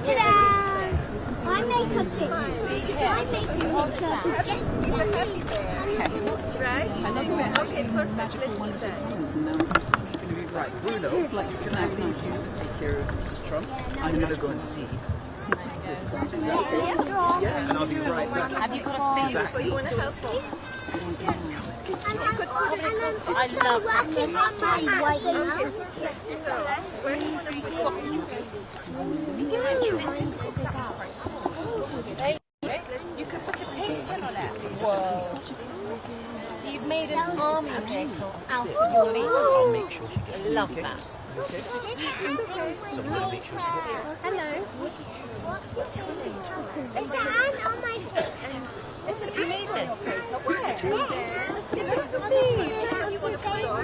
Ta-da! I make a picture. I make a picture. Just Right? Okay, perfect. Let's do that. Right, Bruno, can I leave you to take care of Mrs. Trump? I'm going to go and see. Yeah, and I'll be right back. Have you got a feel for you want to help? I love working on my white nose. So, where do you want to put You could put a paste pen on it. Whoa. So you've made an army vehicle out of your leaf. I'll make sure she gets I love okay? that. Okay? So I'm going to make sure she gets it. Hello. It's a hand on my head. Listen, you made this. Where? This is me. This is you want to know.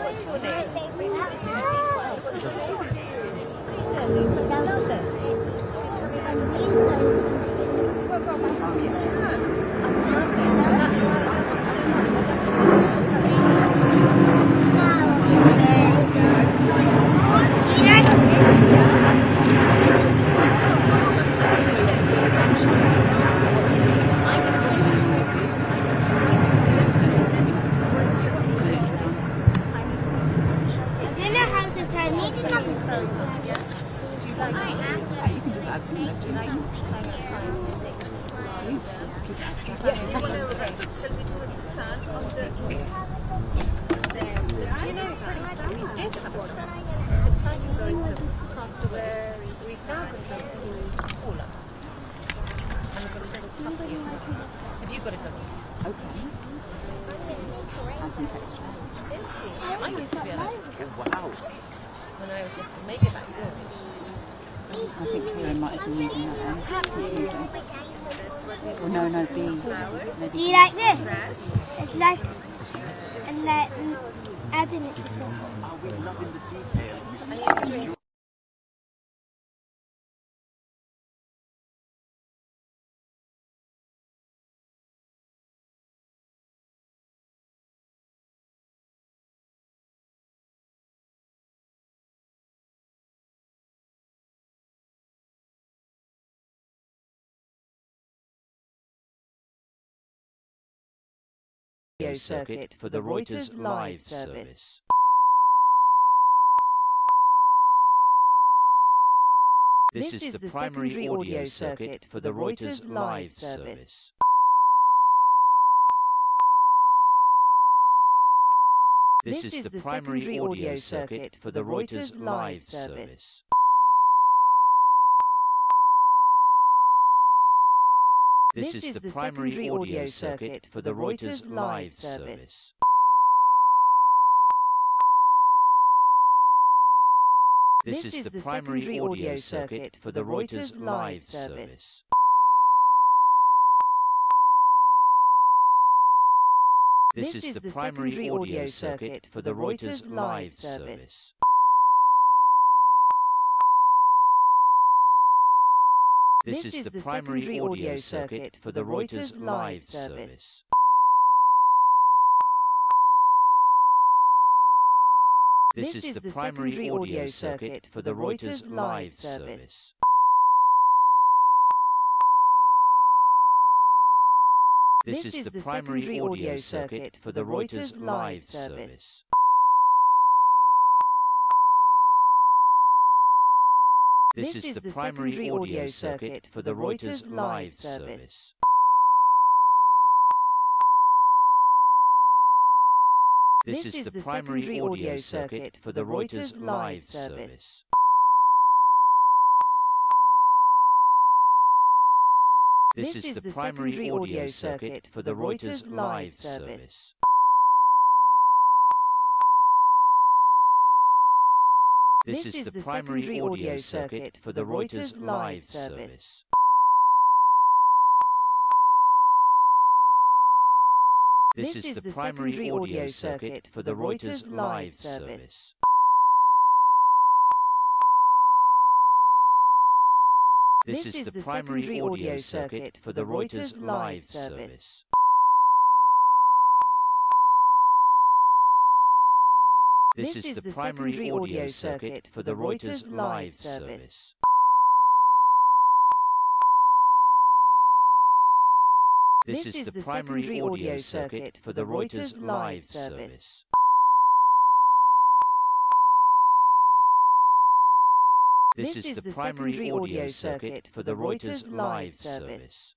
What's your name? This is B12. What's your name? I love this. Have you got a doggy? Okay. And some texture. I used to be able to. Wow. When I was little, maybe about your age. I think Kieran might have been using that then. Well, no, B. Do you like this? It's like, and then adding it to the Are we loving the details? Audio circuit for the Reuters live service. This is the primary audio circuit for the Reuters live service. This is the primary audio circuit for the Reuters live service. This is the primary audio circuit for the Reuters live service. This is the primary audio circuit for the Reuters live service. This is the primary audio circuit for the Reuters live service. This is the primary audio circuit for the Reuters live service. This is the primary audio circuit for the Reuters live service. This is the primary audio circuit for the Reuters live service. This is the primary audio circuit for the Reuters live service. This is the primary audio circuit for the Reuters live service. This is the primary audio circuit for the Reuters live service. This is the primary audio circuit for the Reuters live service. This is the primary audio circuit for the Reuters live service. This is the primary audio circuit for the Reuters live service. This is the primary audio circuit for the Reuters live service. This is the primary audio circuit for the Reuters live service. This is the primary audio circuit for the Reuters live service.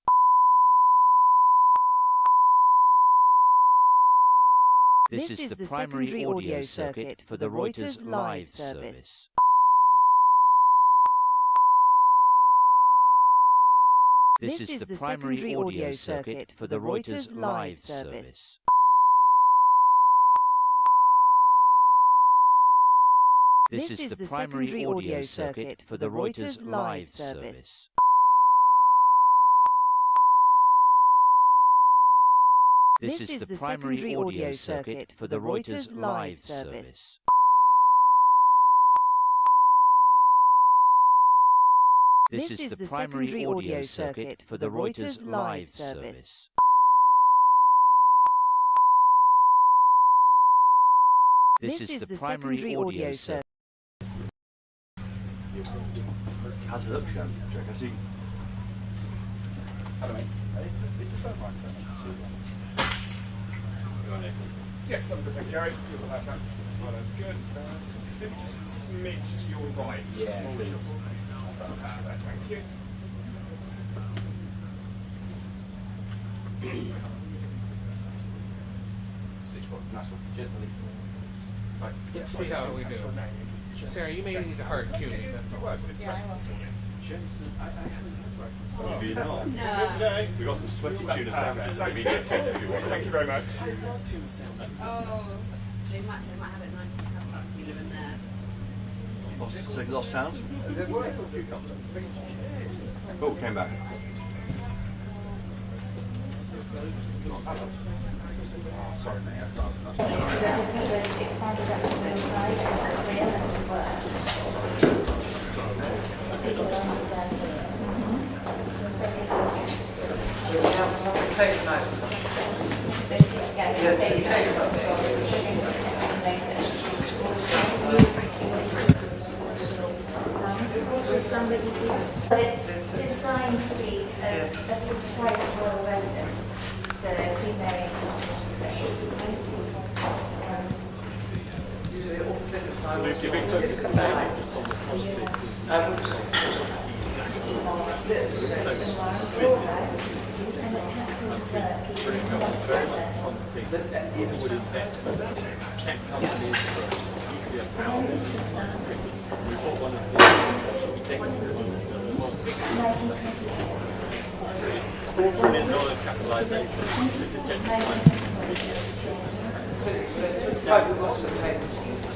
This is the primary audio circuit for the Reuters live service. This is the primary audio circuit for the Reuters live service. This is the primary audio circuit for the Reuters live service. This is the primary audio circuit for the Reuters live service. This is the primary audio circuit for the Reuters live service. This is the primary audio circuit. How's it look, Jack? I see. Hello, mate. Is the phone right turn? Yes, I'm good, thank you. Gary, you'll have that. Oh, that's good. Maybe just a smidge to your right. Yeah, small please. shuffle. Thank you. Nice one. Cheers, buddy. Right. See how we do. Sarah, you may need a hard cue. That's all right. Yeah, I will. Jensen, I haven't had breakfast. Oh, you not? No. We've got some sweaty tuna sandwiches that we get in if you want. Thank you very much. Oh, they might have it nice and have something in there. Lost sound? Oh, came back. Oh, sorry, mate. Take notes. But it's designed to be a private royal residence, the Queen Mary Usually all tickets I will Lucy Victor. $4 trillion capitalization. Type of loss that takes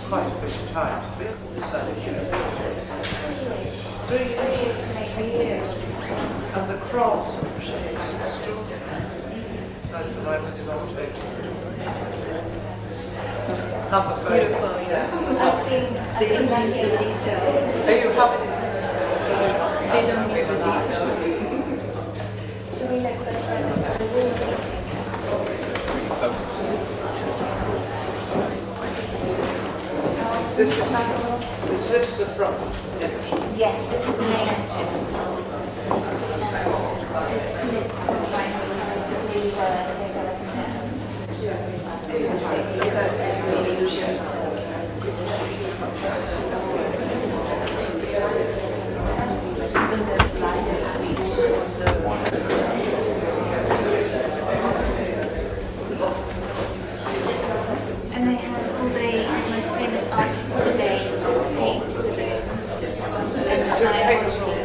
quite a bit of time to build. 3 years. And the craft of the ship is extraordinary. So it's like with the old thing. It's beautiful, yeah. They don't miss the detail. Are you happy? They don't miss the detail. Is this the front? Yes, this is the main entrance. And they had all the most famous artists of the day paint the rooms and design all the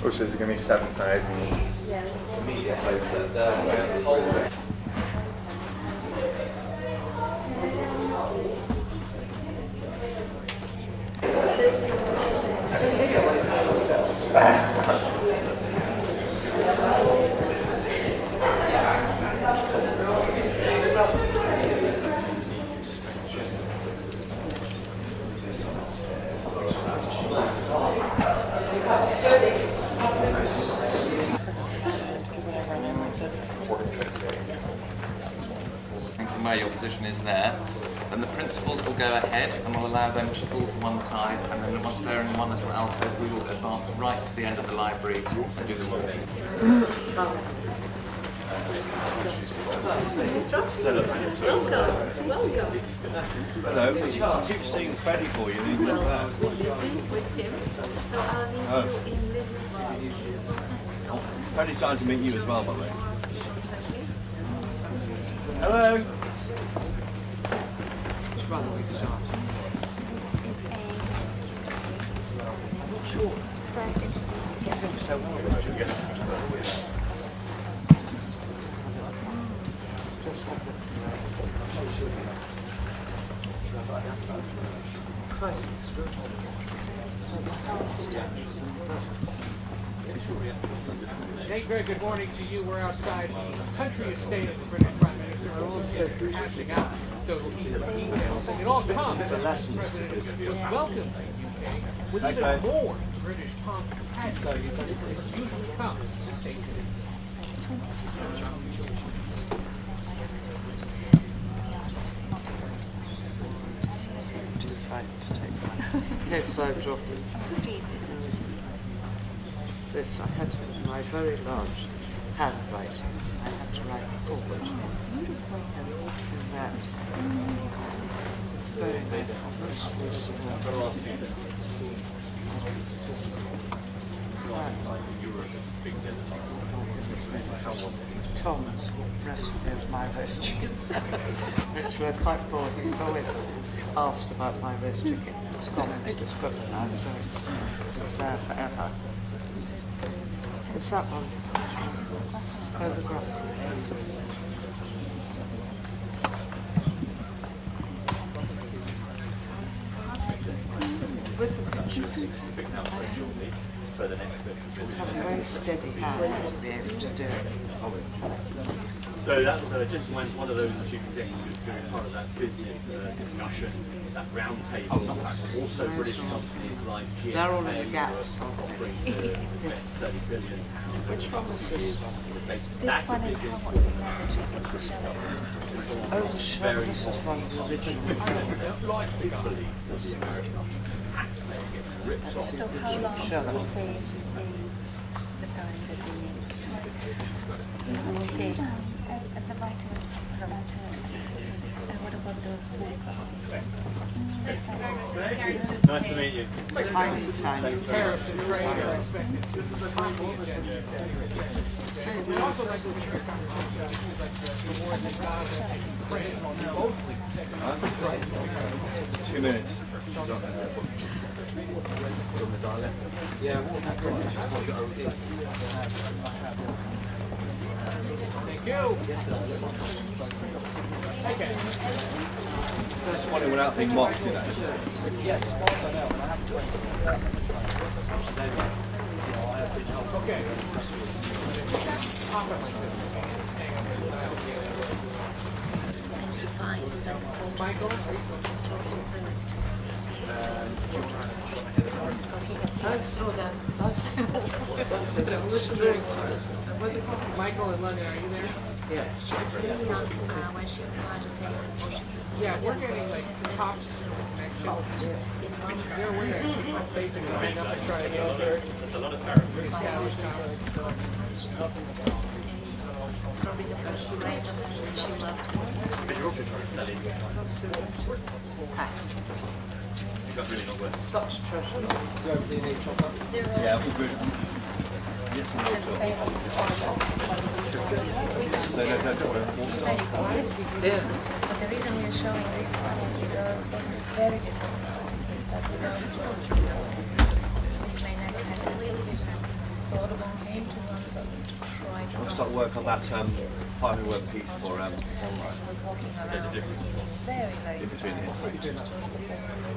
Also, there's going to be 7,000 media posters. From where your position is there, then the principals will go ahead and we'll allow them to fall to one side, and then once they're in one little alcove, we will advance right to the end of the library and do the walking. Welcome. Hello, I keep seeing Freddie for you. Well, with Lizzie, with Tim. So I'll leave you in Lizzie's Freddie's trying to meet you as well, by the way. Hello. First introduce Very good morning to you. We're outside the country estate of the British Prime Minister. We're also hashing out those key details. And it all comes as the President was welcomed in the UK with even more British pomp and pageantry than usually comes to state today. Yes, I dropped this. I had to, my very large handwriting, I had to write forward. And that's, it's very nice. And this was, Tom's recipe of my roast chicken, which we're quite bored. He's always asked about my roast chicken. It's gone into this book now, so it's there forever. It's that one. Overgraphed. With the pictures, it's have a very steady hand to be able to do it. So that was just one of those chief executives during part of that business discussion, that round table. Also British companies like GSK. They're all in the gaps. £30 billion. Which one was this one? This one is how what's in leverage against the shell. Oh, the shell, this is one of the original. So how long would say the time that they need? Okay. The writer from what about the book? Nice to meet you. Tiny. Tariffs and trade are expected. This is a common agenda. We also like to hear conversations like the war in Gaza and Ukraine, both 2 minutes. Thank you. Okay. Just wondering without being mocked, you know. Yes, okay. Michael? Michael in London, are you there? Yes. She was really young when she applied to take some bullshit. Yeah, we're getting like top next to they're winning. Basically lined up to try to go there. There's a lot of tariff. Probably the first grade she loved. Such treasures. Yeah, all good. Yes, no Yeah. But the reason we are showing this one is because what is very different now is that without George, this may never happen. So Audubon came to London to try to I'll start work on that final work piece for was walking around giving very, very strong messages.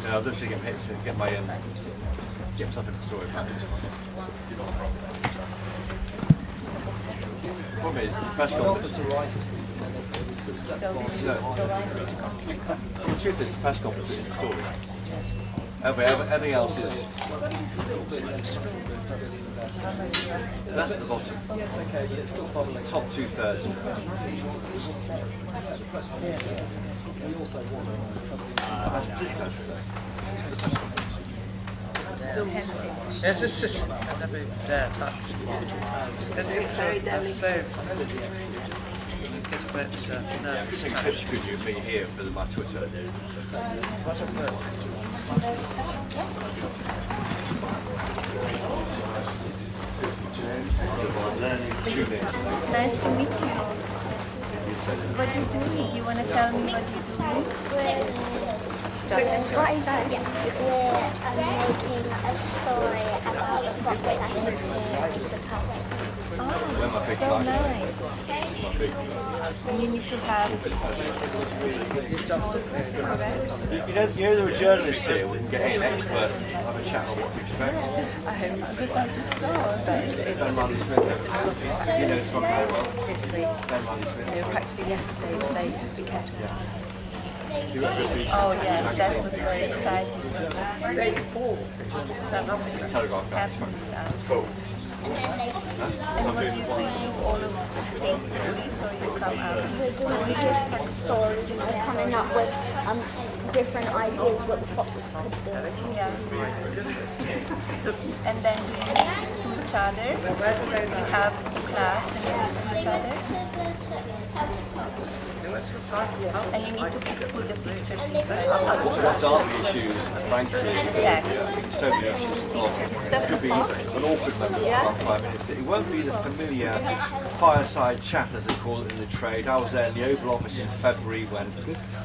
Now I'm just going to get my get myself into the story. The problem is the press conference. The truth is the press conference is the story. Everything else is. That's at the bottom. Yes, okay, but it's still bubbling. Top 2/3. We also want It's a system. I never dare touch. This is very delicate. Everything pitch could you me here for my Twitter. What a bird. Nice to meet you. What are you doing? You want to tell me what you're doing? We're making a story about the fox that lives here in Japan. Oh, so nice. And you need to have small, correct? You know there are journalists here. We can get an expert and have a chat on what to expect. But I just saw that it's Ben Riley Smith. You know from very well. This week. Ben Riley Smith. They were practicing yesterday, but they kept it. Oh yes, that was very exciting. Something happened. And what do you do all of the same stories, or you come out with a story? Different stories, coming up with different ideas what the fox could do. Yeah. And then do you meet to each other? You have class and you meet to each other? And you need to put the pictures inside. What are the issues, frankly, just the text. so many issues Picture. It's the could be fox. an awkward moment for our Prime Minister. It won't be the familiar fireside chat, as they call it in the trade. I was there in the Oval Office in February when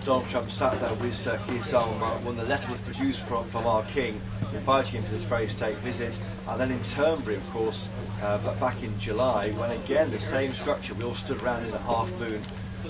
Donald Trump sat there with Keir Starmer when the letter was produced from our King, inviting him to this very state visit. And then in Turnberry, of course, but back in July, when again the same structure, we all stood around in the half moon,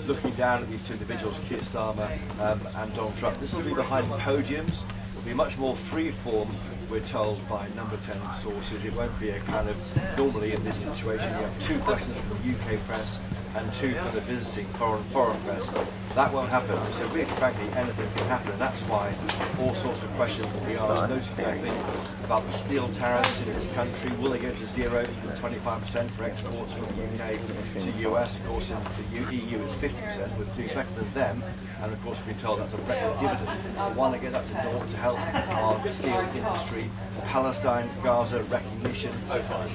looking down at these two individuals, Keir Starmer and Donald Trump. This will be behind podiums. It will be much more free form, we're told by number 10 sources. It won't be a kind of, normally in this situation, you have 2 questions from the UK press and 2 from the visiting foreign press. That won't happen. So really, frankly, anything can happen, and that's why all sorts of questions will be asked, notably, I think, about the steel tariffs in this country. Will they go to 0, even 25% for exports from the UK to US? Of course, in the EU it's 50%, we're doing better than them, and of course we've been told that's a record dividend. We want to get that to naught to help our steel industry. Palestine, Gaza recognition.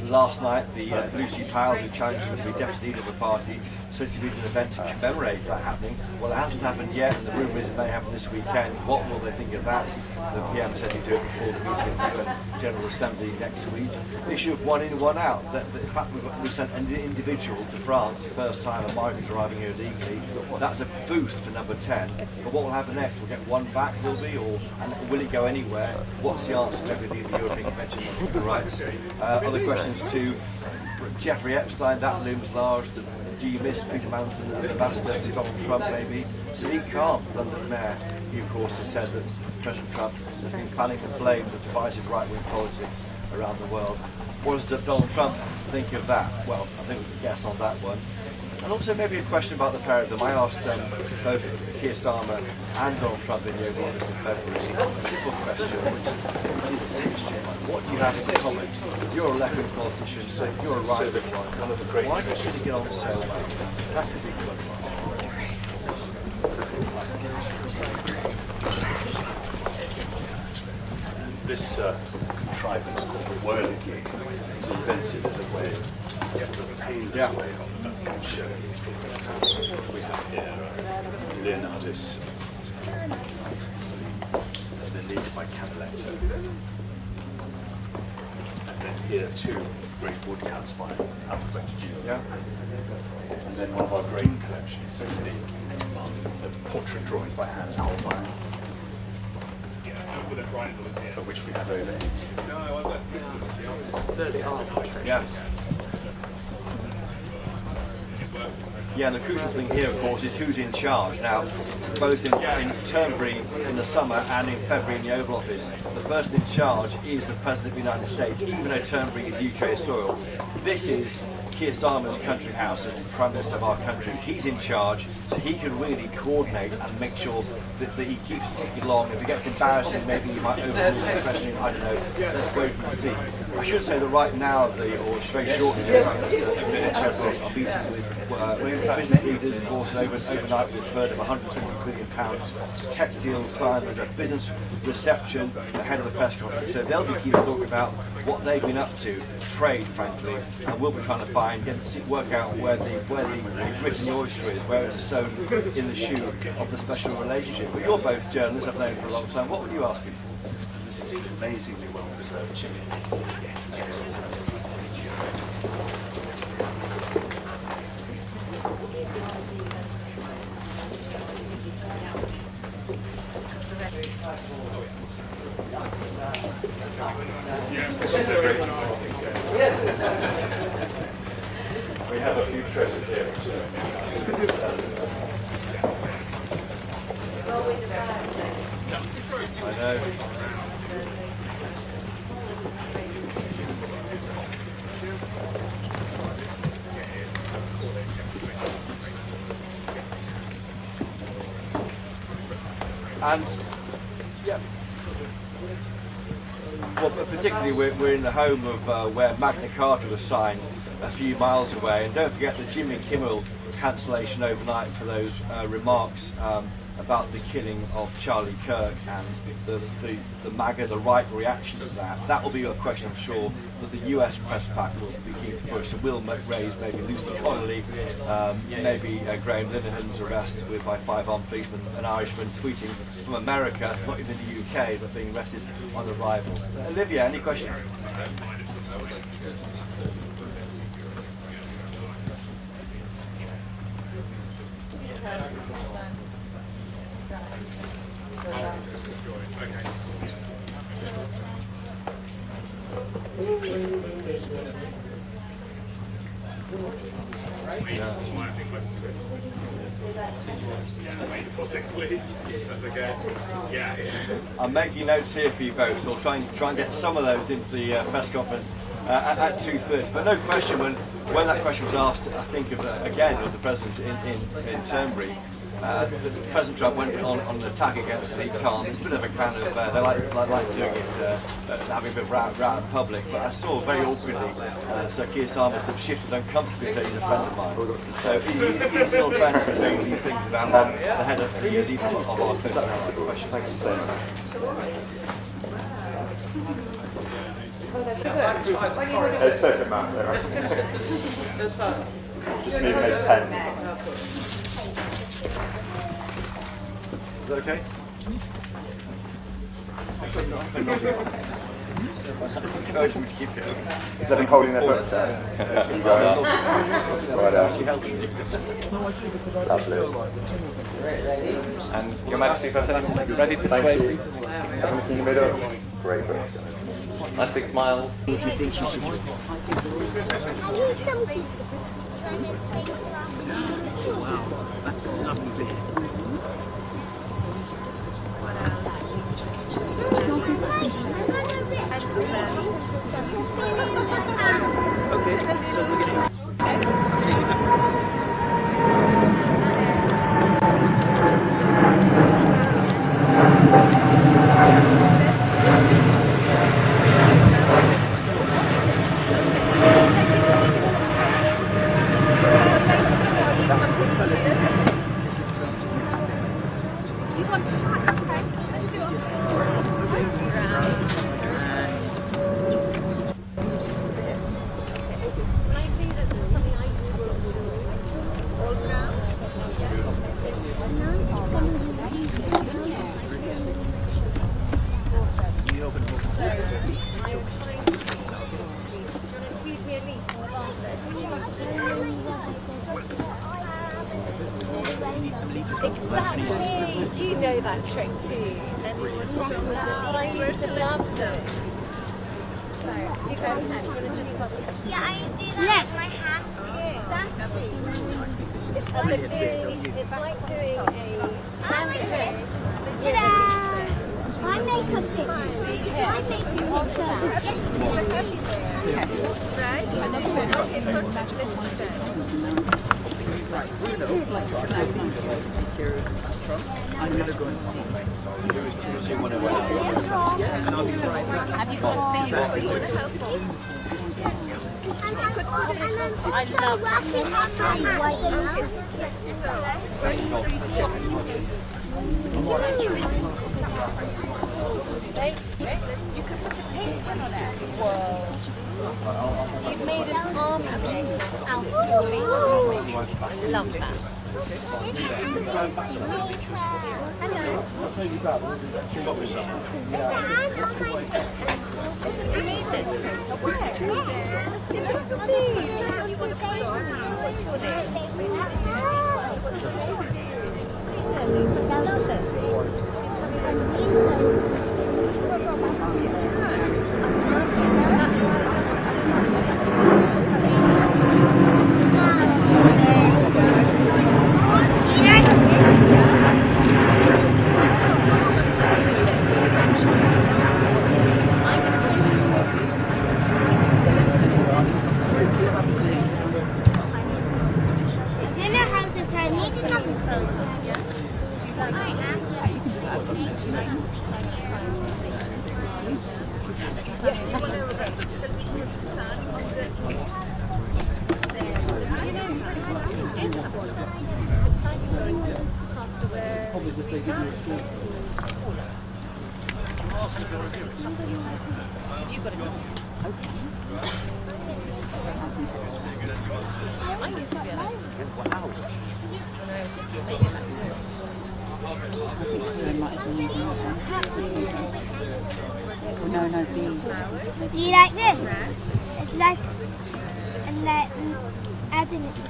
Last night, Lucy Powell, who challenged him to be deputy leader of the party, said to be an event to commemorate that happening. Well, it hasn't happened yet, and the rumour is it may happen this weekend. What will they think of that? The PM said he'd do it before the meeting of the General Assembly next week. The issue of one in, one out. In fact, we sent an individual to France, the first time a migrant arriving here illegally. That's a boost for number 10. But what will happen next? We'll get one back, will we? And will it go anywhere? What's the answer to everything the European Convention on Human Rights? Other questions too. Jeffrey Epstein, that looms large. Do you miss Peter Manson as ambassador to Donald Trump, maybe? Sadiq Khan, London Mayor, he of course has said that President Trump has been fanning the flame of divisive right-wing politics around the world. What does Donald Trump think of that? Well, I think we can guess on that one. And also maybe a question about the pair of them. I asked both Keir Starmer and Donald Trump in the Oval Office in February a simple question, which is what do you have in common? You're a left-wing politician, you're a right-wing one. Why don't you get on so well? That's the big question. This contrivance called the whirligig was invented as a way of sort of painless way of showing these problems. We have here Leonardus, and then these are by Canaletto. And then here two great woodcuts by Alphabet Junior. And then one of our grain collections, so it's the portrait drawings by Hans Holbein, of which we have over 80. Yes. Yeah, and the crucial thing here, of course, is who's in charge. Now, both in Turnberry in the summer and in February in the Oval Office, the person in charge is the President of the United States, even though Turnberry is UK soil. This is Keir Starmer's country house and Prime Minister of our country. He's in charge, so he can really coordinate and make sure that he keeps ticking along. If it gets embarrassing, maybe he might overrule the question, I don't know. Let's wait and see. I should say that right now, or very shortly, the minutes of meeting with business leaders, of course, overnight we've heard of £150 billion tech deal signed as a business reception ahead of the press conference. So they'll be keen to talk about what they've been up to, trade, frankly, and we'll be trying to work out where the grit in the oyster is, where it's sewn in the shoe of the special relationship. But you're both journalists, I've known you for a long time. What would you ask him for? This is an amazingly well preserved chicken. We have a few treasures here. I know. And yeah, well, particularly we're in the home of where Magna Carta was signed a few miles away, and don't forget the Jimmy Kimmel cancellation overnight for those remarks about the killing of Charlie Kirk and the MAGA, the right reaction to that. That will be a question, I'm sure, that the US press pack will be keen to push. So we'll raise maybe Lucy Connolly, maybe Graham Linehan's arrest by 5 armed policemen, an Irishman tweeting from America, not even the UK, but being arrested on arrival. Olivia, any questions? I'm making notes here for you both, so I'll try and get some of those into the press conference at 2:30. But no question, when that question was asked, I think of the President in Turnberry, President Trump went on an attack against the Khan. It's a bit of a kind of, they like doing it, having a bit of row in public, but I saw very awkwardly Sir Keir Starmer sort of shifted uncomfortably to he's a friend of mine. So he's still friends with doing these things about the head of the leader of our question. Thank you so much. It's perfect, Matt. Just moving those pens. Is that okay? Encouragement to keep going. Is that holding their books there? You guys. Lovely. And Your Majesty, First Excellency, you ready this way, please? Everything in the middle. Great books. Nice big smiles. What do you think she should do? Wow, that's a lovely bit. Okay, so we're going to take it up. trick too. Then we would talk about I used to love them. So, you go ahead. Yeah, I do that with my hand too. Exactly. It's like doing a pancake. Ta-da! I make a picture. I make a Right, I'm going to go and see. Yeah, and I'll be right back. Have you got a favorite? I love working on my white. You could put a pink pen on it. Whoa. So you've made an army out of your beans. I love that. Do you like this? It's like, and then adding it to the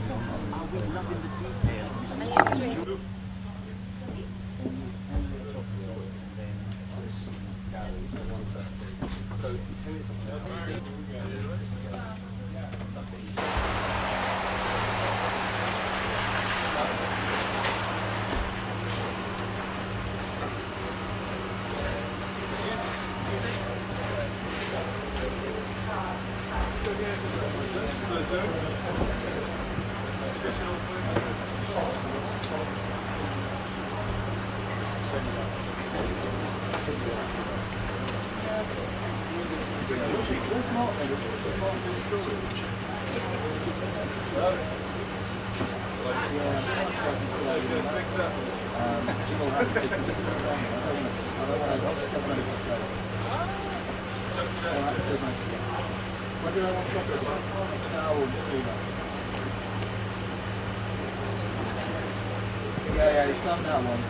Yeah, he's done that one.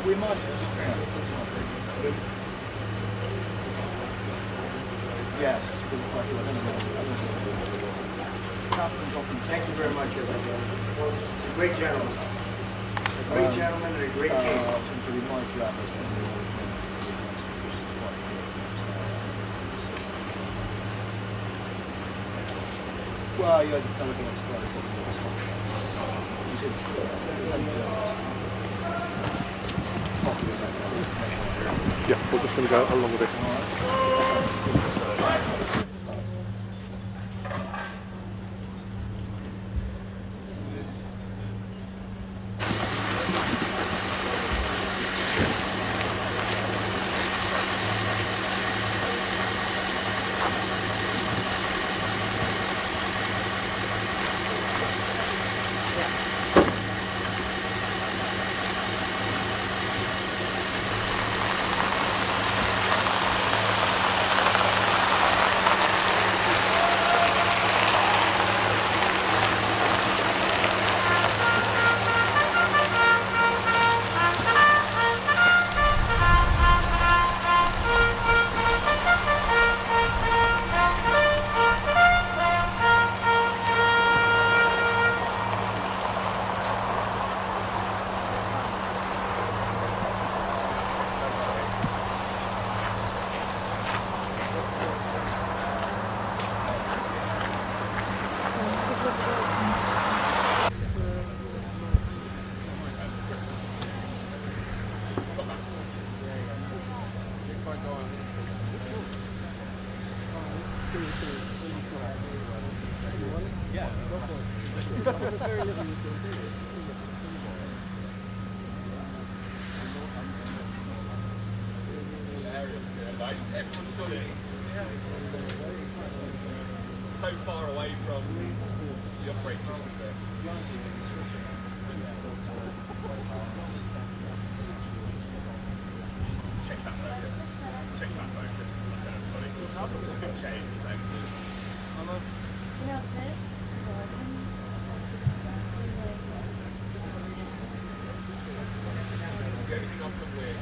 We might yes. Thank you very much, everybody. It's a great gentleman. A great gentleman and a great king. Well, you had to tell me Yeah, we're just going to go along with it. Yeah, go for it. Very little you can do. Everyone's got it. So far away from the operating system there. Check that focus. Check that focus. That's everybody. Good change. Thank you. Anything off the way?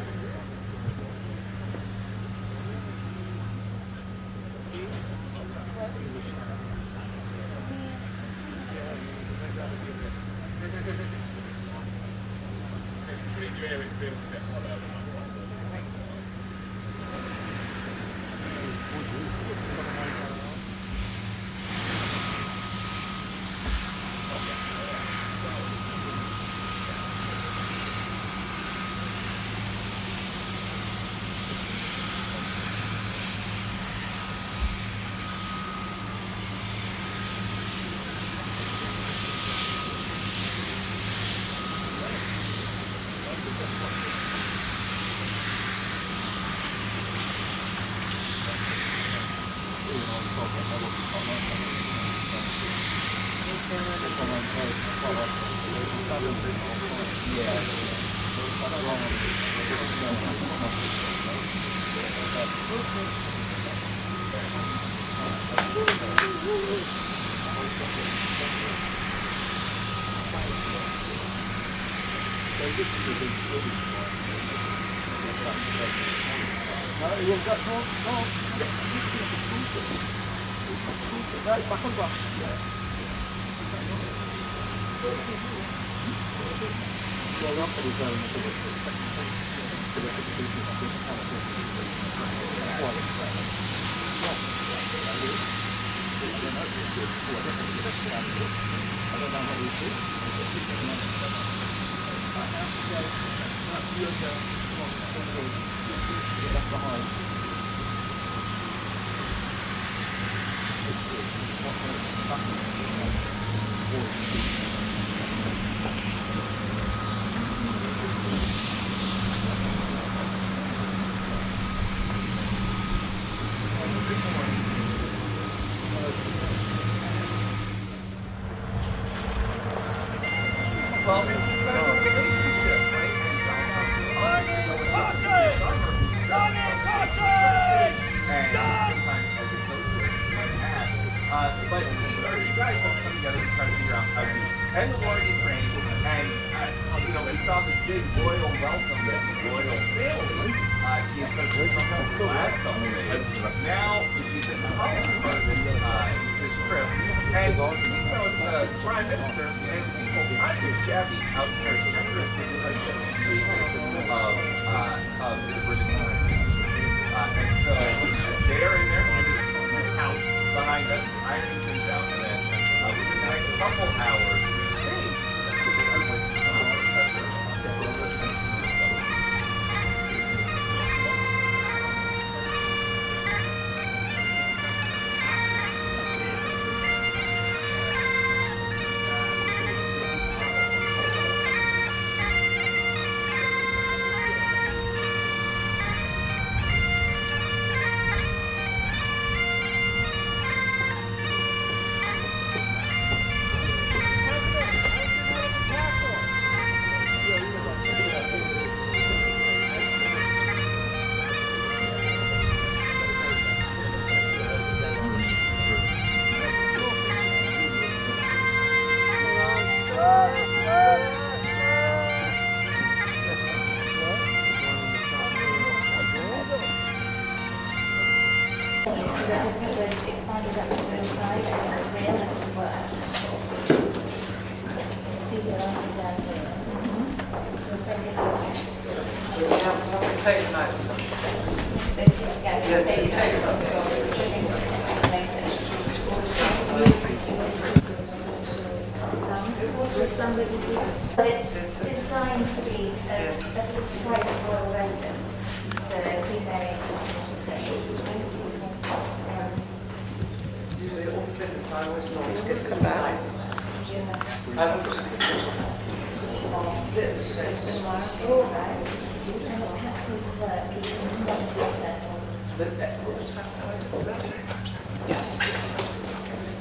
But it's designed to be a private royal residence, the Queen Mary Come back. Yes.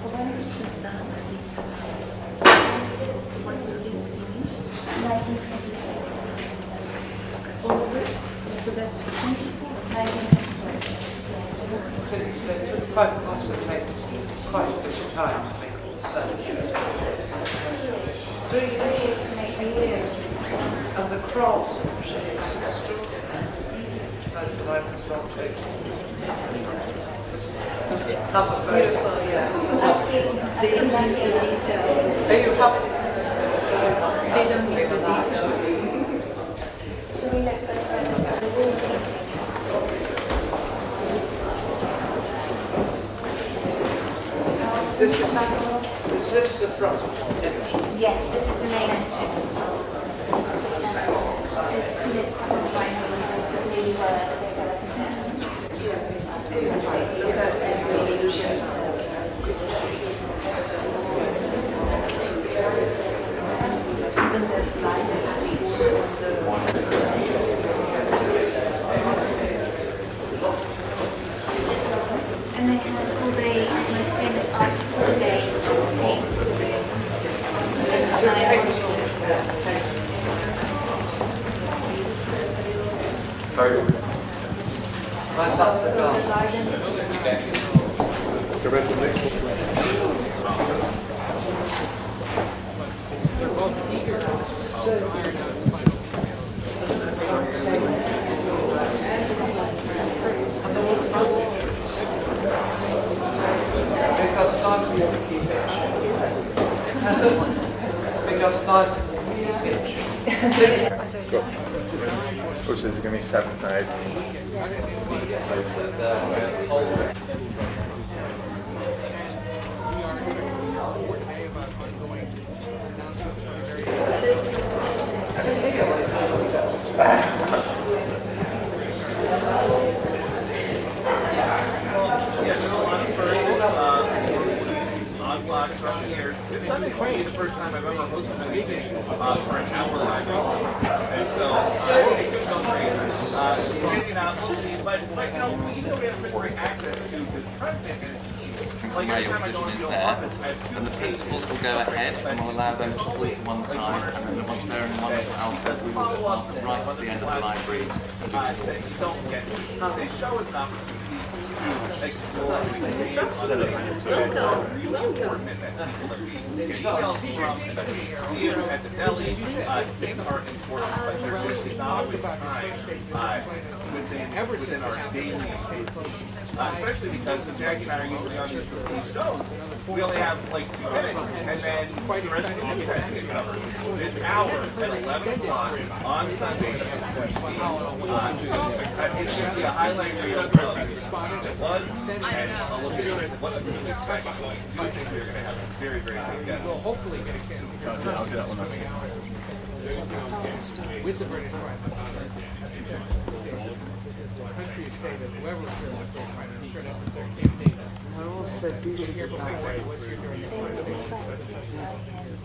When was this done at this house? When was this finished? 1924. All of it? So that 24? 1924. It took quite, must have taken quite a bit of time to make all the furniture. 3 years. 3 years. And the craft is extraordinary. So that I was not thinking. That was beautiful, yeah. They don't miss the detail. Are you happy? They don't miss the detail. This is the front. Yes, this is the main entrance. And they had all the most famous artists of the day came to the room. Because nice pitch. Also, is it going to be 7,000? This time it's probably the first time I've ever hosted a meeting for an hour live. And so, hanging out, listening, but you know, even though we have free access to this president, like every time I go into the office, and the principals will go ahead and we'll allow them to shuffle to one side, and then once they're in one little alphabet, we will advance right to the end of the library. that you don't get. They show us an opportunity to explore the details from at the deli. Things are important, but they're just not always time within our daily especially because the Jack and I are usually on these shows. We only have like 2 minutes, and then the rest of the week has to get covered. This hour at 11 o'clock on Sunday, it's going to be a highlight reel of it was, and a look at what we're going to expect. I think we're going to have a very, very big guest. We'll hopefully get a chance to I'll do that one. with the British Prime Minister. This is the country state of whoever's here with the Prime Minister necessary campaign. They're also beautiful What you're doing as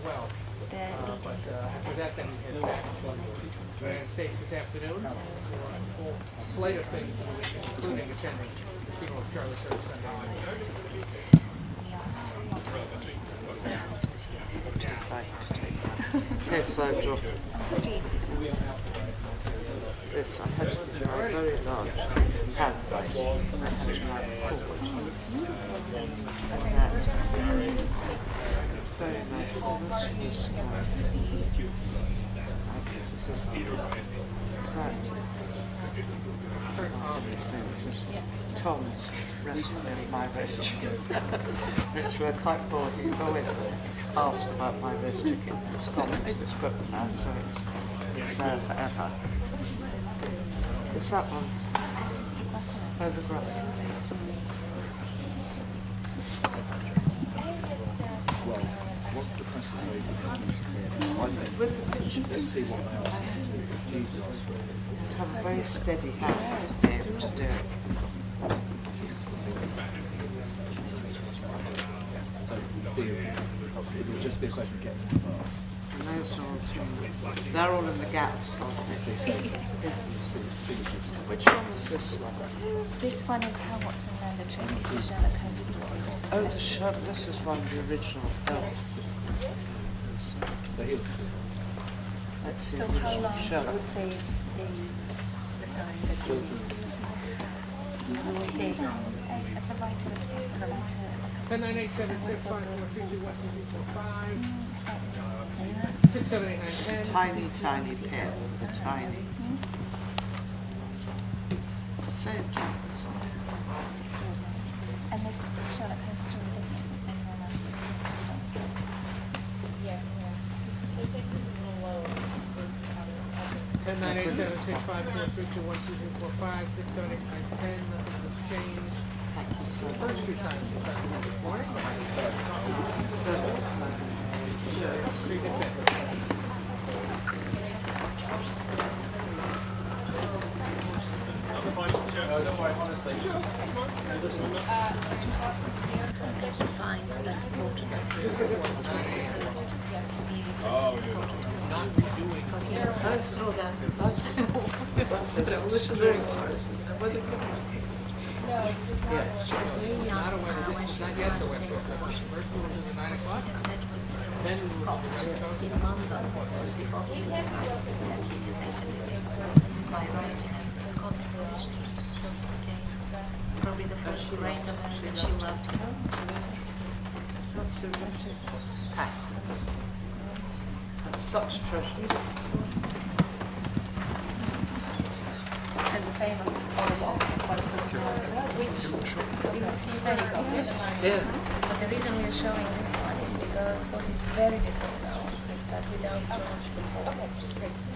well. But after that, then we head back to the United States this afternoon. We're on a full slate of things, including attending the funeral of Charlie Kirk Sunday. Yes, I dropped this. I had to write very large handwriting. I had to write forward. And that's it's very nice. And this was I think this is sad. This is Tom's recipe of my roast chicken, which we're quite bored. He's always asked about my roast chicken. It's gone into this book now, so it's there forever. It's that one. Oh, the right. Well, what's the presentation? With the pictures. Let's see what they are. Have a very steady hand to be able to do it. So just be a question of getting them fast. And those are all, they're all in the gaps, aren't they? Which one was this one? This one is how Watson learned the trick. It's the Sherlock Holmes story. Oh, this is one of the original. Let's see. So how long Sherlock. would say the time that you use? Take as a writer, a particular writer. 10, 9, 8, 7, 6, 5, 4, 3, 2, 1, 2, 3, 4, 5. 6, 7, 8, 9, 10. Tiny, tiny pens, the tiny. So cute. And this Sherlock Holmes story doesn't exist anywhere else. Yeah. 10, 9, 8, 7, 6, 5, 4, 3, 2, 1, 2, 3, 4, 5, 6, 7, 8, 9, 10. Nothing has changed. Thank you so much. First few times this morning. 3 to 10. Don't worry, honestly. Finds that important Yes. Not aware of this. Not yet the West Coast. First one was at 9 o'clock. Then we were in London before he decided that he can make a living by writing in Scotland. So he became probably the first great American. She loved him. Such a packed. Such treasures. And the famous olive which you've seen many copies. Yeah. But the reason we are showing this one is because what is very little known is that without George IV,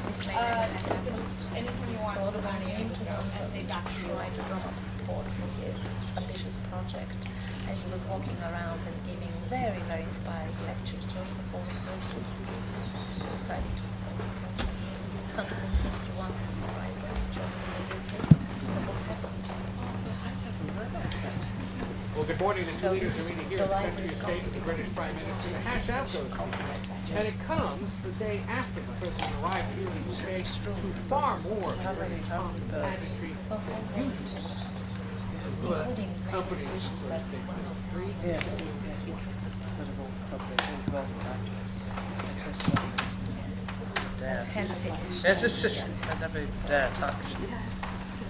this may not have happened. So Audubon came to London to try to drum up support for his ambitious project. And he was walking around and giving very, very inspiring lectures. George IV decided to support the project. 151 subscribers joined immediately. The book happened. Well, good morning. The two leaders are meeting here at the Secretary of State with the British Prime Minister to hash out those issues. And it comes the day after the president arrived here in the UK to far more than British industry usual. Companies like Yeah. Yes, it's just, I never dare touch.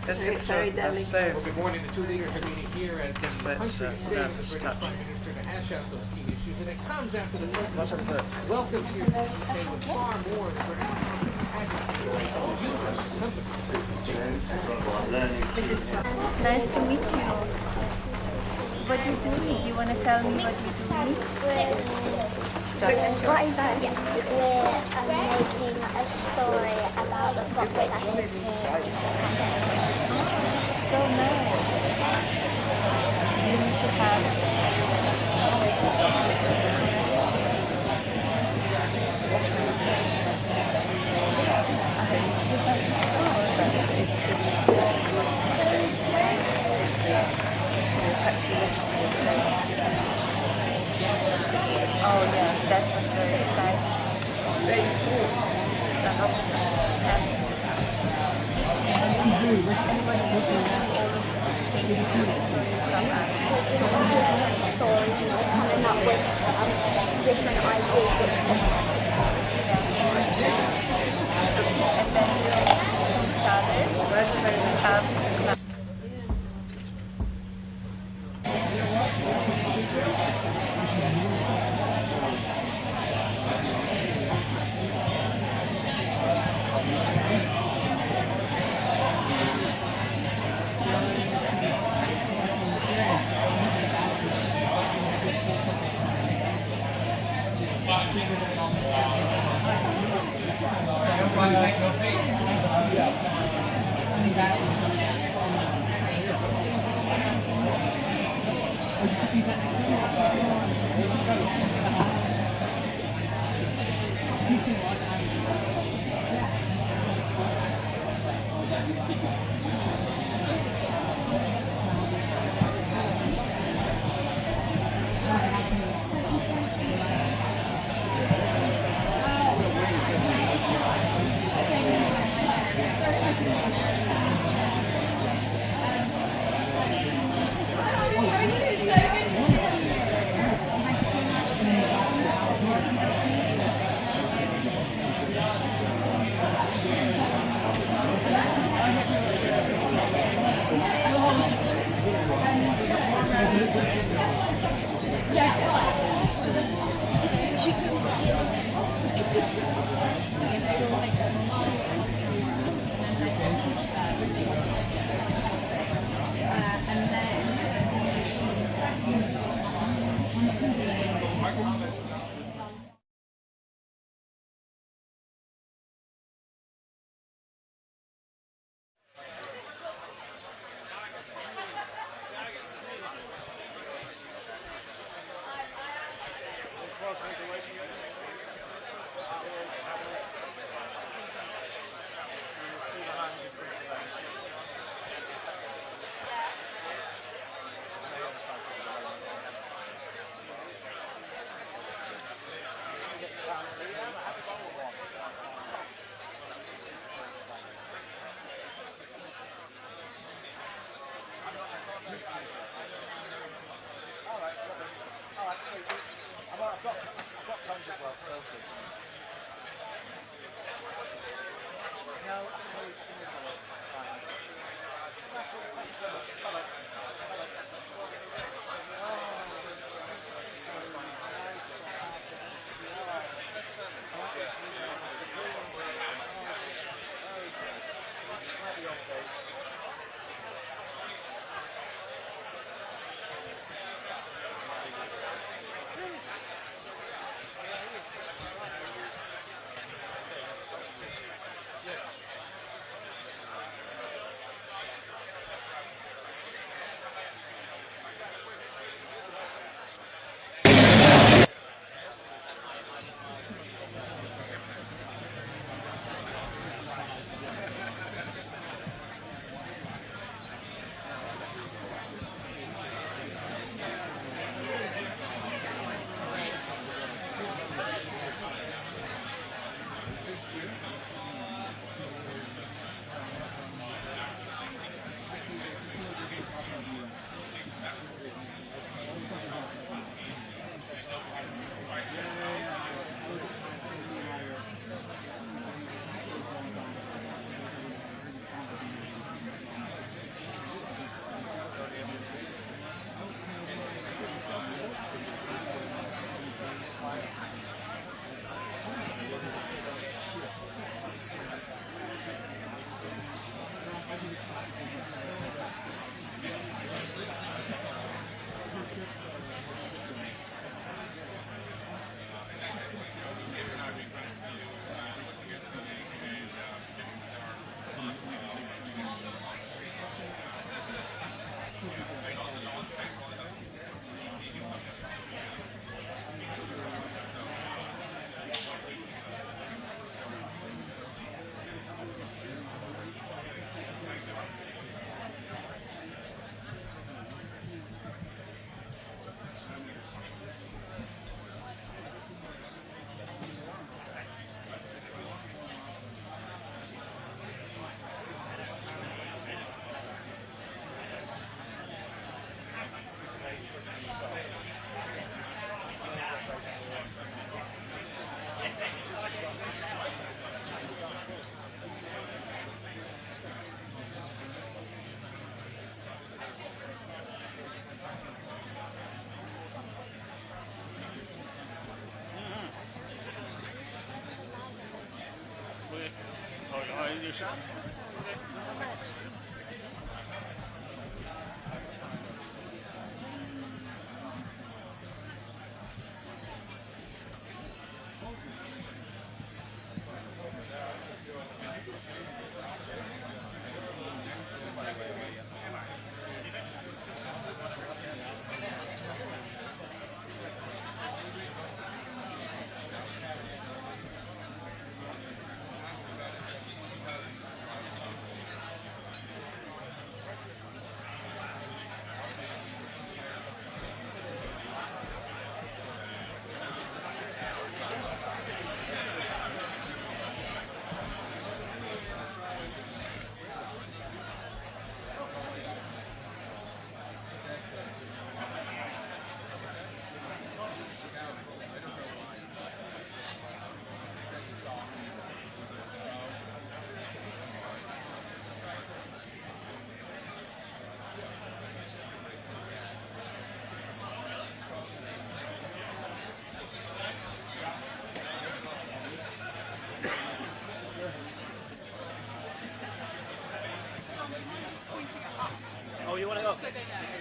It's very delicate. Well, good morning. The two leaders are meeting here at the country estate of the British Prime Minister to hash out those key issues. And it comes after the president welcomed here to the UK with far more than Nice to meet you. What are you doing? You want to tell me what you're doing? What is that? We're making a story about the fox that lives here in Japan. So nice. You need to have oh yes, that was very exciting. So happy. And what do you do? All of the same stories, or you come up with Stories, coming up with different ideas. and then you to each other. We have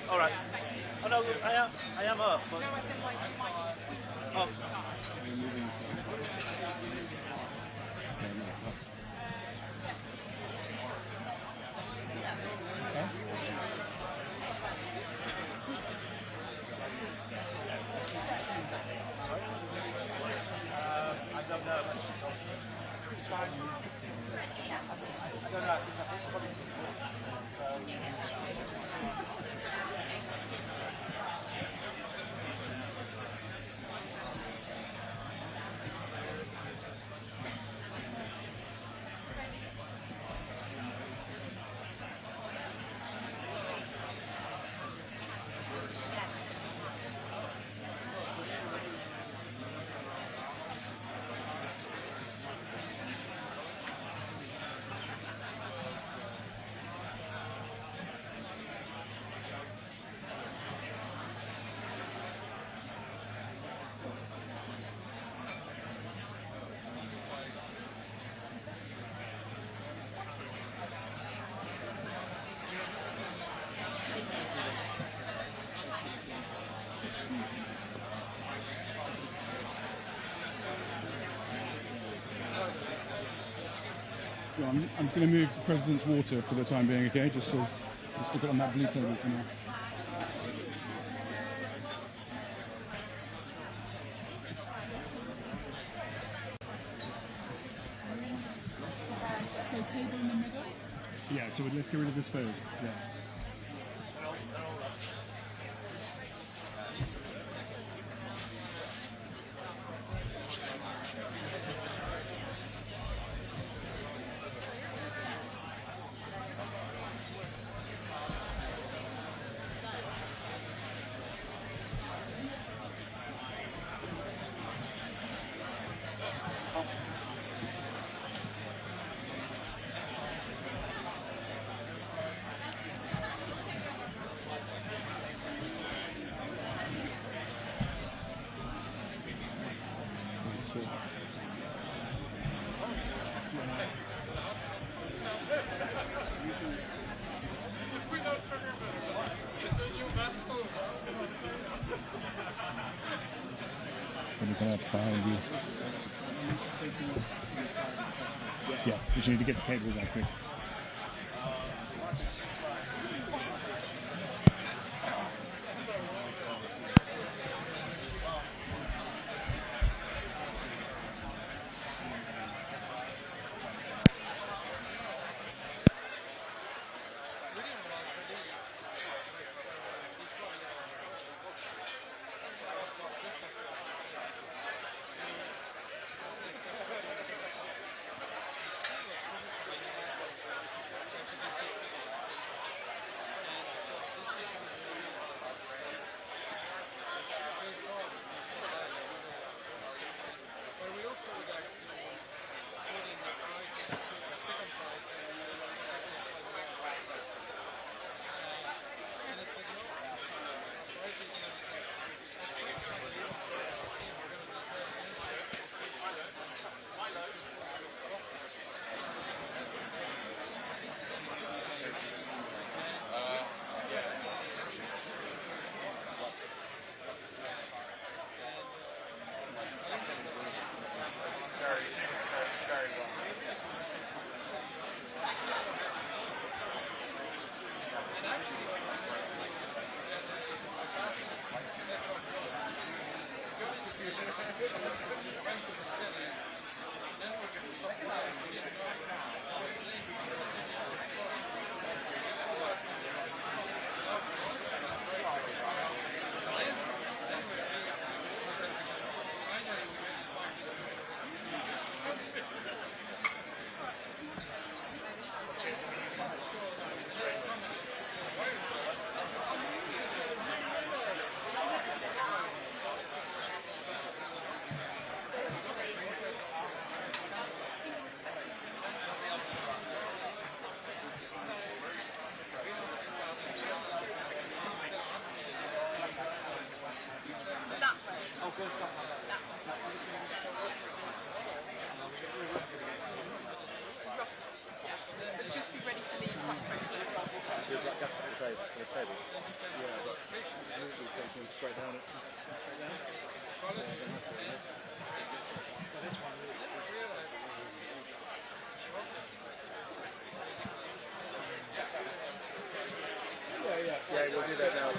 All right. Oh no, I am up. But... Oh. I don't know. It's fine. I don't know because I think the body's important. So. So I'm just going to move the President's water for the time being, okay? Just so we'll stick it on that blue table for now. So table in the middle? Yeah, so let's get rid of this first. Yeah. Kind of behind you. Yeah, we just need to get the cable back quick. the tables. Yeah, but usually taking straight down it. Straight down. Yeah, we'll do that now.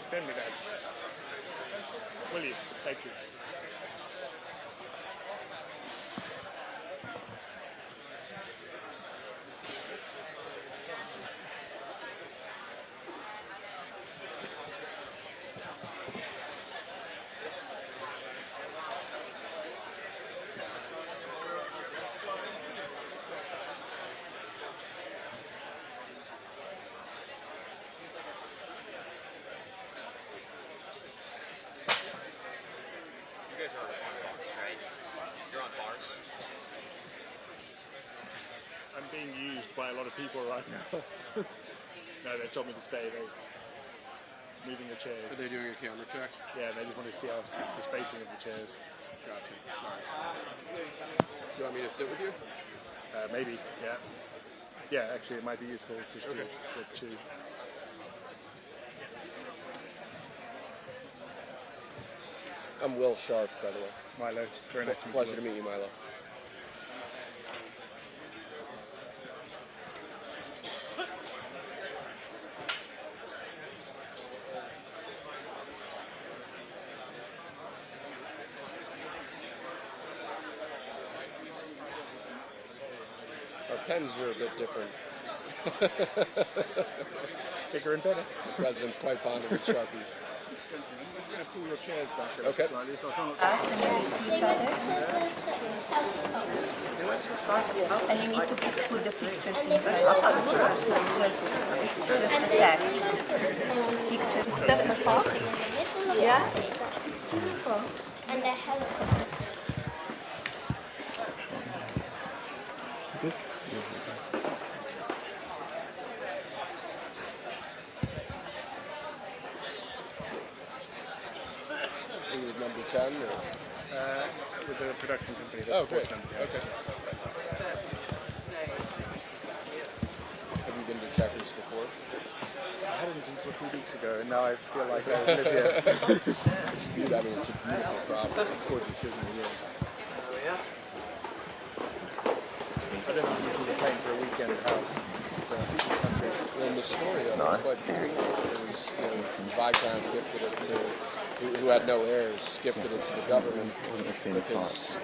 Send me that. Will you? Thank you. You're on bars. I'm being used by a lot of people right now. No, they told me to stay. They're moving the chairs. Are they doing a camera check? Yeah, they just want to see how the spacing of the chairs. Gotcha. Sorry. Do you want me to sit with you? Maybe, yeah. Yeah, actually, it might be useful just to chew. I'm Will Sharp, by the way. Milo, very nice to meet you. Pleasure to meet you, Milo. Our pens are a bit different. Bigger and better. The president's quite fond of his Sharpies. I'm going to pull your chairs back Okay. slightly, so I'll try not to... Us and each other. And you need to put the pictures inside too. Just the text. Picture. It's the fox. Yeah? It's beautiful. And a helicopter. He was number 10 or? With a production company. Oh, great. Okay. Have you been to Checkers before? I hadn't until 2 weeks ago, and now I feel like I live here. It's beautiful. I mean, it's a beautiful property. It's gorgeous, isn't it? Yeah. I don't think it was a claim for a weekend house. Well, in the story of it was quite beautiful. It was, Viscount gifted it to, who had no heirs, gifted it to the government because,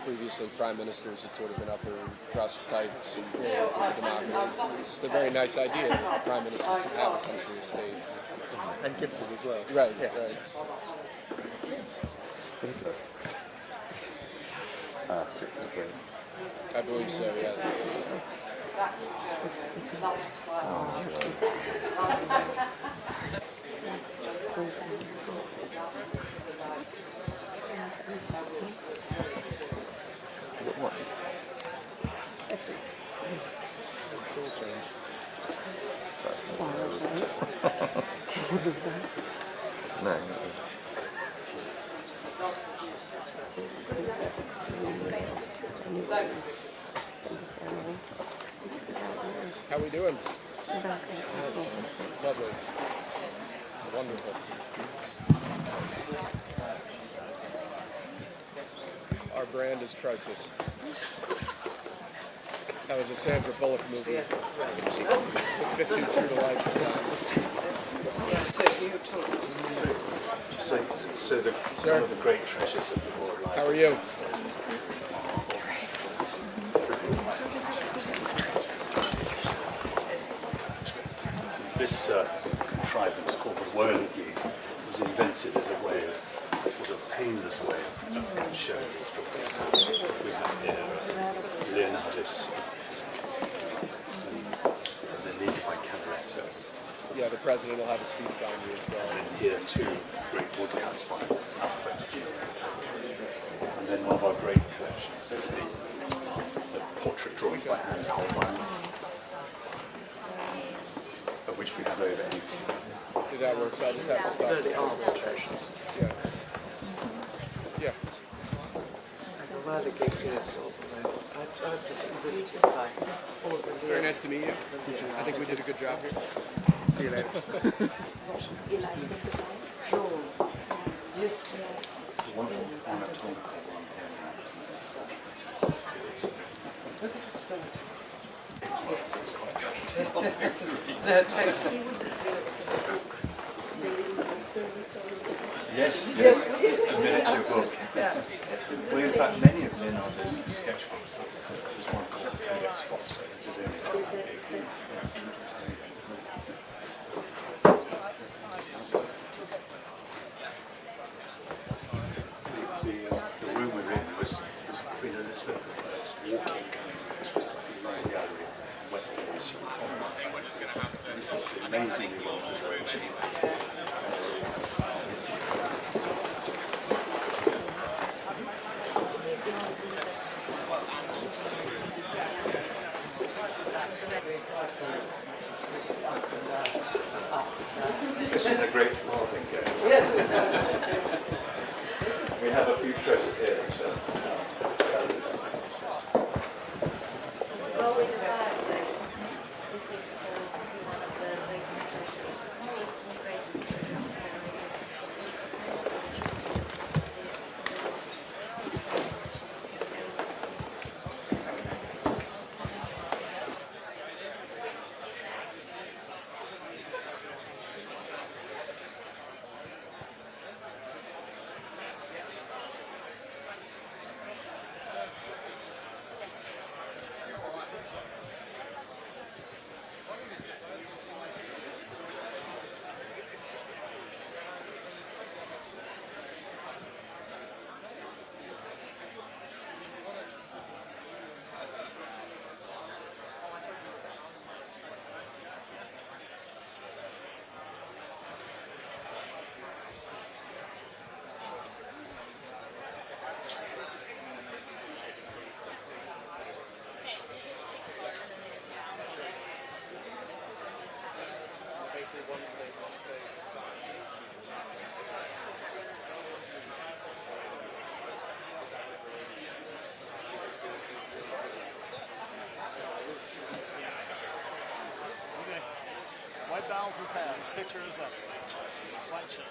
previously prime ministers had sort of been upper crust types and democracy. It's just a very nice idea that the prime minister should have a country estate. And gifted as well. Right, yeah. Right. 60 I believe so, yes. What? It's all changed. No. How we doing? Lovely. Wonderful. Our brand is Crisis. That was a Sandra Bullock movie. A bit too true to life at times. So one of the great treasures of the world life. How are you? this contrivance called the whirligig was invented as a way of, a sort of painless way of showing these drawings. So we have here Leonardus, and then these are by Canaletto. Yeah, the president will have a speech down here as well. And then here two great woodcuts by Alfred. And then one of our great collections is the portrait drawings by Hans Holbein, of which we have over 80. Did that work? So I just have to talk. The art portraits. Yeah. Yeah. The whirligig is sort of, I just really like all of them. Very nice to meet you. I think we did a good job here. See you later. Draw. Yes. Wonderful anatomical one here. Yes, a miniature book. Well, in fact, many of Leonardo's sketchbooks, there's one called Codex Foster, which is in the room we're in was Queen Elizabeth I's walking gallery. This was the long gallery went to this. This is the amazingly well preserved. Especially the great farthing goes. Yes. We have a few treasures here which are Go with the fireplace. This is one of the latest treasures. Smallest and greatest treasures. White balances have pictures of flagship.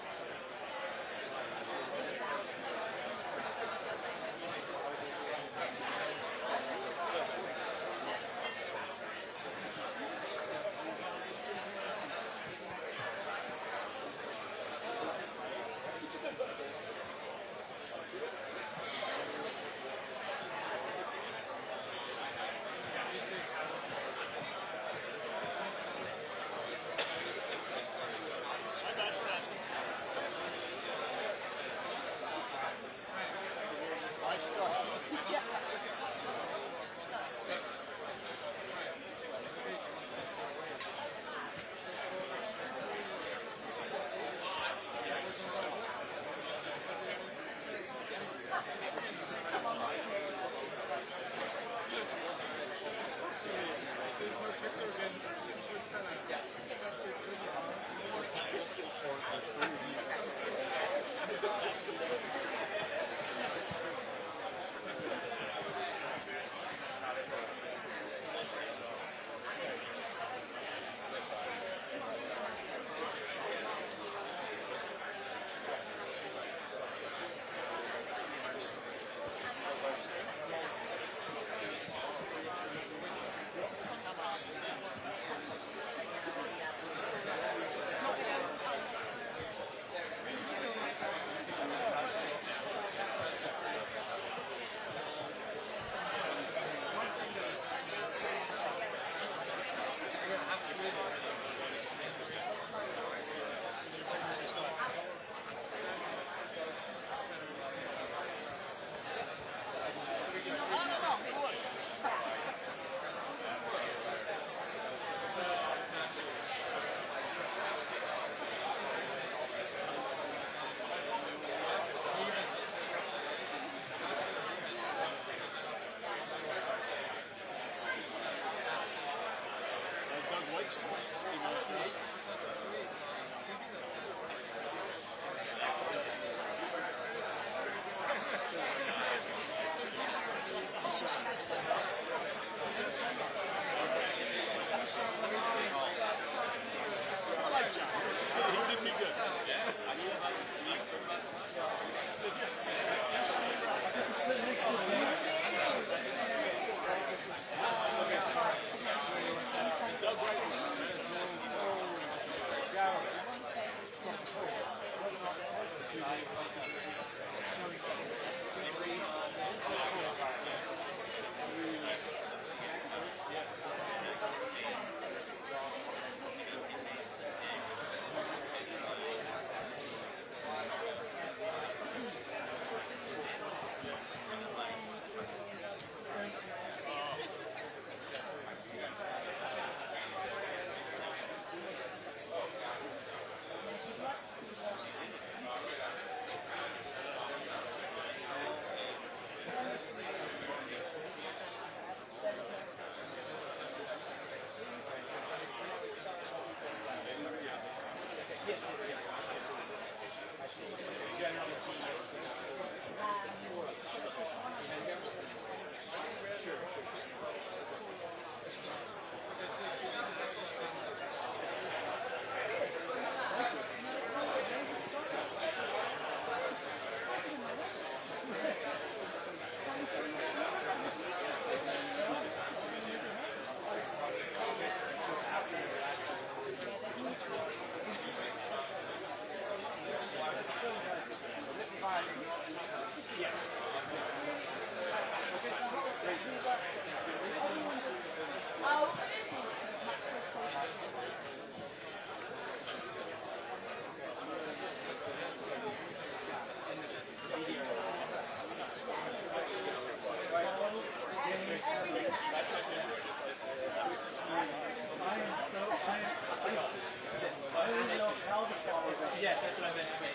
Yes, that's what I meant to say.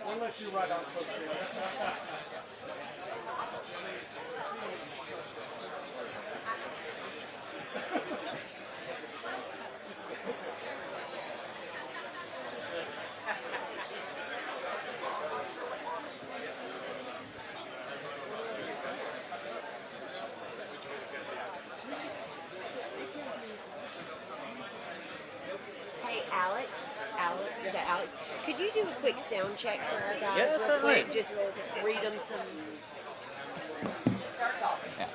We'll let you ride on coattails. Hey, Alex, is that Alex? Could you do a quick sound check for our guys? Yeah, real certainly. quick? Just read them some. Start talking. Yeah.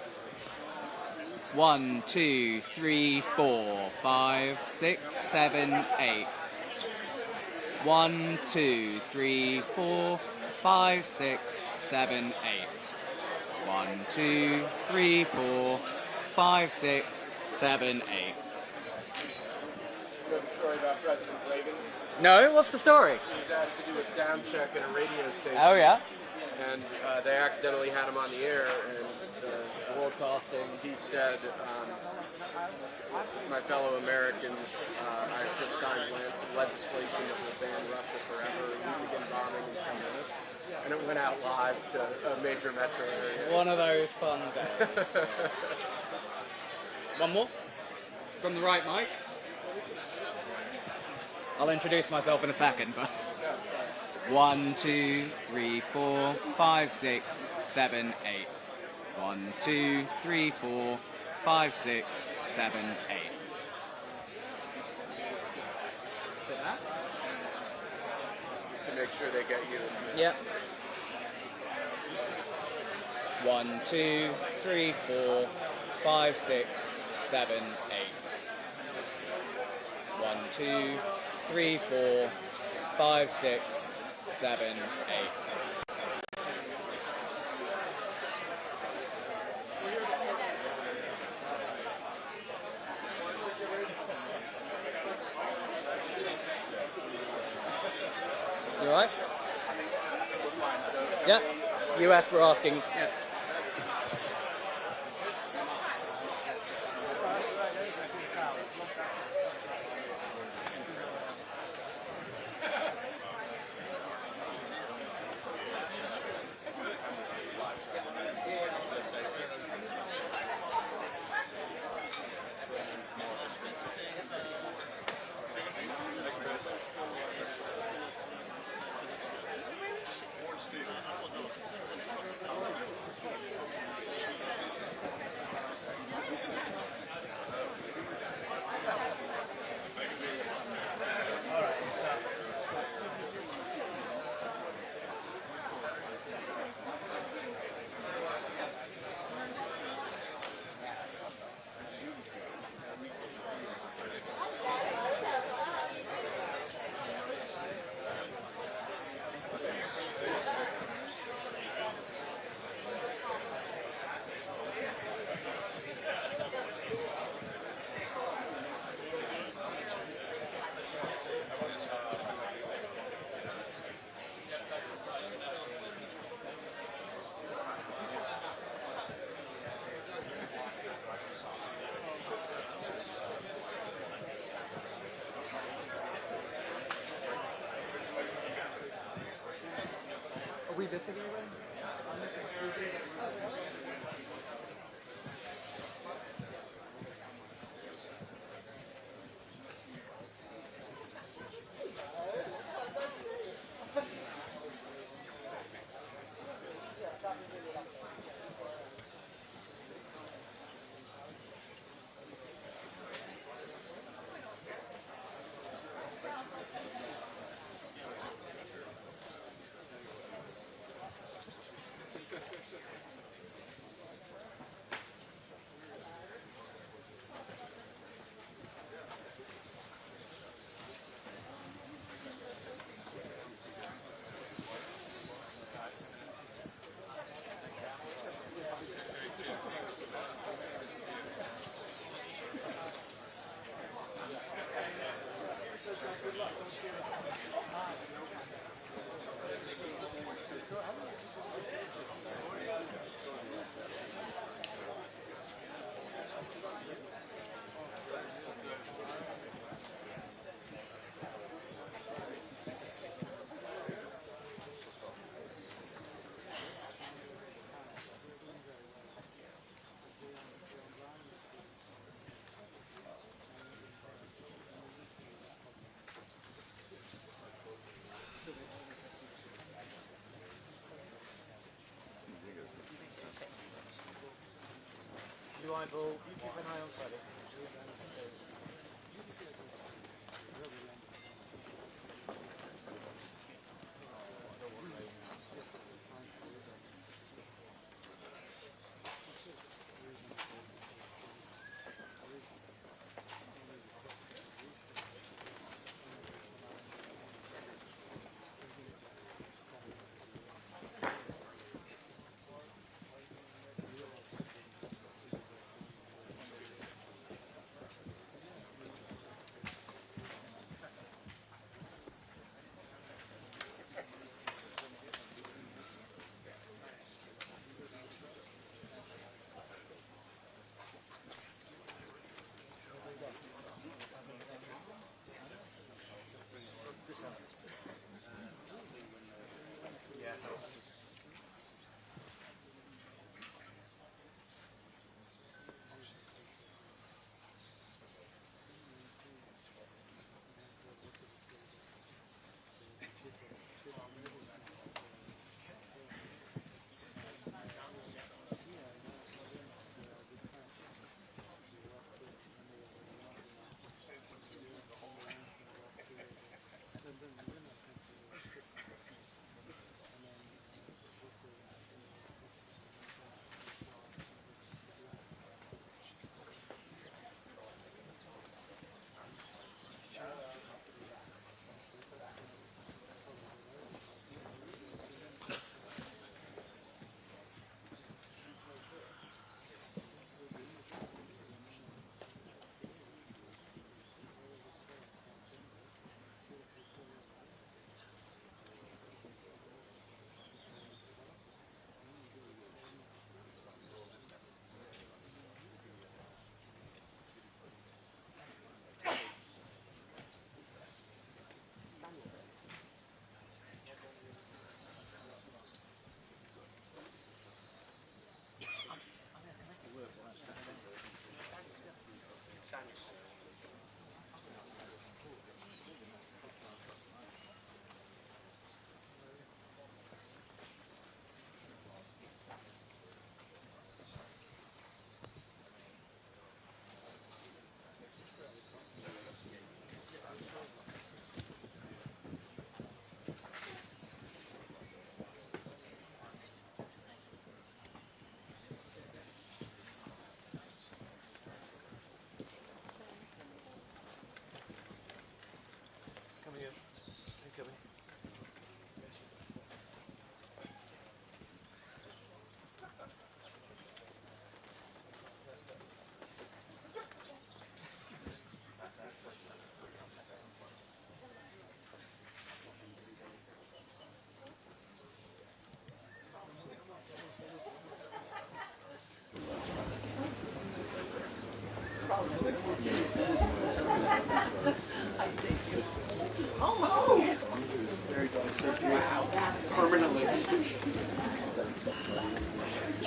1, 2, 3, 4, 5, 6, 7, 8. 1, 2, 3, 4, 5, 6, 7, 8. 1, 2, 3, 4, 5, 6, 7, 8. You know the story about President Reagan? No, what's the story? He was asked to do a sound check at a radio station. Oh, yeah? And they accidentally had him on the air, and broadcasting, he said, my fellow Americans, I've just signed legislation that will ban Russia forever. We begin bombing in 10 minutes. And it went out live to a major metro area. One of those fun days. One more? From the right mic? I'll introduce myself in a second, but 1, 2, 3, 4, 5, 6, 7, 8. 1, 2, 3, 4, 5, 6, 7, 8. Is it that? To make sure they get you. Yep. 1, 2, 3, 4, 5, 6, 7, 8. 1, 2, 3, 4, 5, 6, 7, 8. You alright? Yeah. US we're asking. Yeah. this again? Michael, you keep an eye on Freddie.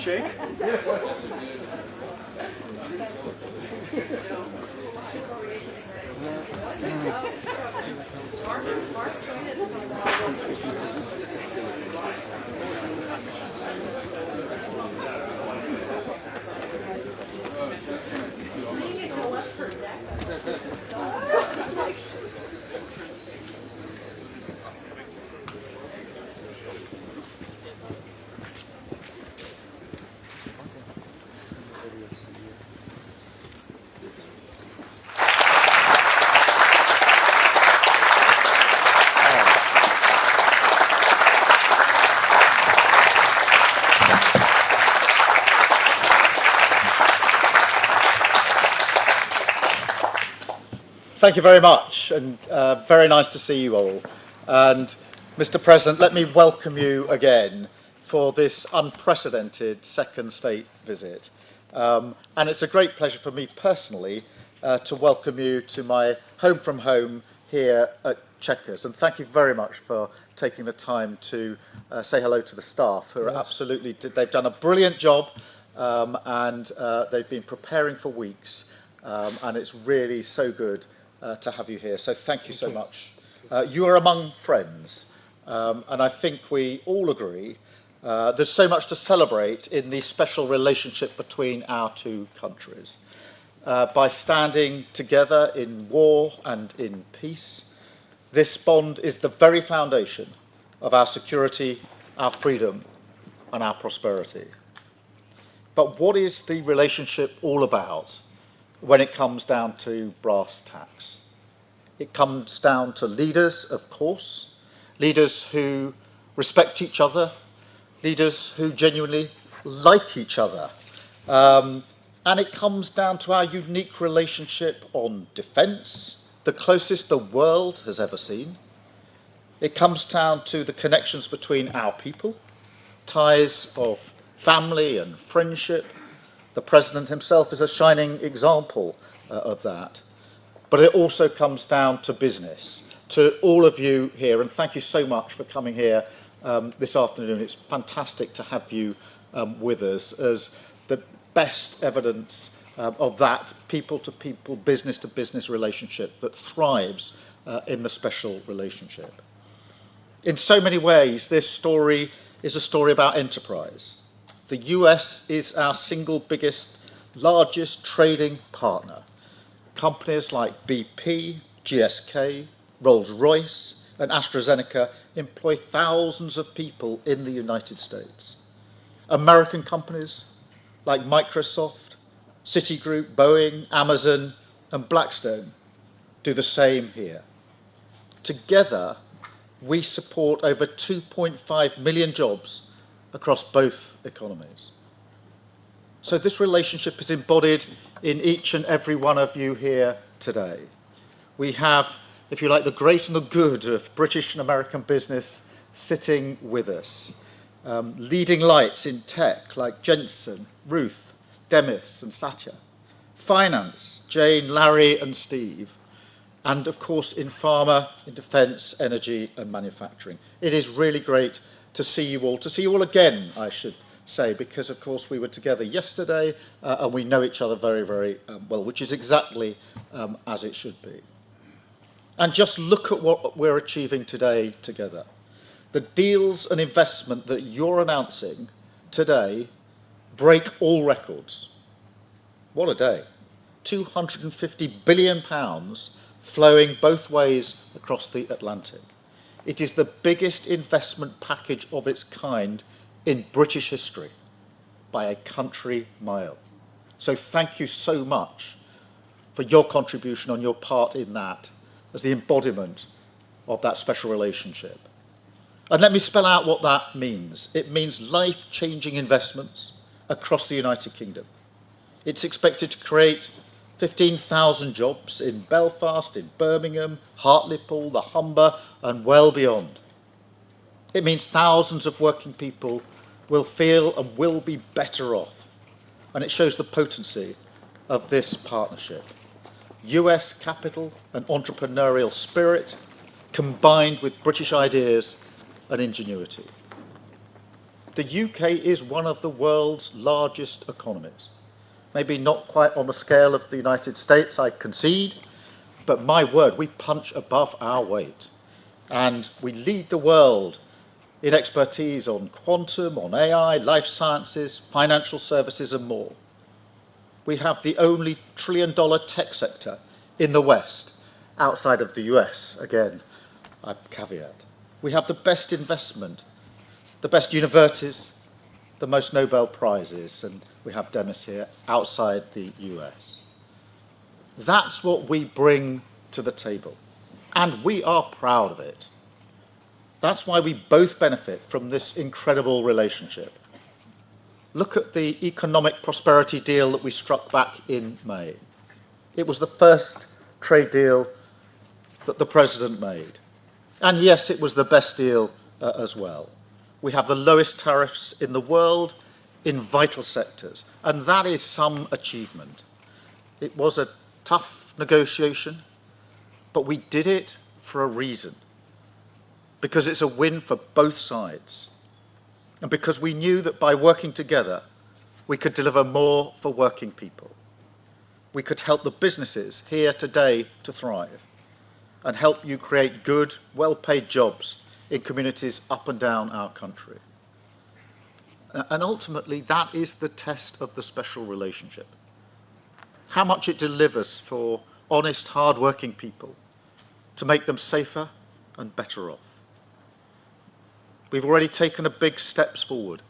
handshake. Thank you very much, and very nice to see you all. And Mr. President, let me welcome you again for this unprecedented second state visit. And it's a great pleasure for me personally to welcome you to my home from home here at Checkers. And thank you very much for taking the time to say hello to the staff, who are absolutely, they've done a brilliant job, and they've been preparing for weeks. And it's really so good to have you here. So thank you so much. You are among friends, and I think we all agree there's so much to celebrate in the special relationship between our two countries. By standing together in war and in peace, this bond is the very foundation of our security, our freedom, and our prosperity. But what is the relationship all about when it comes down to brass tacks? It comes down to leaders, of course, leaders who respect each other, leaders who genuinely like each other. And it comes down to our unique relationship on defence, the closest the world has ever seen. It comes down to the connections between our people, ties of family and friendship. The President himself is a shining example of that. But it also comes down to business, to all of you here, and thank you so much for coming here this afternoon. It's fantastic to have you with us as the best evidence of that people-to-people, business-to-business relationship that thrives in the special relationship. In so many ways, this story is a story about enterprise. The US is our single biggest, largest trading partner. Companies like BP, GSK, Rolls-Royce, and AstraZeneca employ thousands of people in the United States. American companies like Microsoft, Citigroup, Boeing, Amazon, and Blackstone do the same here. Together, we support over 2.5 million jobs across both economies. So this relationship is embodied in each and every one of you here today. We have, if you like, the great and the good of British and American business sitting with us. Leading lights in tech like Jensen, Ruth, Demis and Satya. Finance, Jane, Larry and Steve. And of course in pharma, in defence, energy and manufacturing. It is really great to see you all again, I should say, because of course we were together yesterday and we know each other very, very well, which is exactly as it should be. And just look at what we're achieving today together. The deals and investment that you're announcing today break all records. What a day. £250 billion flowing both ways across the Atlantic. It is the biggest investment package of its kind in British history by a country mile. So thank you so much for your contribution on your part in that as the embodiment of that special relationship. And let me spell out what that means. It means life-changing investments across the United Kingdom. It's expected to create 15,000 jobs in Belfast, in Birmingham, Hartlepool, the Humber, and well beyond. It means thousands of working people will feel and will be better off. And it shows the potency of this partnership. US capital and entrepreneurial spirit combined with British ideas and ingenuity. The UK is one of the world's largest economies. Maybe not quite on the scale of the United States, I concede, but my word, we punch above our weight. And we lead the world in expertise on quantum, on AI, life sciences, financial services and more. We have the only trillion-dollar tech sector in the West, outside of the US, again, I caveat. We have the best investment, the best universities, the most Nobel Prizes, and we have Demis here, outside the US. That's what we bring to the table, and we are proud of it. That's why we both benefit from this incredible relationship. Look at the economic prosperity deal that we struck back in May. It was the first trade deal that the President made. And yes, it was the best deal as well. We have the lowest tariffs in the world in vital sectors, and that is some achievement. It was a tough negotiation, but we did it for a reason. Because it's a win for both sides. And because we knew that by working together, we could deliver more for working people. We could help the businesses here today to thrive and help you create good, well-paid jobs in communities up and down our country. And ultimately, that is the test of the special relationship. How much it delivers for honest, hard-working people to make them safer and better off. We've already taken a big steps forward,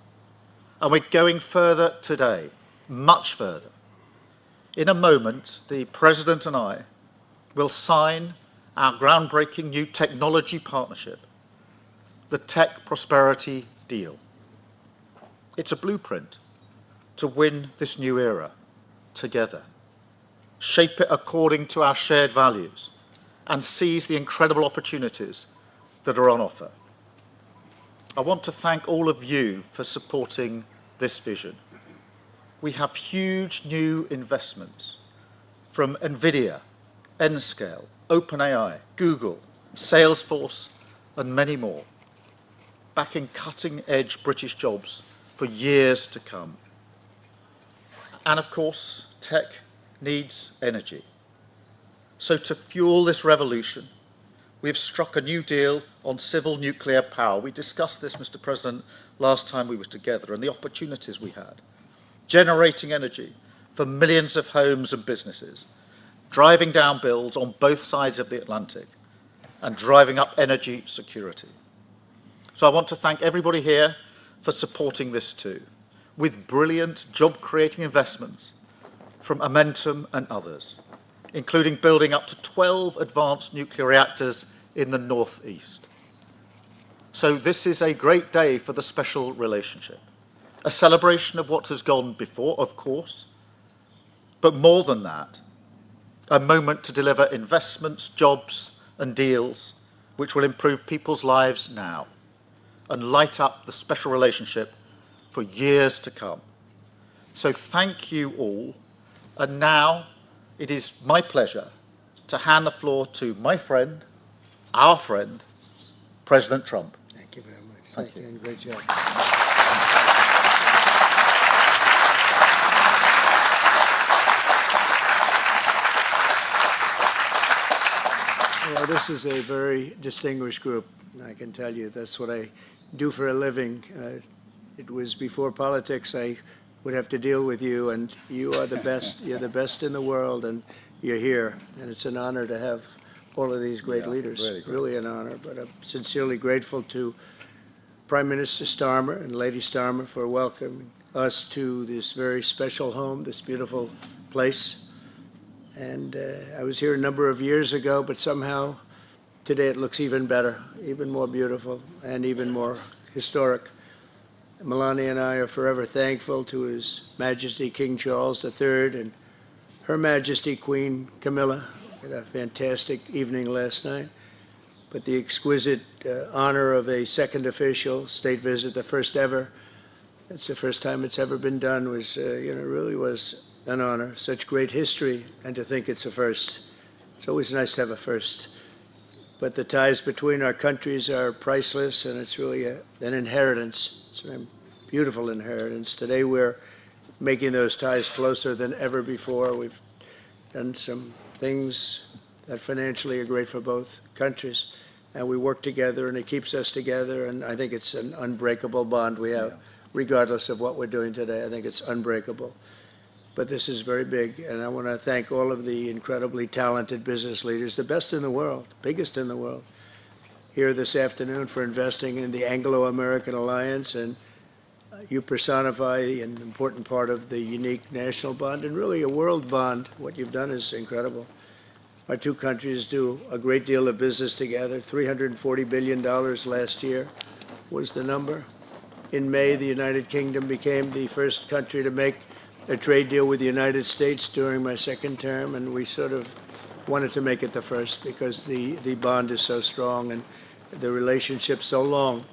and we're going further today, much further. In a moment, the President and I will sign our groundbreaking new technology partnership, the Tech Prosperity Deal. It's a blueprint to win this new era together, shape it according to our shared values, and seize the incredible opportunities that are on offer. I want to thank all of you for supporting this vision. We have huge new investments from NVIDIA, Nscale, OpenAI, Google, Salesforce, and many more, backing cutting-edge British jobs for years to come. And of course, tech needs energy. So to fuel this revolution, we've struck a new deal on civil nuclear power. We discussed this, Mr. President, last time we were together, and the opportunities we had. Generating energy for millions of homes and businesses, driving down bills on both sides of the Atlantic, and driving up energy security. So I want to thank everybody here for supporting this too, with brilliant job-creating investments from Momentum and others, including building up to 12 advanced nuclear reactors in the northeast. So this is a great day for the special relationship, a celebration of what has gone before, of course, but more than that, a moment to deliver investments, jobs, and deals which will improve people's lives now and light up the special relationship for years to come. So thank you all, and now it is my pleasure to hand the floor to my friend, our friend, President Trump. Thank you very much. Thank you. And great job. Well, this is a very distinguished group. I can tell you that's what I do for a living. It was before politics. I would have to deal with you, and you are the best. You're the best in the world, and you're here. And it's an honor to have all of these great leaders. Really an honor. But I'm sincerely grateful to Prime Minister Starmer and Lady Starmer for welcoming us to this very special home, this beautiful place. And I was here a number of years ago, but somehow today it looks even better, even more beautiful, and even more historic. Melania and I are forever thankful to His Majesty King Charles III and Her Majesty Queen Camilla. We had a fantastic evening last night. But the exquisite honor of a second official state visit, the first ever, it's the first time it's ever been done, was, really was an honor. Such great history, and to think it's a first. It's always nice to have a first. But the ties between our countries are priceless, and it's really an inheritance. So I'm beautiful inheritance. Today we're making those ties closer than ever before. We've done some things that financially are great for both countries, and we work together, and it keeps us together, and I think it's an unbreakable bond we have, regardless of what we're doing today. I think it's unbreakable. But this is very big, and I want to thank all of the incredibly talented business leaders, the best in the world, biggest in the world, here this afternoon for investing in the Anglo-American Alliance, and you personify an important part of the unique national bond and really a world bond. What you've done is incredible. Our two countries do a great deal of business together. $340 billion last year was the number. In May, the United Kingdom became the first country to make a trade deal with the United States during my second term, and we sort of wanted to make it the first because the bond is so strong and the relationship so long.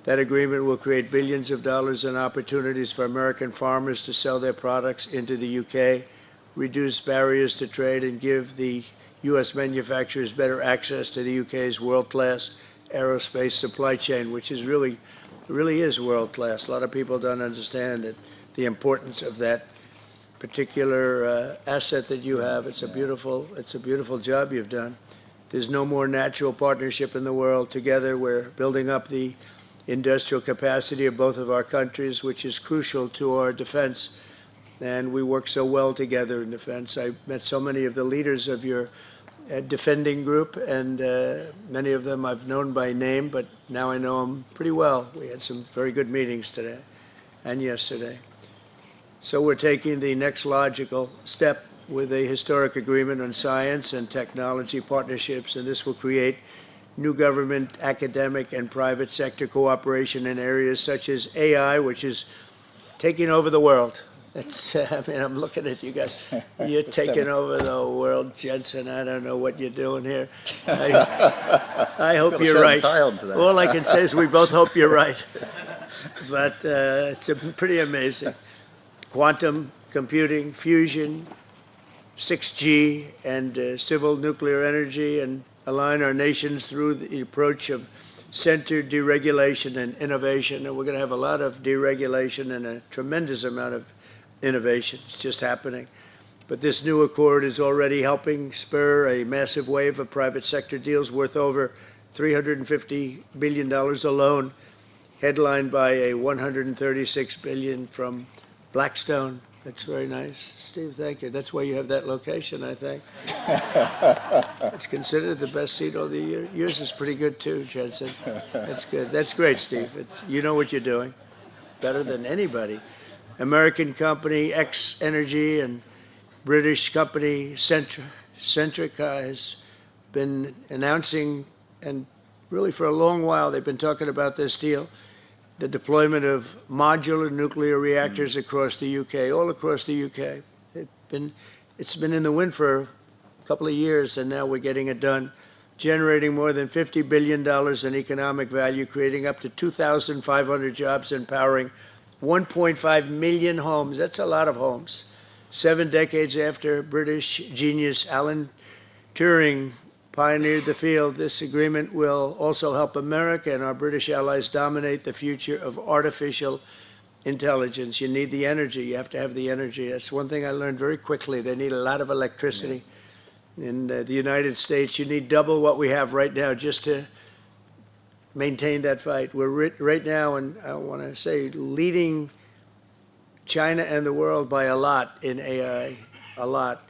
That agreement will create billions of dollars in opportunities for American farmers to sell their products into the UK, reduce barriers to trade, and give the U.S. manufacturers better access to the UK's world-class aerospace supply chain, which is really is world-class. A lot of people don't understand it, the importance of that particular asset that you have. It's a beautiful job you've done. There's no more natural partnership in the world. Together, we're building up the industrial capacity of both of our countries, which is crucial to our defense. And we work so well together in defense. I met so many of the leaders of your defending group, and many of them I've known by name, but now I know them pretty well. We had some very good meetings today and yesterday. So we're taking the next logical step with a historic agreement on science and technology partnerships, and this will create new government, academic, and private sector cooperation in areas such as AI, which is taking over the world. I'm looking at you guys. You're taking over the world, Jensen. I don't know what you're doing here. I hope you're right. All I can say is we both hope you're right. But it's pretty amazing. Quantum computing, fusion, 6G, and civil nuclear energy, and align our nations through the approach of centered deregulation and innovation. And we're going to have a lot of deregulation and a tremendous amount of innovation. It's just happening. But this new accord is already helping spur a massive wave of private sector deals worth over $350 billion alone, headlined by a $136 billion from Blackstone. That's very nice. Steve, thank you. That's why you have that location, I think. It's considered the best seat of the year. Yours is pretty good too, Jensen. That's good. That's great, Steve. You know what you're doing better than anybody. American company X Energy and British company Centrica has been announcing, and really for a long while they've been talking about this deal, the deployment of modular nuclear reactors across the UK, all across the UK. It's been in the wind for a couple of years, and now we're getting it done, generating more than $50 billion in economic value, creating up to 2,500 jobs, and powering 1.5 million homes. That's a lot of homes. 7 decades after British genius Alan Turing pioneered the field, this agreement will also help America and our British allies dominate the future of artificial intelligence. You need the energy. You have to have the energy. That's one thing I learned very quickly. They need a lot of electricity. In the United States, you need double what we have right now just to maintain that fight. We're right now, and I want to say, leading China and the world by a lot in AI, a lot.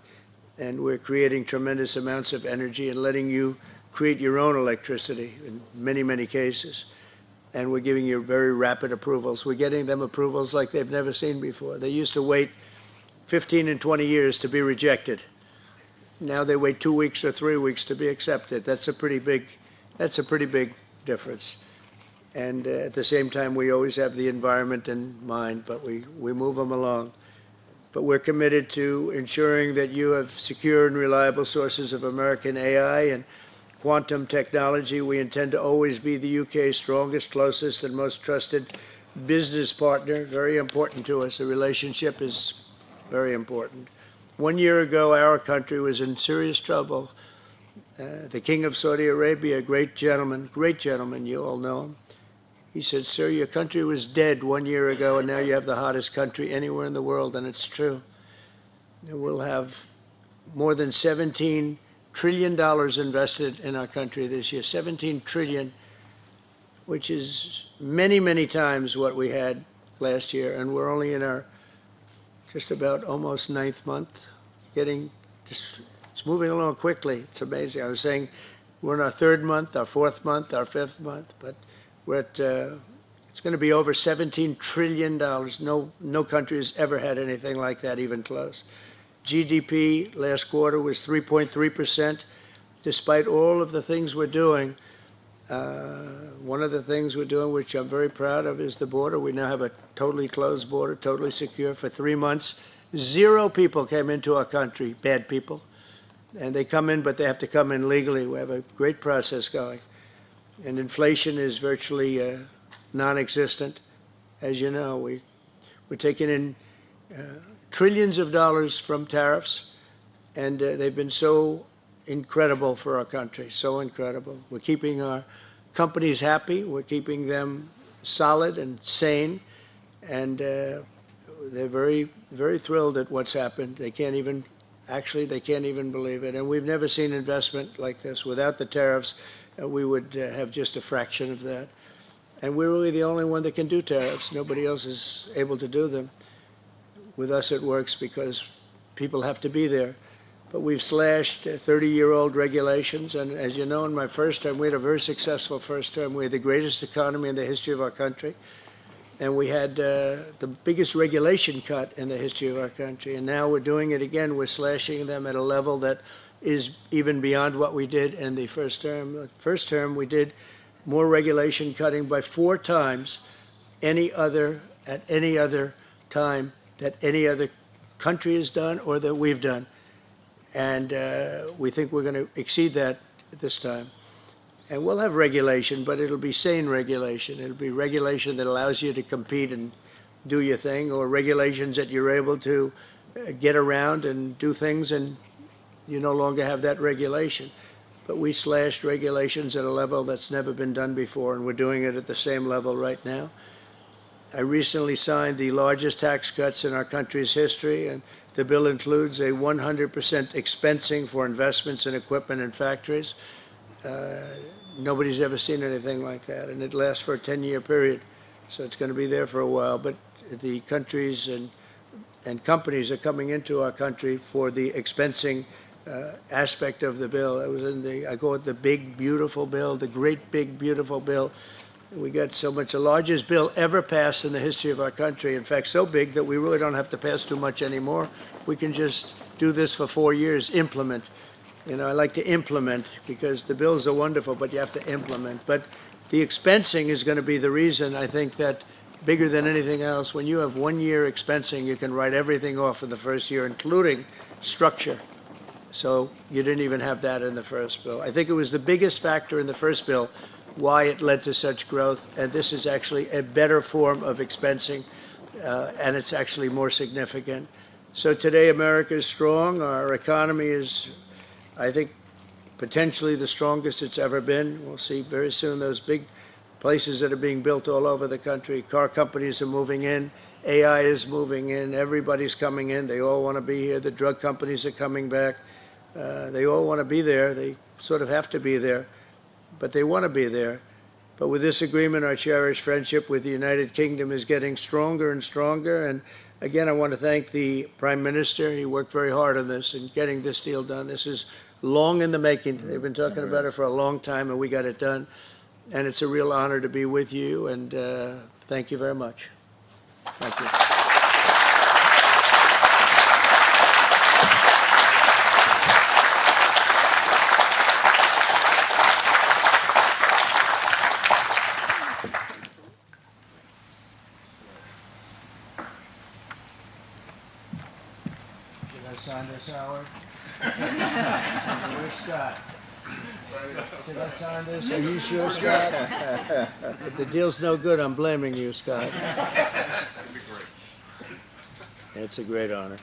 And we're creating tremendous amounts of energy and letting you create your own electricity in many, many cases. And we're giving you very rapid approvals. We're getting them approvals like they've never seen before. They used to wait 15 and 20 years to be rejected. Now they wait 2 weeks or 3 weeks to be accepted. That's a pretty big difference. And at the same time, we always have the environment in mind, but we move them along. But we're committed to ensuring that you have secure and reliable sources of American AI and quantum technology. We intend to always be the UK's strongest, closest, and most trusted business partner. Very important to us. The relationship is very important. 1 year ago, our country was in serious trouble. The King of Saudi Arabia, a great gentleman, you all know him, He said, "Sir, your country was dead 1 year ago, and now you have the hottest country anywhere in the world," and it's true. We'll have more than $17 trillion invested in our country this year, 17 trillion, which is many, many times what we had last year, and we're only in our just about almost 9th month, it's moving along quickly. It's amazing. I was saying we're in our 3rd month, our 4th month, our 5th month, but we're at, it's going to be over $17 trillion. No country has ever had anything like that, even close. GDP last quarter was 3.3%. Despite all of the things we're doing, one of the things we're doing, which I'm very proud of, is the border. We now have a totally closed border, totally secure for 3 months. 0 people came into our country, bad people. And they come in, but they have to come in legally. We have a great process going. And inflation is virtually non-existent. As you know, we're taking in trillions of dollars from tariffs, and they've been so incredible for our country, so incredible. We're keeping our companies happy. We're keeping them solid and sane, and they're very, very thrilled at what's happened. They can't even believe it. And we've never seen investment like this. Without the tariffs, we would have just a fraction of that. And we're really the only one that can do tariffs. Nobody else is able to do them. With us, it works because people have to be there. But we've slashed 30-year-old regulations. And as you know, in my first term, we had a very successful first term. We had the greatest economy in the history of our country. And we had the biggest regulation cut in the history of our country. And now we're doing it again. We're slashing them at a level that is even beyond what we did in the first term. The first term, we did more regulation cutting by 4 times at any other time that any other country has done or that we've done. And we think we're going to exceed that this time. And we'll have regulation, but it'll be sane regulation. It'll be regulation that allows you to compete and do your thing, or regulations that you're able to get around and do things and you no longer have that regulation. But we slashed regulations at a level that's never been done before, and we're doing it at the same level right now. I recently signed the largest tax cuts in our country's history, and the bill includes a 100% expensing for investments in equipment and factories. Nobody's ever seen anything like that, and it lasts for a 10-year period, so it's going to be there for a while. But the countries and companies are coming into our country for the expensing aspect of the bill. It was in I call it the big, beautiful bill, the great, big, beautiful bill. We got so much, the largest bill ever passed in the history of our country. In fact, so big that we really don't have to pass too much anymore. We can just do this for 4 years, implement. You know, I like to implement because the bills are wonderful, but you have to implement. But the expensing is going to be the reason, I think, that bigger than anything else, when you have 1 year expensing, you can write everything off for the first year, including structure. So you didn't even have that in the first bill. I think it was the biggest factor in the first bill why it led to such growth, and this is actually a better form of expensing, and it's actually more significant. So today America is strong. Our economy is, I think, potentially the strongest it's ever been. We'll see very soon those big places that are being built all over the country. Car companies are moving in. AI is moving in. Everybody's coming in. They all want to be here. The drug companies are coming back. They all want to be there. They sort of have to be there, but they want to be there. But with this agreement, our cherished friendship with the United Kingdom is getting stronger and stronger. And again, I want to thank the Prime Minister. He worked very hard on this and getting this deal done. This is long in the making. They've been talking about it for a long time, and we got it done. And it's a real honor to be with you, and thank you very much. Thank you. Did I sign this, Howard? Where's Scott? Did I sign this? Are you sure, Scott? If the deal's no good, I'm blaming you, Scott. It's a great honor.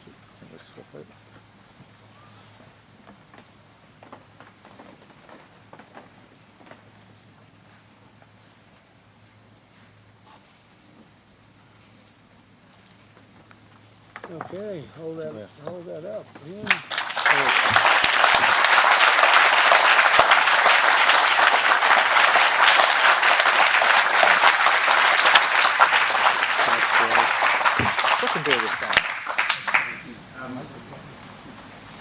think we'll swap over. Okay, hold that up. Yeah. Secondary sign.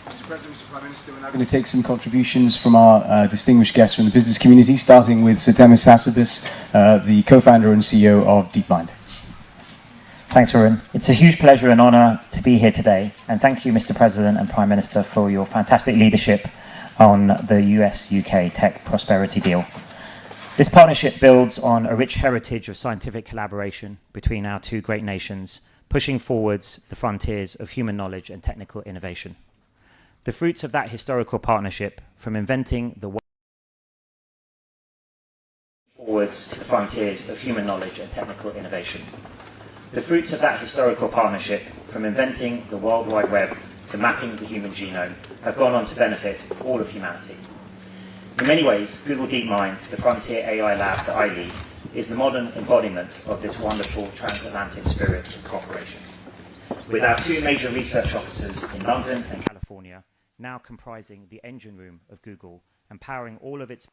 Mr. President, Mr. Prime Minister, we're now going to take some contributions from our distinguished guests from the business community, starting with Sir Demis Hassabis, the co-founder and CEO of DeepMind. Thanks, Varun. It's a huge pleasure and honour to be here today, and thank you, Mr. President and Prime Minister, for your fantastic leadership on the US-UK tech prosperity deal. This partnership builds on a rich heritage of scientific collaboration between our two great nations, pushing forwards the frontiers of human knowledge and technical innovation. The fruits of that historical partnership, from inventing the forwards the frontiers of human knowledge and technical innovation. The fruits of that historical partnership, from inventing the World Wide Web to mapping the human genome, have gone on to benefit all of humanity. In many ways, Google DeepMind, the frontier AI lab that I lead, is the modern embodiment of this wonderful transatlantic spirit of cooperation. With our two major research offices in London and California, now comprising the engine room of Google and powering all of its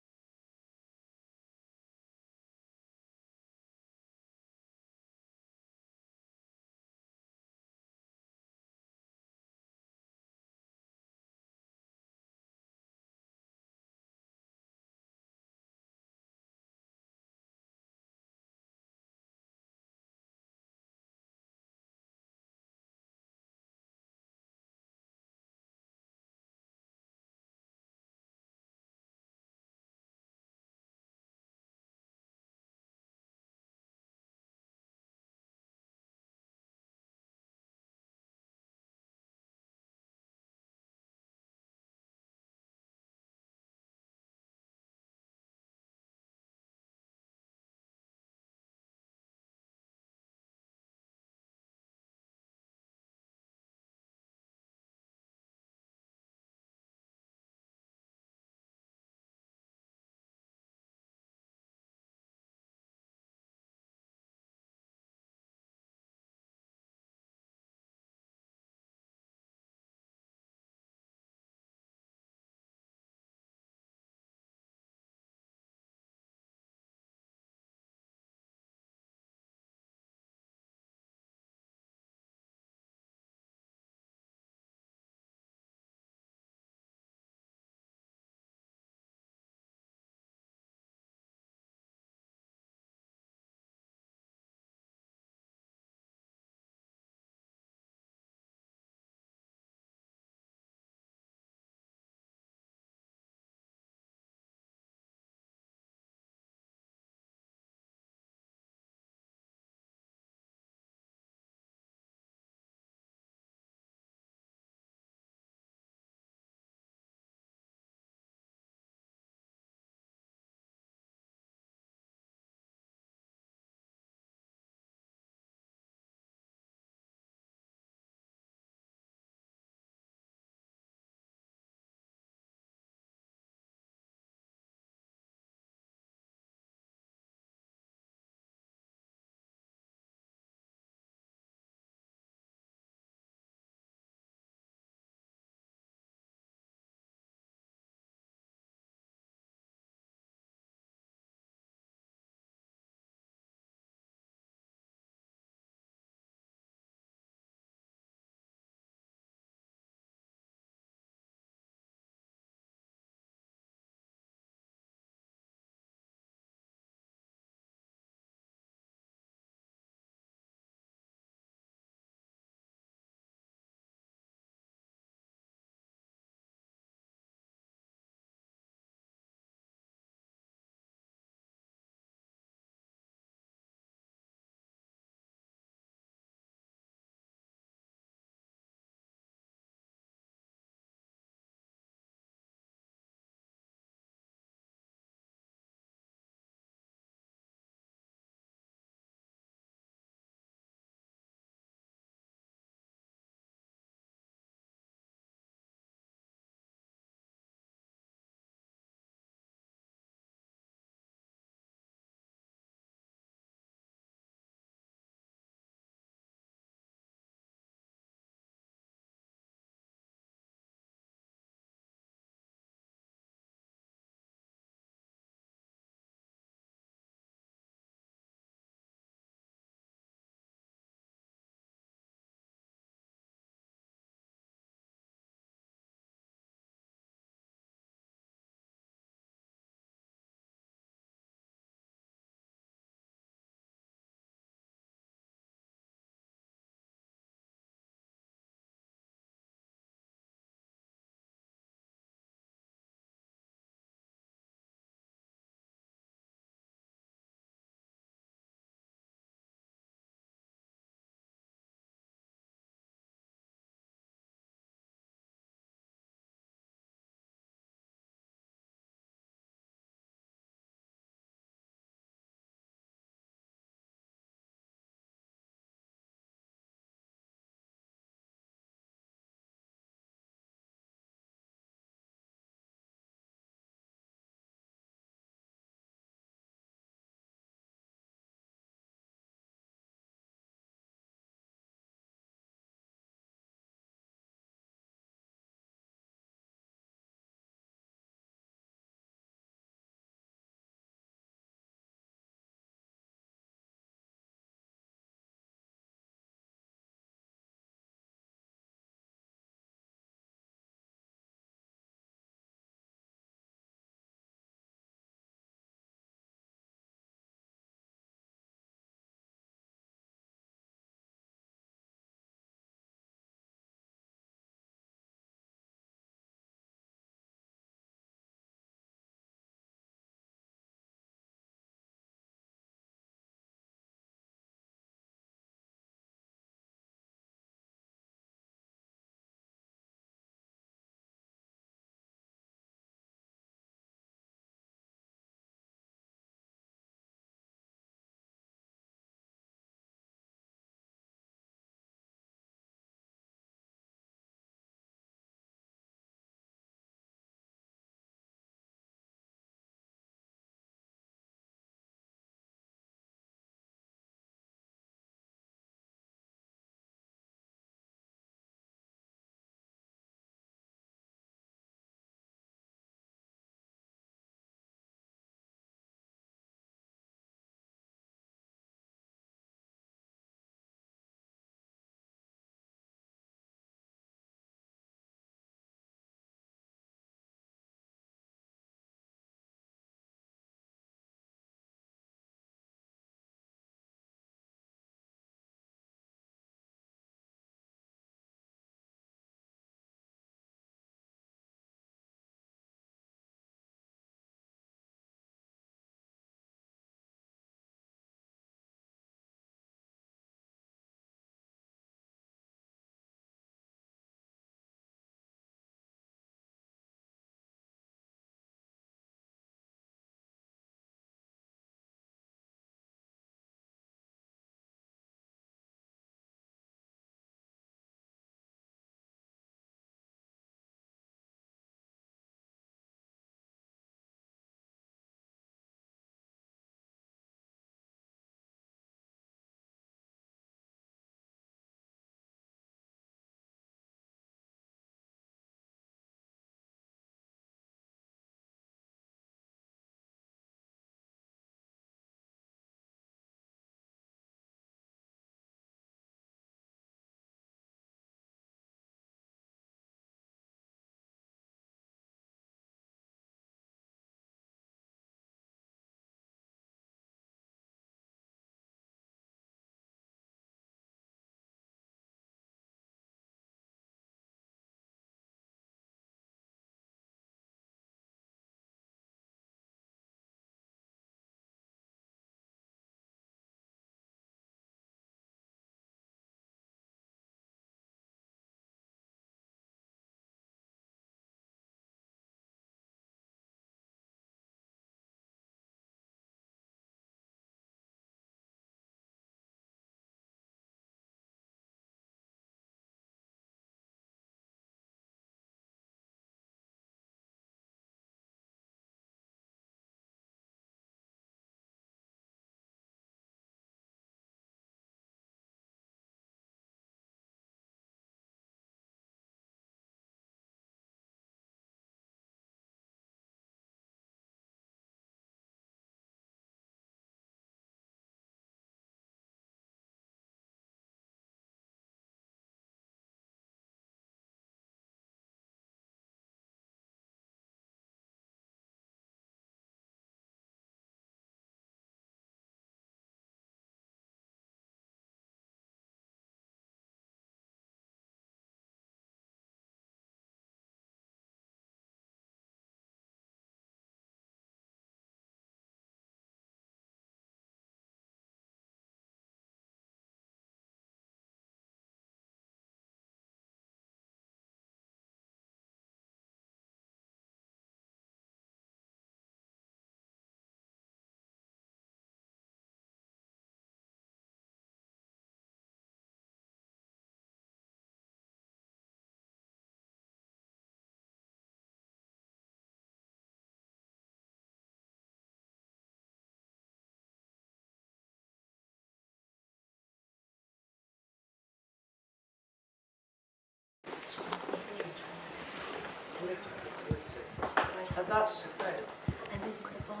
that's the thing. And this is the buyer,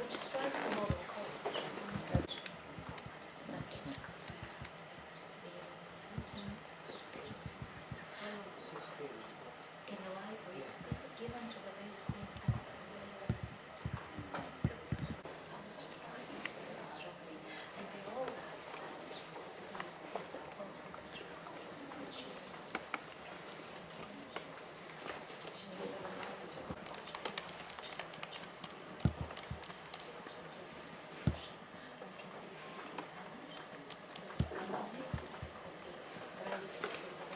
which strikes a model culture. In the library, this was given to the late Queen as a and they all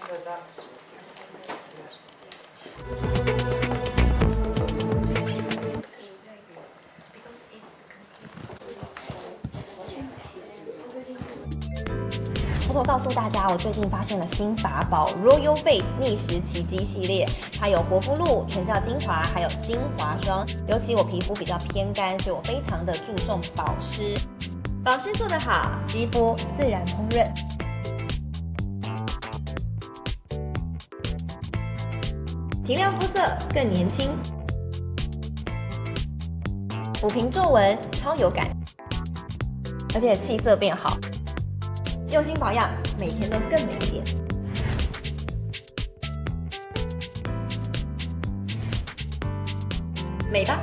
So that's 偷偷告诉大家，我最近发现了新法宝 Royal Face 逆时奇迹系列，它有活肤露、全效精华，还有精华霜。尤其我皮肤比较偏干，所以我非常的注重保湿。保湿做得好，肌肤自然烹饪。提亮肤色更年轻，抚平皱纹超有感，而且气色变好。用心保养，每天都更美一点。美吧。